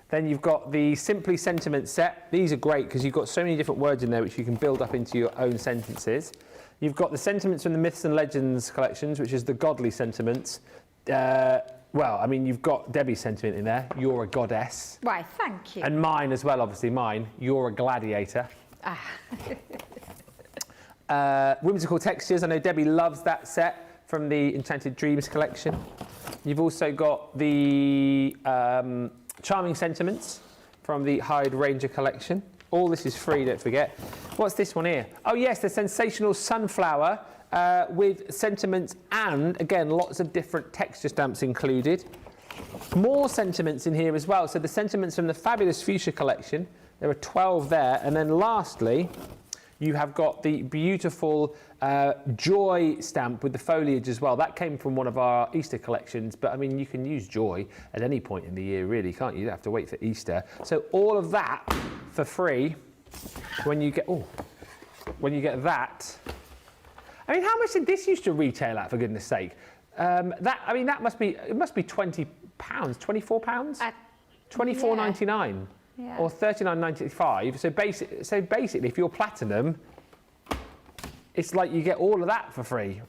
S1: Then you've got the Simply Sentiment set. These are great because you've got so many different words in there which you can build up into your own sentences. You've got the sentiments from the Myths and Legends collections, which is the godly sentiments. Well, I mean, you've got Debbie's sentiment in there. You're a goddess.
S2: Why, thank you.
S1: And mine as well, obviously mine. You're a gladiator. Whimsical textures. I know Debbie loves that set from the Enchanted Dreams collection. You've also got the Charming Sentiments from the Hyde Ranger collection. All this is free, don't forget. What's this one here? Oh yes, the Sensational Sunflower with sentiments and, again, lots of different texture stamps included. More sentiments in here as well. So the sentiments from the Fabulous Fuchsia collection, there are 12 there. And then lastly, you have got the beautiful Joy stamp with the foliage as well. That came from one of our Easter collections, but I mean, you can use Joy at any point in the year, really, can't you? You don't have to wait for Easter. So all of that for free when you get, that. I mean, how much did this used to retail at, for goodness sake? It must be £20, £24? £24.99.
S2: Yeah.
S1: or $39.95. So basically, if you're platinum, it's like you get all of that for free,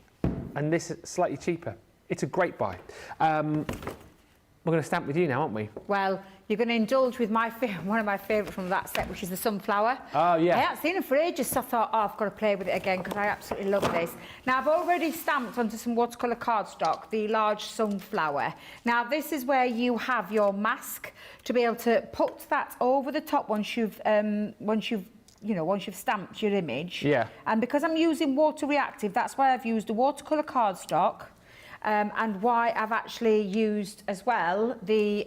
S1: and this is slightly cheaper. It's a great buy. We're going to stamp with you now, aren't we?
S2: Well, you're going to indulge with one of my favourites from that set, which is the sunflower.
S1: Oh, yeah.
S2: I haven't seen it for ages, so I thought, oh, I've got to play with it again because I absolutely love this. Now, I've already stamped onto some watercolour cardstock the large sunflower. Now, this is where you have your mask to be able to put that over the top once you've stamped your image.
S1: Yeah.
S2: And because I'm using water reactive, that's why I've used a watercolour cardstock. And why I've actually used as well the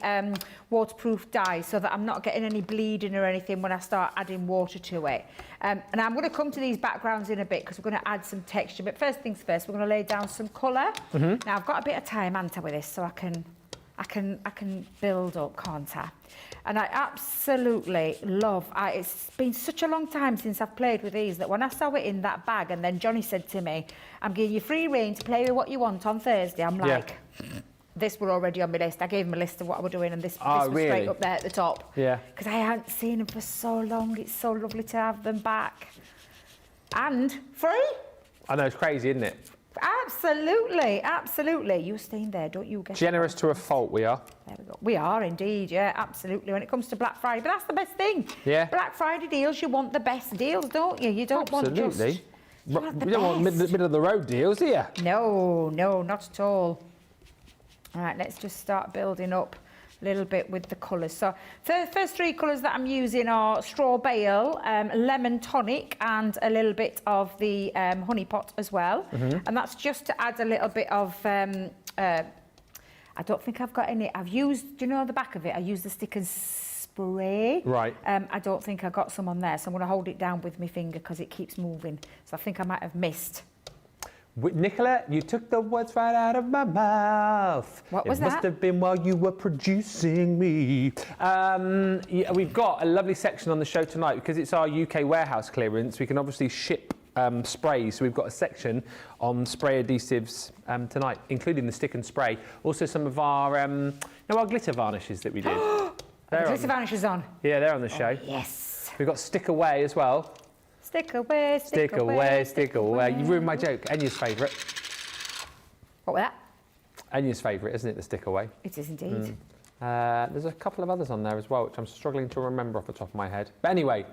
S2: waterproof dye so that I'm not getting any bleeding or anything when I start adding water to it. And I'm going to come to these backgrounds in a bit because we're going to add some texture. But first things first, we're going to lay down some colour. Now I've got a bit of time, haven't I, with this, so I can build up, can't I? And I absolutely love, it's been such a long time since I've played with these that when I saw it in that bag and then Johnny said to me, I'm giving you free rein to play with what you want on Thursday, I'm like, this were already on my list. I gave him a list of what I was doing and this was
S1: really?
S2: straight up there at the top.
S1: Yeah.
S2: Because I hadn't seen them for so long. It's so lovely to have them back. And free.
S1: I know, it's crazy, isn't it?
S2: Absolutely, absolutely. You're staying there, don't you?
S1: Generous to a fault, we are.
S2: There we go. We are indeed, yeah, absolutely. When it comes to Black Friday, but that's the best thing.
S1: Yeah.
S2: Black Friday deals, you want the best deals, don't you? You don't want just...
S1: Absolutely.
S2: You want the
S1: You don't want
S2: best.
S1: middle of the road deals, do you?
S2: No, not at all. All right, let's just start building up a little bit with the colours. So first three colours that I'm using are Straw Bale, Lemon Tonic and a little bit of the Honey Pot as well. And that's just to add a little bit of, I don't think I've got any, I've used, do you know the back of it? I used the stick and spray.
S1: Right.
S2: I don't think I got some on there, so I'm going to hold it down with my finger because it keeps moving. So I think I might have missed.
S1: Nicola, you took the words right out of my mouth.
S2: What was
S1: It must
S2: that?
S1: have been while you were producing me. Yeah, we've got a lovely section on the show tonight because it's our UK warehouse clearance. We can obviously ship sprays, so we've got a section on spray adhesives tonight, including the stick and spray. Also some of our, our glitter varnishes that we did.
S2: The glitter varnish is on.
S1: Yeah, they're on the show.
S2: Yes.
S1: We've got Stick Away as well.
S2: Stick away,
S1: Stick away, stick away. You ruined my joke. Enya's favourite.
S2: What was that?
S1: Enya's favourite, isn't it, the Stick Away?
S2: It is indeed.
S1: There's a couple of others on there as well, which I'm struggling to remember off the top of my head. But anyway,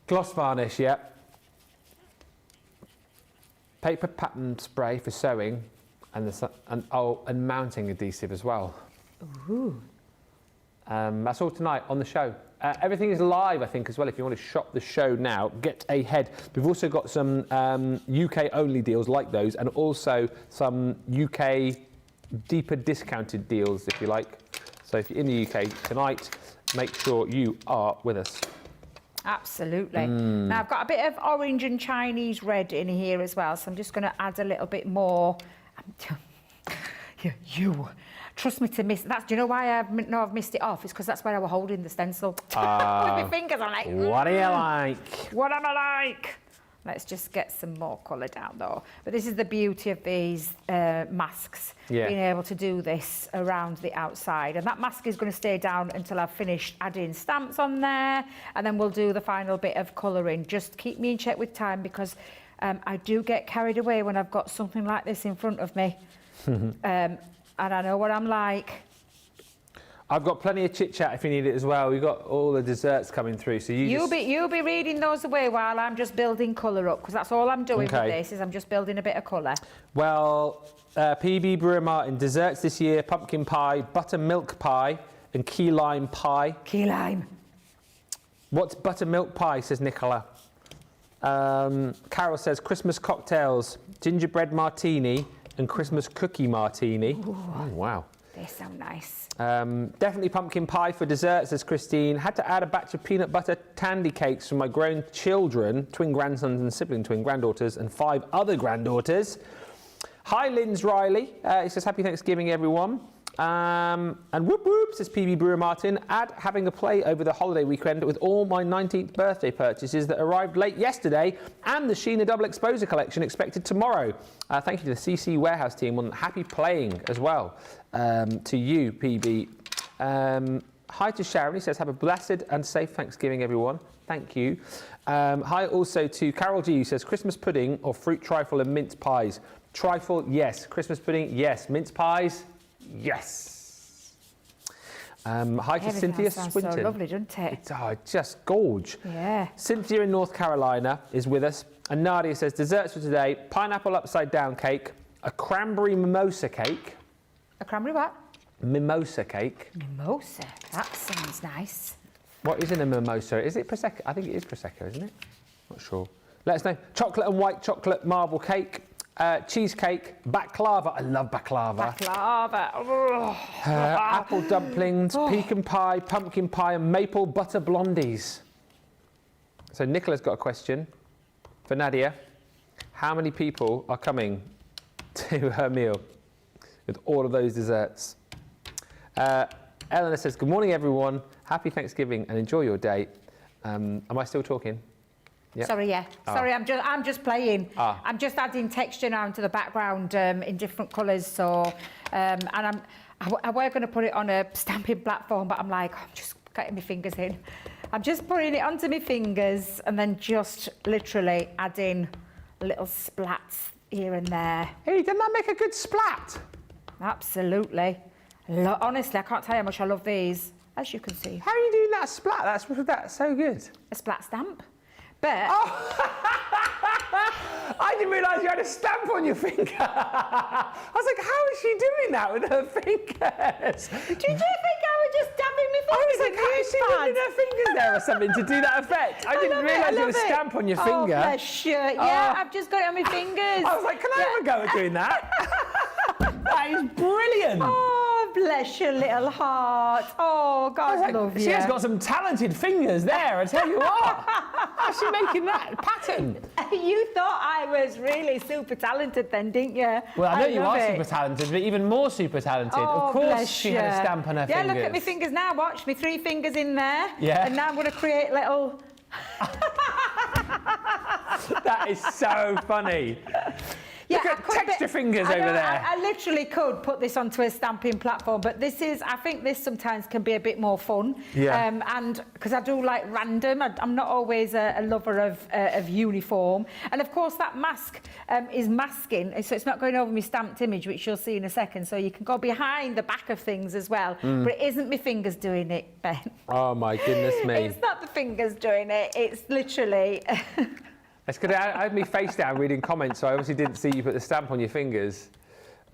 S1: gloss varnish, yeah. Paper pattern spray for sewing, and mounting adhesive as well.
S2: Ooh.
S1: That's all tonight on the show. Everything is live, I think, as well. If you want to shop the show now, get ahead. We've also got some UK-only deals like those, and also some UK deeper discounted deals, if you like. So if you're in the UK tonight, make sure you are with us.
S2: Absolutely. Now, I've got a bit of orange and Chinese red in here as well, so I'm just going to add a little bit more. You. Trust me to miss that. Do you know why I've missed it off? It's because that's where I was holding the stencil. With my fingers, I'm like,
S1: What do you like?
S2: What am I like? Let's just get some more colour down though. But this is the beauty of these masks, being able to do this around the outside. And that mask is going to stay down until I've finished adding stamps on there. And then we'll do the final bit of colouring. Just keep me in check with time because I do get carried away when I've got something like this in front of me. And I know what I'm like.
S1: I've got plenty of chit-chat if you need it as well. We've got all the desserts coming through, so you'll
S2: be reading those away while I'm just building colour up, because that's all I'm doing with this, is I'm just building a bit of colour.
S1: Well, PB Brewer Martin, desserts this year, pumpkin pie, buttermilk pie, and key lime pie.
S2: Key lime.
S1: What's buttermilk pie, says Nicola. Carol says Christmas cocktails, gingerbread martini, and Christmas cookie martini.
S2: Ooh.
S1: Oh, wow.
S2: They sound nice.
S1: Definitely pumpkin pie for dessert, says Christine. Had to add a batch of peanut butter tandy cakes for my grown children, twin grandsons and sibling twin granddaughters, and 5 other granddaughters. Hi, Linz Riley. It says, Happy Thanksgiving, everyone. And whoop whoop, says PB Brewer Martin. Having a play over the holiday weekend with all my 19th birthday purchases that arrived late yesterday and the Sheena Double Exposure collection expected tomorrow. Thank you to the CC Warehouse team on happy playing as well. To you, PB. Hi to Sharon. He says, have a blessed and safe Thanksgiving, everyone. Thank you. Hi also to Carol G, who says, Christmas pudding or fruit trifle and mince pies. Trifle, yes. Christmas pudding, yes. Mince pies, yes. Hi to Cynthia Swinton.
S2: So lovely, doesn't it?
S1: It's just gorge.
S2: Yeah.
S1: Cynthia in North Carolina is with us. And Nadia says, desserts for today, pineapple upside down cake, a cranberry mimosa cake.
S2: A cranberry what?
S1: Mimosa cake.
S2: Mimosa. That sounds nice.
S1: What is in a mimosa? Is it Prosecco? I think it is Prosecco, isn't it? Not sure. Let us know. Chocolate and white chocolate marble cake, cheesecake, baklava. I love baklava.
S2: Baklava. Oh.
S1: Apple dumplings, pecan pie, pumpkin pie, and maple butter blondies. So Nicola's got a question for Nadia. How many people are coming to her meal with all of those desserts? Eleanor says, good morning, everyone. Happy Thanksgiving and enjoy your day. Am I still talking? Yep.
S2: Sorry, yeah. Sorry, I'm just playing.
S1: Ah.
S2: I'm just adding texture now into the background in different colours. So, and I were going to put it on a stamping platform, but I'm like, I'm just getting my fingers in. I'm just putting it onto my fingers and then just literally adding little splats here and there.
S1: Hey, doesn't that make a good splat?
S2: Absolutely. Honestly, I can't tell you how much I love these, as you can see.
S1: How are you doing that splat? That's so good.
S2: A splat stamp. But
S1: I didn't realise you had a stamp on your finger. I was like, how is she doing that with her fingers?
S2: did you think I was just dabbing my
S1: I was
S2: fingers
S1: like, how is she moving her fingers there or something to do that effect? I didn't realise you had a stamp on your finger.
S2: Oh, bless you. Yeah, I've just got it on my fingers.
S1: I was like, can I have a go at doing that? That is brilliant.
S2: Oh, bless your little heart. Oh, God love you.
S1: She has got some talented fingers there, I tell you what. How's she making that pattern?
S2: You thought I was really super talented then, didn't you?
S1: Well, I know you
S2: love
S1: are
S2: it.
S1: super talented, but even more super talented.
S2: Oh,
S1: of course
S2: bless
S1: she had a
S2: you.
S1: stamp on her fingers.
S2: Yeah, look at my fingers now. Watch, me 3 fingers in there.
S1: Yeah.
S2: And now I'm going to create little...
S1: That is so funny. Look
S2: I
S1: at
S2: could
S1: texture fingers
S2: I
S1: over
S2: know,
S1: there.
S2: I literally could put this onto a stamping platform, but I think this sometimes can be a bit more fun.
S1: Yeah.
S2: And because I do like random, I'm not always a lover of uniform. And of course that mask is masking, so it's not going over my stamped image, which you'll see in a second. So you can go behind the back of things as well. But it isn't my fingers doing it, Ben.
S1: Oh my goodness me.
S2: It's not the fingers doing it, it's literally...
S1: It's good. I had me face down reading comments, so I obviously didn't see you put the stamp on your fingers.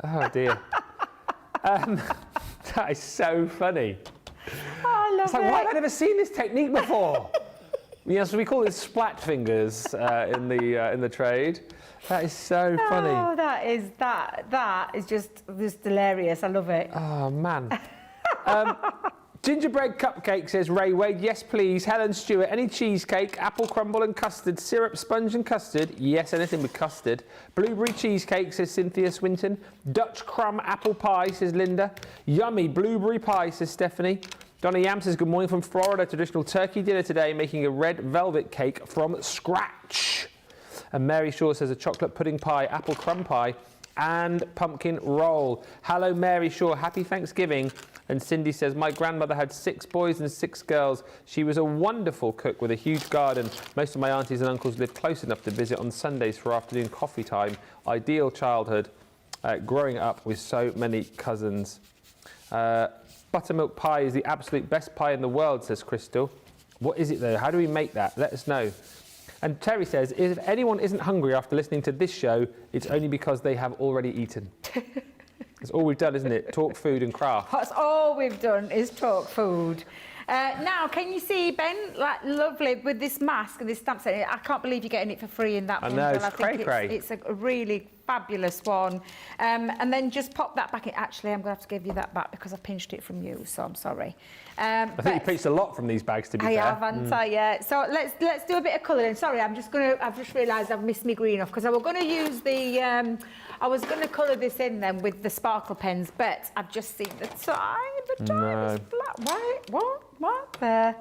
S1: Oh dear. That is so funny.
S2: Oh, I love
S1: It's like,
S2: it.
S1: why have I never seen this technique before? Yeah, so we call it splat fingers in the trade. That is so funny.
S2: Oh, that is just hilarious. I love it.
S1: Oh man. Gingerbread cupcake, says Ray Wade. Yes, please. Helen Stewart. Any cheesecake, apple crumble and custard, syrup, sponge and custard. Yes, anything with custard. Blueberry cheesecake, says Cynthia Swinton. Dutch crumb apple pie, says Linda. Yummy blueberry pie, says Stephanie. Donna Yam says, good morning from Florida. Traditional turkey dinner today, making a red velvet cake from scratch. And Mary Shaw says a chocolate pudding pie, apple crumb pie, and pumpkin roll. Hello, Mary Shaw. Happy Thanksgiving. And Cindy says, my grandmother had 6 boys and 6 girls. She was a wonderful cook with a huge garden. Most of my aunties and uncles lived close enough to visit on Sundays for afternoon coffee time. Ideal childhood, growing up with so many cousins. Buttermilk pie is the absolute best pie in the world, says Crystal. What is it though? How do we make that? Let us know. And Terry says, if anyone isn't hungry after listening to this show, it's only because they have already eaten. That's all we've done, isn't it? Talk food and craft.
S2: That's all we've done is talk food. Now, can you see, Ben, like lovely with this mask and this stamp set? I can't believe you're getting it for free in that
S1: I
S2: one.
S1: know,
S2: But
S1: it's
S2: I think
S1: cray-cray.
S2: it's a really fabulous one. And then just pop that back in. Actually, I'm going to have to give you that back because I pinched it from you, so I'm sorry.
S1: I think you pinched a lot from these bags, to be
S2: I
S1: fair.
S2: have, haven't I? Yeah. So let's do a bit of colouring. Sorry, I've just realised I've missed my green off because I was going to use the. I was going to colour this in then with the sparkle pens, but I've just seen the time. The time is black. Why? What there?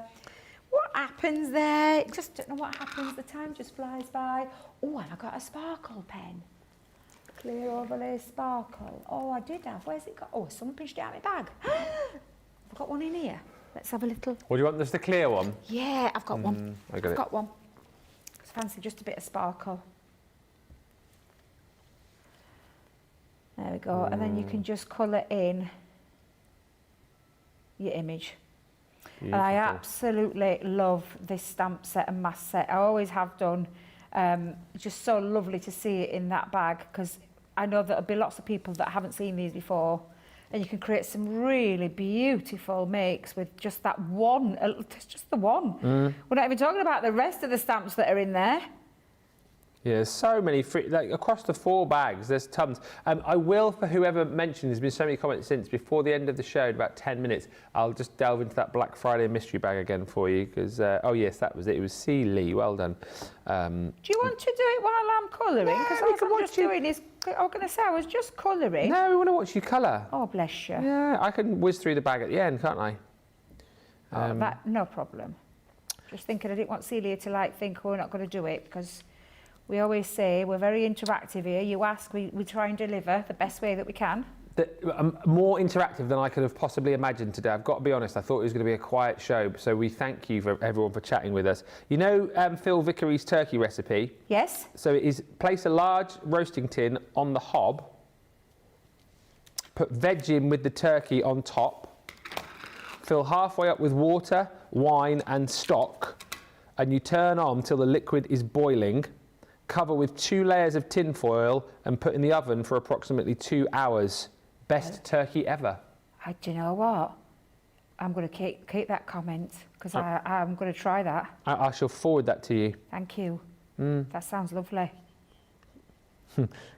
S2: What happens there? Just don't know what happens. The time just flies by. Oh, have I got a sparkle pen? Clear overlay sparkle. Oh, I did have. Where's it got? Oh, someone pinched it out of my bag. I've got one in here. Let's have a little.
S1: What do you want? Just the clear one?
S2: Yeah, I've got one.
S1: I got
S2: I've
S1: it.
S2: got one. Just fancy just a bit of sparkle. There we go. And then you can just colour in your image. And I
S1: Beautiful.
S2: absolutely love this stamp set and mask set. I always have done. Just so lovely to see it in that bag, because I know there'll be lots of people that haven't seen these before, and you can create some really beautiful makes with just that one. It's just the one. We're not even talking about the rest of the stamps that are in there.
S1: Yeah, there's so many free, like across the 4 bags, there's tons. I will, for whoever mentioned, there's been so many comments since, before the end of the show, in about 10 minutes, I'll just delve into that Black Friday mystery bag again for you, because, oh yes, that was it. It was C. Lee, well done.
S2: Do you want to do it while I'm colouring? Because
S1: we
S2: all
S1: can
S2: I'm
S1: watch
S2: just
S1: you.
S2: doing is, I was going to say, I was just colouring.
S1: No, we want to watch you colour.
S2: Oh, bless you.
S1: Yeah, I can whiz through the bag at the end, can't I?
S2: No problem. Just thinking I didn't want Celia to think, oh, we're not going to do it, because we always say we're very interactive here. You ask, we try and deliver the best way that we can.
S1: More interactive than I could have possibly imagined today. I've got to be honest, I thought it was going to be a quiet show, so we thank you for everyone for chatting with us. You know Phil Vickery's turkey recipe?
S2: Yes.
S1: So it is place a large roasting tin on the hob, put veg in with the turkey on top, fill halfway up with water, wine and stock, and you turn on till the liquid is boiling. Cover with 2 layers of tin foil and put in the oven for approximately 2 hours. Best turkey ever.
S2: Do you know what? I'm going to keep that comment, because I'm going to try that.
S1: I shall forward that to you.
S2: Thank you. That sounds lovely.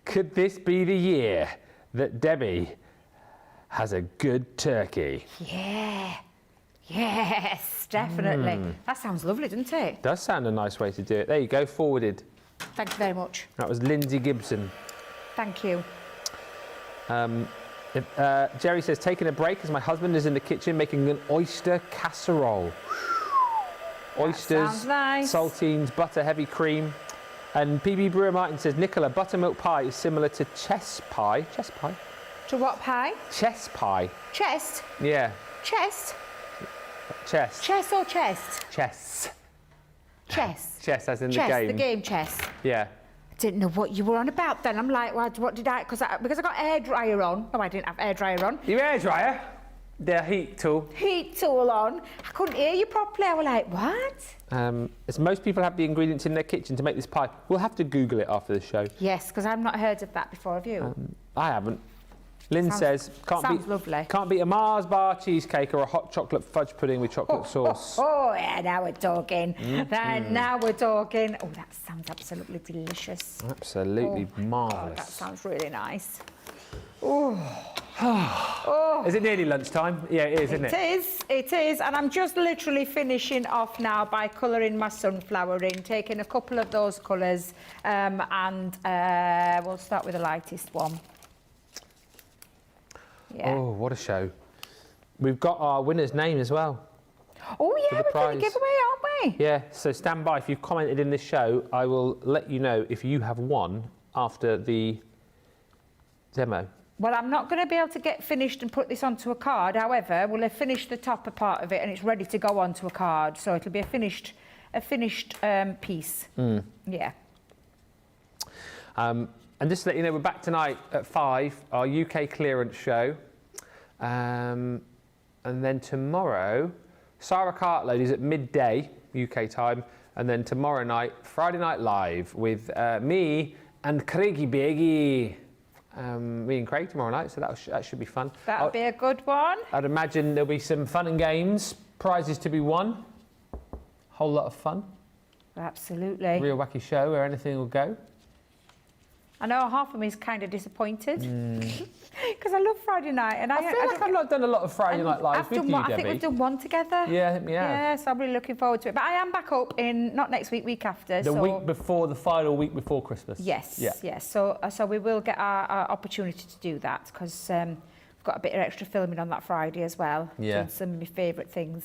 S1: Could this be the year that Debbie has a good turkey?
S2: Yeah. Yes, definitely. That sounds lovely, doesn't it?
S1: Does sound a nice way to do it. There you go, forwarded.
S2: Thank you very much.
S1: That was Lindsay Gibson.
S2: Thank you.
S1: Jerry says, taking a break as my husband is in the kitchen making an oyster casserole. Oysters,
S2: sounds nice.
S1: saltines, butter, heavy cream. And PB Brewer Martin says, Nicola, buttermilk pie is similar to chess pie. Chess pie?
S2: To what pie?
S1: Chess pie.
S2: Chest?
S1: Yeah.
S2: Chest?
S1: Chess.
S2: Chess or chest?
S1: Chess.
S2: Chess.
S1: Chess, as in
S2: Chess,
S1: the game.
S2: the game chess.
S1: Yeah.
S2: I didn't know what you were on about then. I'm like, what did I... Because I got air dryer on. No, I didn't have air dryer on.
S1: Your air dryer? The heat tool.
S2: Heat tool on. I couldn't hear you properly. I was like, what?
S1: As most people have the ingredients in their kitchen to make this pie. We'll have to Google it after the show.
S2: Yes, because I've not heard of that before, have you?
S1: I haven't. Lynn says,
S2: sounds lovely.
S1: Can't beat a Mars bar cheesecake or a hot chocolate fudge pudding with chocolate sauce.
S2: Oh, yeah, now we're talking. Now we're talking. Oh, that sounds absolutely delicious.
S1: Absolutely marvellous.
S2: Oh, that sounds really nice.
S1: Is it nearly lunchtime? Yeah, it is, isn't it?
S2: It is. And I'm just literally finishing off now by colouring my sunflower in, taking a couple of those colours, and we'll start with the lightest one. Yeah.
S1: Oh, what a show. We've got our winner's name as well.
S2: Oh, yeah,
S1: the
S2: we're going to
S1: prize.
S2: give away, aren't we?
S1: Yeah, so stand by. If you've commented in this show, I will let you know if you have won after the demo.
S2: Well, I'm not going to be able to get finished and put this onto a card. However, we'll have finished the topper part of it and it's ready to go onto a card. So it'll be a finished piece. Yeah.
S1: And just to let you know, we're back tonight at 5, our UK clearance show. And then tomorrow, Sarah Cartload is at midday, UK time. And then tomorrow night, Friday Night Live with me and Craigie Beggy. Me and Craig tomorrow night, so that should be fun.
S2: That'll be a good one.
S1: I'd imagine there'll be some fun and games, prizes to be won. Whole lot of fun.
S2: Absolutely.
S1: Real wacky show where anything will go.
S2: I know half of me is kind of disappointed because I love Friday night, and
S1: I feel like I've not done a lot of Friday Night Live with you,
S2: I
S1: Debbie.
S2: think we've done one together.
S1: Yeah, I think we have.
S2: Yeah, so I'm really looking forward to it. But I am back up in not next week, week after.
S1: The week before, the final week before Christmas.
S2: Yes,
S1: yeah.
S2: yes. So we will get our opportunity to do that because we've got a bit of extra filming on that Friday as well.
S1: Yeah.
S2: Doing some of my favourite things.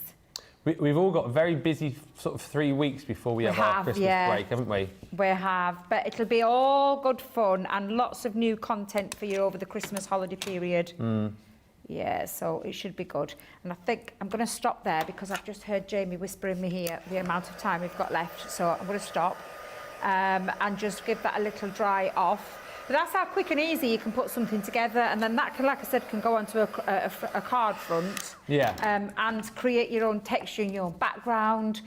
S1: We've all got very busy sort of 3 weeks before we have our Christmas break, haven't we?
S2: We have, but it'll be all good fun and lots of new content for you over the Christmas holiday period. Yeah, so it should be good. And I think I'm going to stop there because I've just heard Jamie whispering me here the amount of time we've got left. So I'm going to stop and just give that a little dry off. But that's how quick and easy you can put something together, and then that can, like I said, can go onto a card front.
S1: Yeah.
S2: And create your own texture and your own background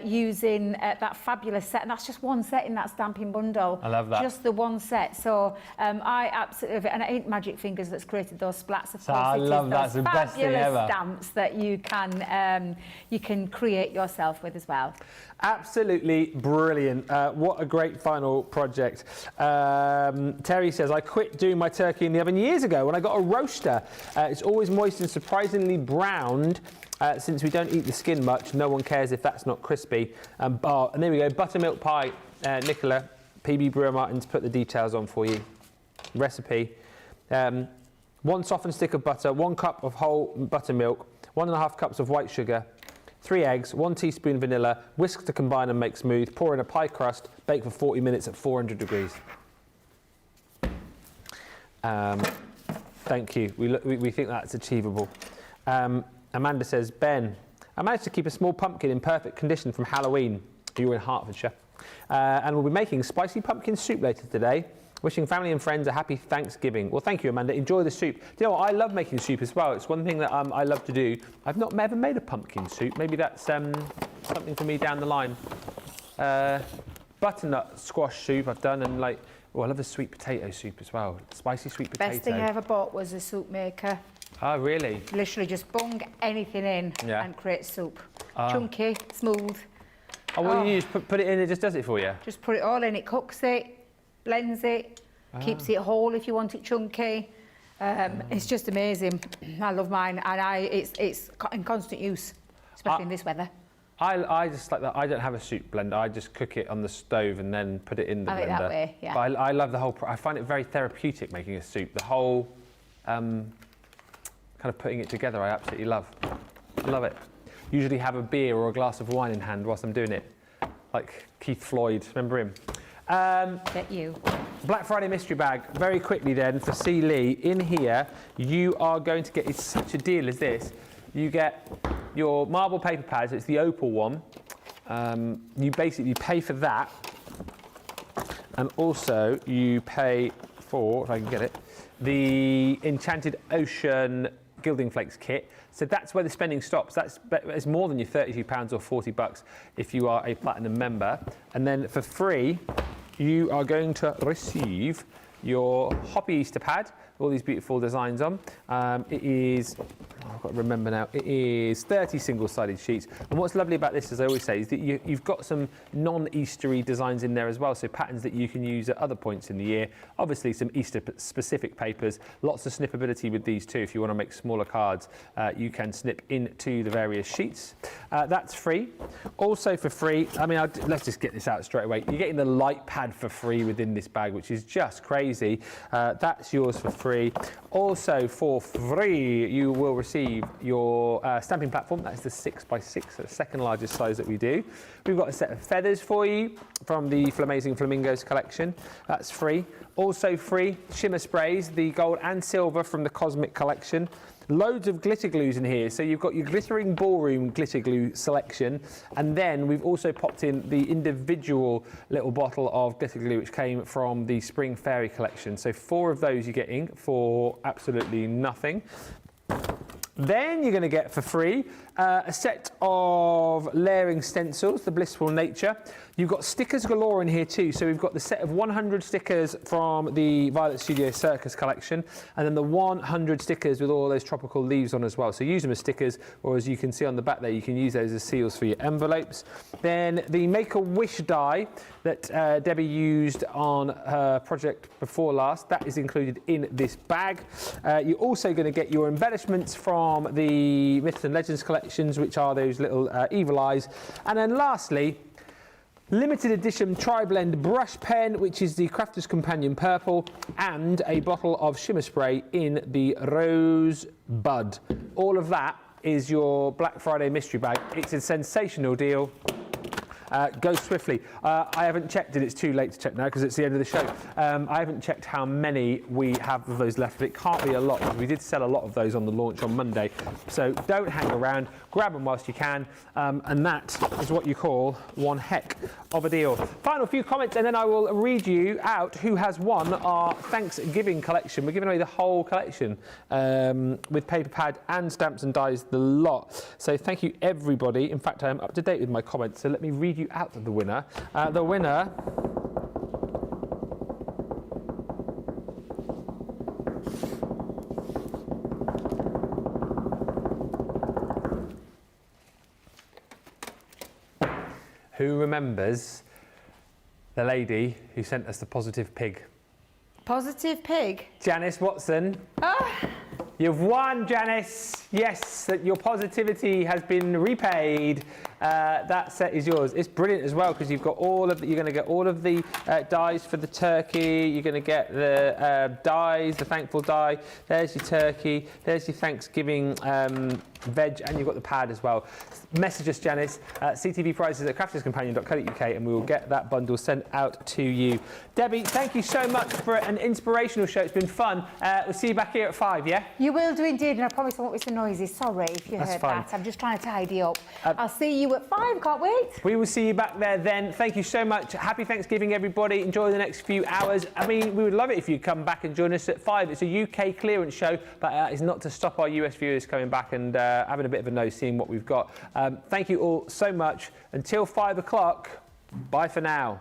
S2: using that fabulous set. And that's just one set in that stamping bundle.
S1: I love that.
S2: Just the one set. So I absolutely love it. And it ain't Magic Fingers that's created those splats, of course.
S1: I love that. It's the best thing ever.
S2: Fabulous stamps that you can create yourself with as well.
S1: Absolutely brilliant. What a great final project. Terry says, I quit doing my turkey in the oven years ago when I got a roaster. It's always moist and surprisingly browned. Since we don't eat the skin much, no one cares if that's not crispy. And there we go, buttermilk pie. Nicola, PB Brewer Martin's put the details on for you. Recipe. 1 softened stick of butter, 1 cup of whole buttermilk, 1.5 cups of white sugar, 3 eggs, 1 teaspoon vanilla, whisk to combine and make smooth, pour in a pie crust, bake for 40 minutes at 400 degrees. Thank you. We think that's achievable. Amanda says, Ben, I managed to keep a small pumpkin in perfect condition from Halloween. You're in Hertfordshire. And we'll be making spicy pumpkin soup later today. Wishing family and friends a happy Thanksgiving. Well, thank you, Amanda. Enjoy the soup. Do you know what? I love making soup as well. It's one thing that I love to do. I've not ever made a pumpkin soup. Maybe that's something for me down the line. Butternut squash soup I've done, and I love the sweet potato soup as well. Spicy sweet potato.
S2: Best thing I ever bought was a soup maker.
S1: Oh, really?
S2: Literally just bung anything in and create soup. Chunky, smooth.
S1: Oh, what do you use? Put it in, it just does it for you? Just
S2: put it all in, it cooks it, blends it, keeps it whole if you want it chunky. It's just amazing. I love mine, and it's in constant use, especially in this weather.
S1: I just like that. I don't have a soup blender. I just cook it on the stove and then put it in the blender.
S2: That way, yeah.
S1: But I love the whole. I find it very therapeutic making a soup. The whole kind of putting it together, I absolutely love. Love it. Usually have a beer or a glass of wine in hand whilst I'm doing it, like Keith Floyd. Remember him?
S2: Get you.
S1: Black Friday mystery bag. Very quickly then for C. Lee. In here, you are going to get. It's such a deal as this. You get your marble paper pads. It's the opal one. You basically pay for that, and also you pay for, if I can get it, the Enchanted Ocean Gilding Flakes kit. So that's where the spending stops. It's more than your £32 or $40 if you are a platinum member. And then for free, you are going to receive your Hoppy Easter pad, all these beautiful designs on. It is, I've got to remember now, it is 30 single-sided sheets. And what's lovely about this, as I always say, is that you've got some non-Eastery designs in there as well, so patterns that you can use at other points in the year. Obviously, some Easter-specific papers. Lots of snippability with these too. If you want to make smaller cards, you can snip into the various sheets. That's free. Also for free, let's just get this out straight away. You're getting the light pad for free within this bag, which is just crazy. That's yours for free. Also for free, you will receive your stamping platform. That's the 6x6, the second largest size that we do. We've got a set of feathers for you from the Flamazing Flamingos collection. That's free. Also free, shimmer sprays, the gold and silver from the Cosmic collection. Loads of glitter glues in here. So you've got your glittering ballroom glitter glue selection, and then we've also popped in the individual little bottle of glitter glue which came from the Spring Fairy collection. So 4 of those you're getting for absolutely nothing. Then you're going to get for free a set of layering stencils, the Blissful Nature. You've got stickers galore in here too. So we've got the set of 100 stickers from the Violet Studio Circus collection, and then the 100 stickers with all those tropical leaves on as well. So use them as stickers, or as you can see on the back there, you can use those as seals for your envelopes. Then the Make-A-Wish die that Debbie used on her project before last, that is included in this bag. You're also going to get your embellishments from the Myths and Legends collections, which are those little evil eyes. And then lastly, limited edition tri-blend brush pen, which is the Crafter's Companion Purple, and a bottle of shimmer spray in the Rose Bud. All of that is your Black Friday mystery bag. It's a sensational deal. Go swiftly. I haven't checked it. It's too late to check now because it's the end of the show. I haven't checked how many we have of those left, but it can't be a lot because we did sell a lot of those on the launch on Monday. So don't hang around. Grab them whilst you can. And that is what you call one heck of a deal. Final few comments and then I will read you out who has won our Thanksgiving collection. We're giving away the whole collection with paper pad and stamps and dies, the lot. So thank you everybody. In fact, I'm up to date with my comments, so let me read you out the winner. The winner who remembers the lady who sent us the positive pig?
S2: Positive pig.
S1: Janice Watson. You've won, Janice. Yes, that your positivity has been repaid. That set is yours. It's brilliant as well because you've got all of the, you're going to get all of the dies for the turkey. You're going to get the dies, the thankful die. There's your turkey. There's your Thanksgiving veg, and you've got the pad as well. Message us, Janice, ctvprices@crafterscompanion.co.uk, and we will get that bundle sent out to you. Debbie, thank you so much for an inspirational show. It's been fun. We'll see you back here at 5, yeah?
S2: You will do indeed, and I promise I won't be so noisy. Sorry if you
S1: That's
S2: heard
S1: fine.
S2: that. I'm just trying to tidy up. I'll see you at 5. Can't wait.
S1: We will see you back there then. Thank you so much. Happy Thanksgiving, everybody. Enjoy the next few hours. I mean, we would love it if you'd come back and join us at 5. It's a UK clearance show, but it's not to stop our US viewers coming back and having a bit of a nose, seeing what we've got. Thank you all so much. Until 5 o'clock, bye for now.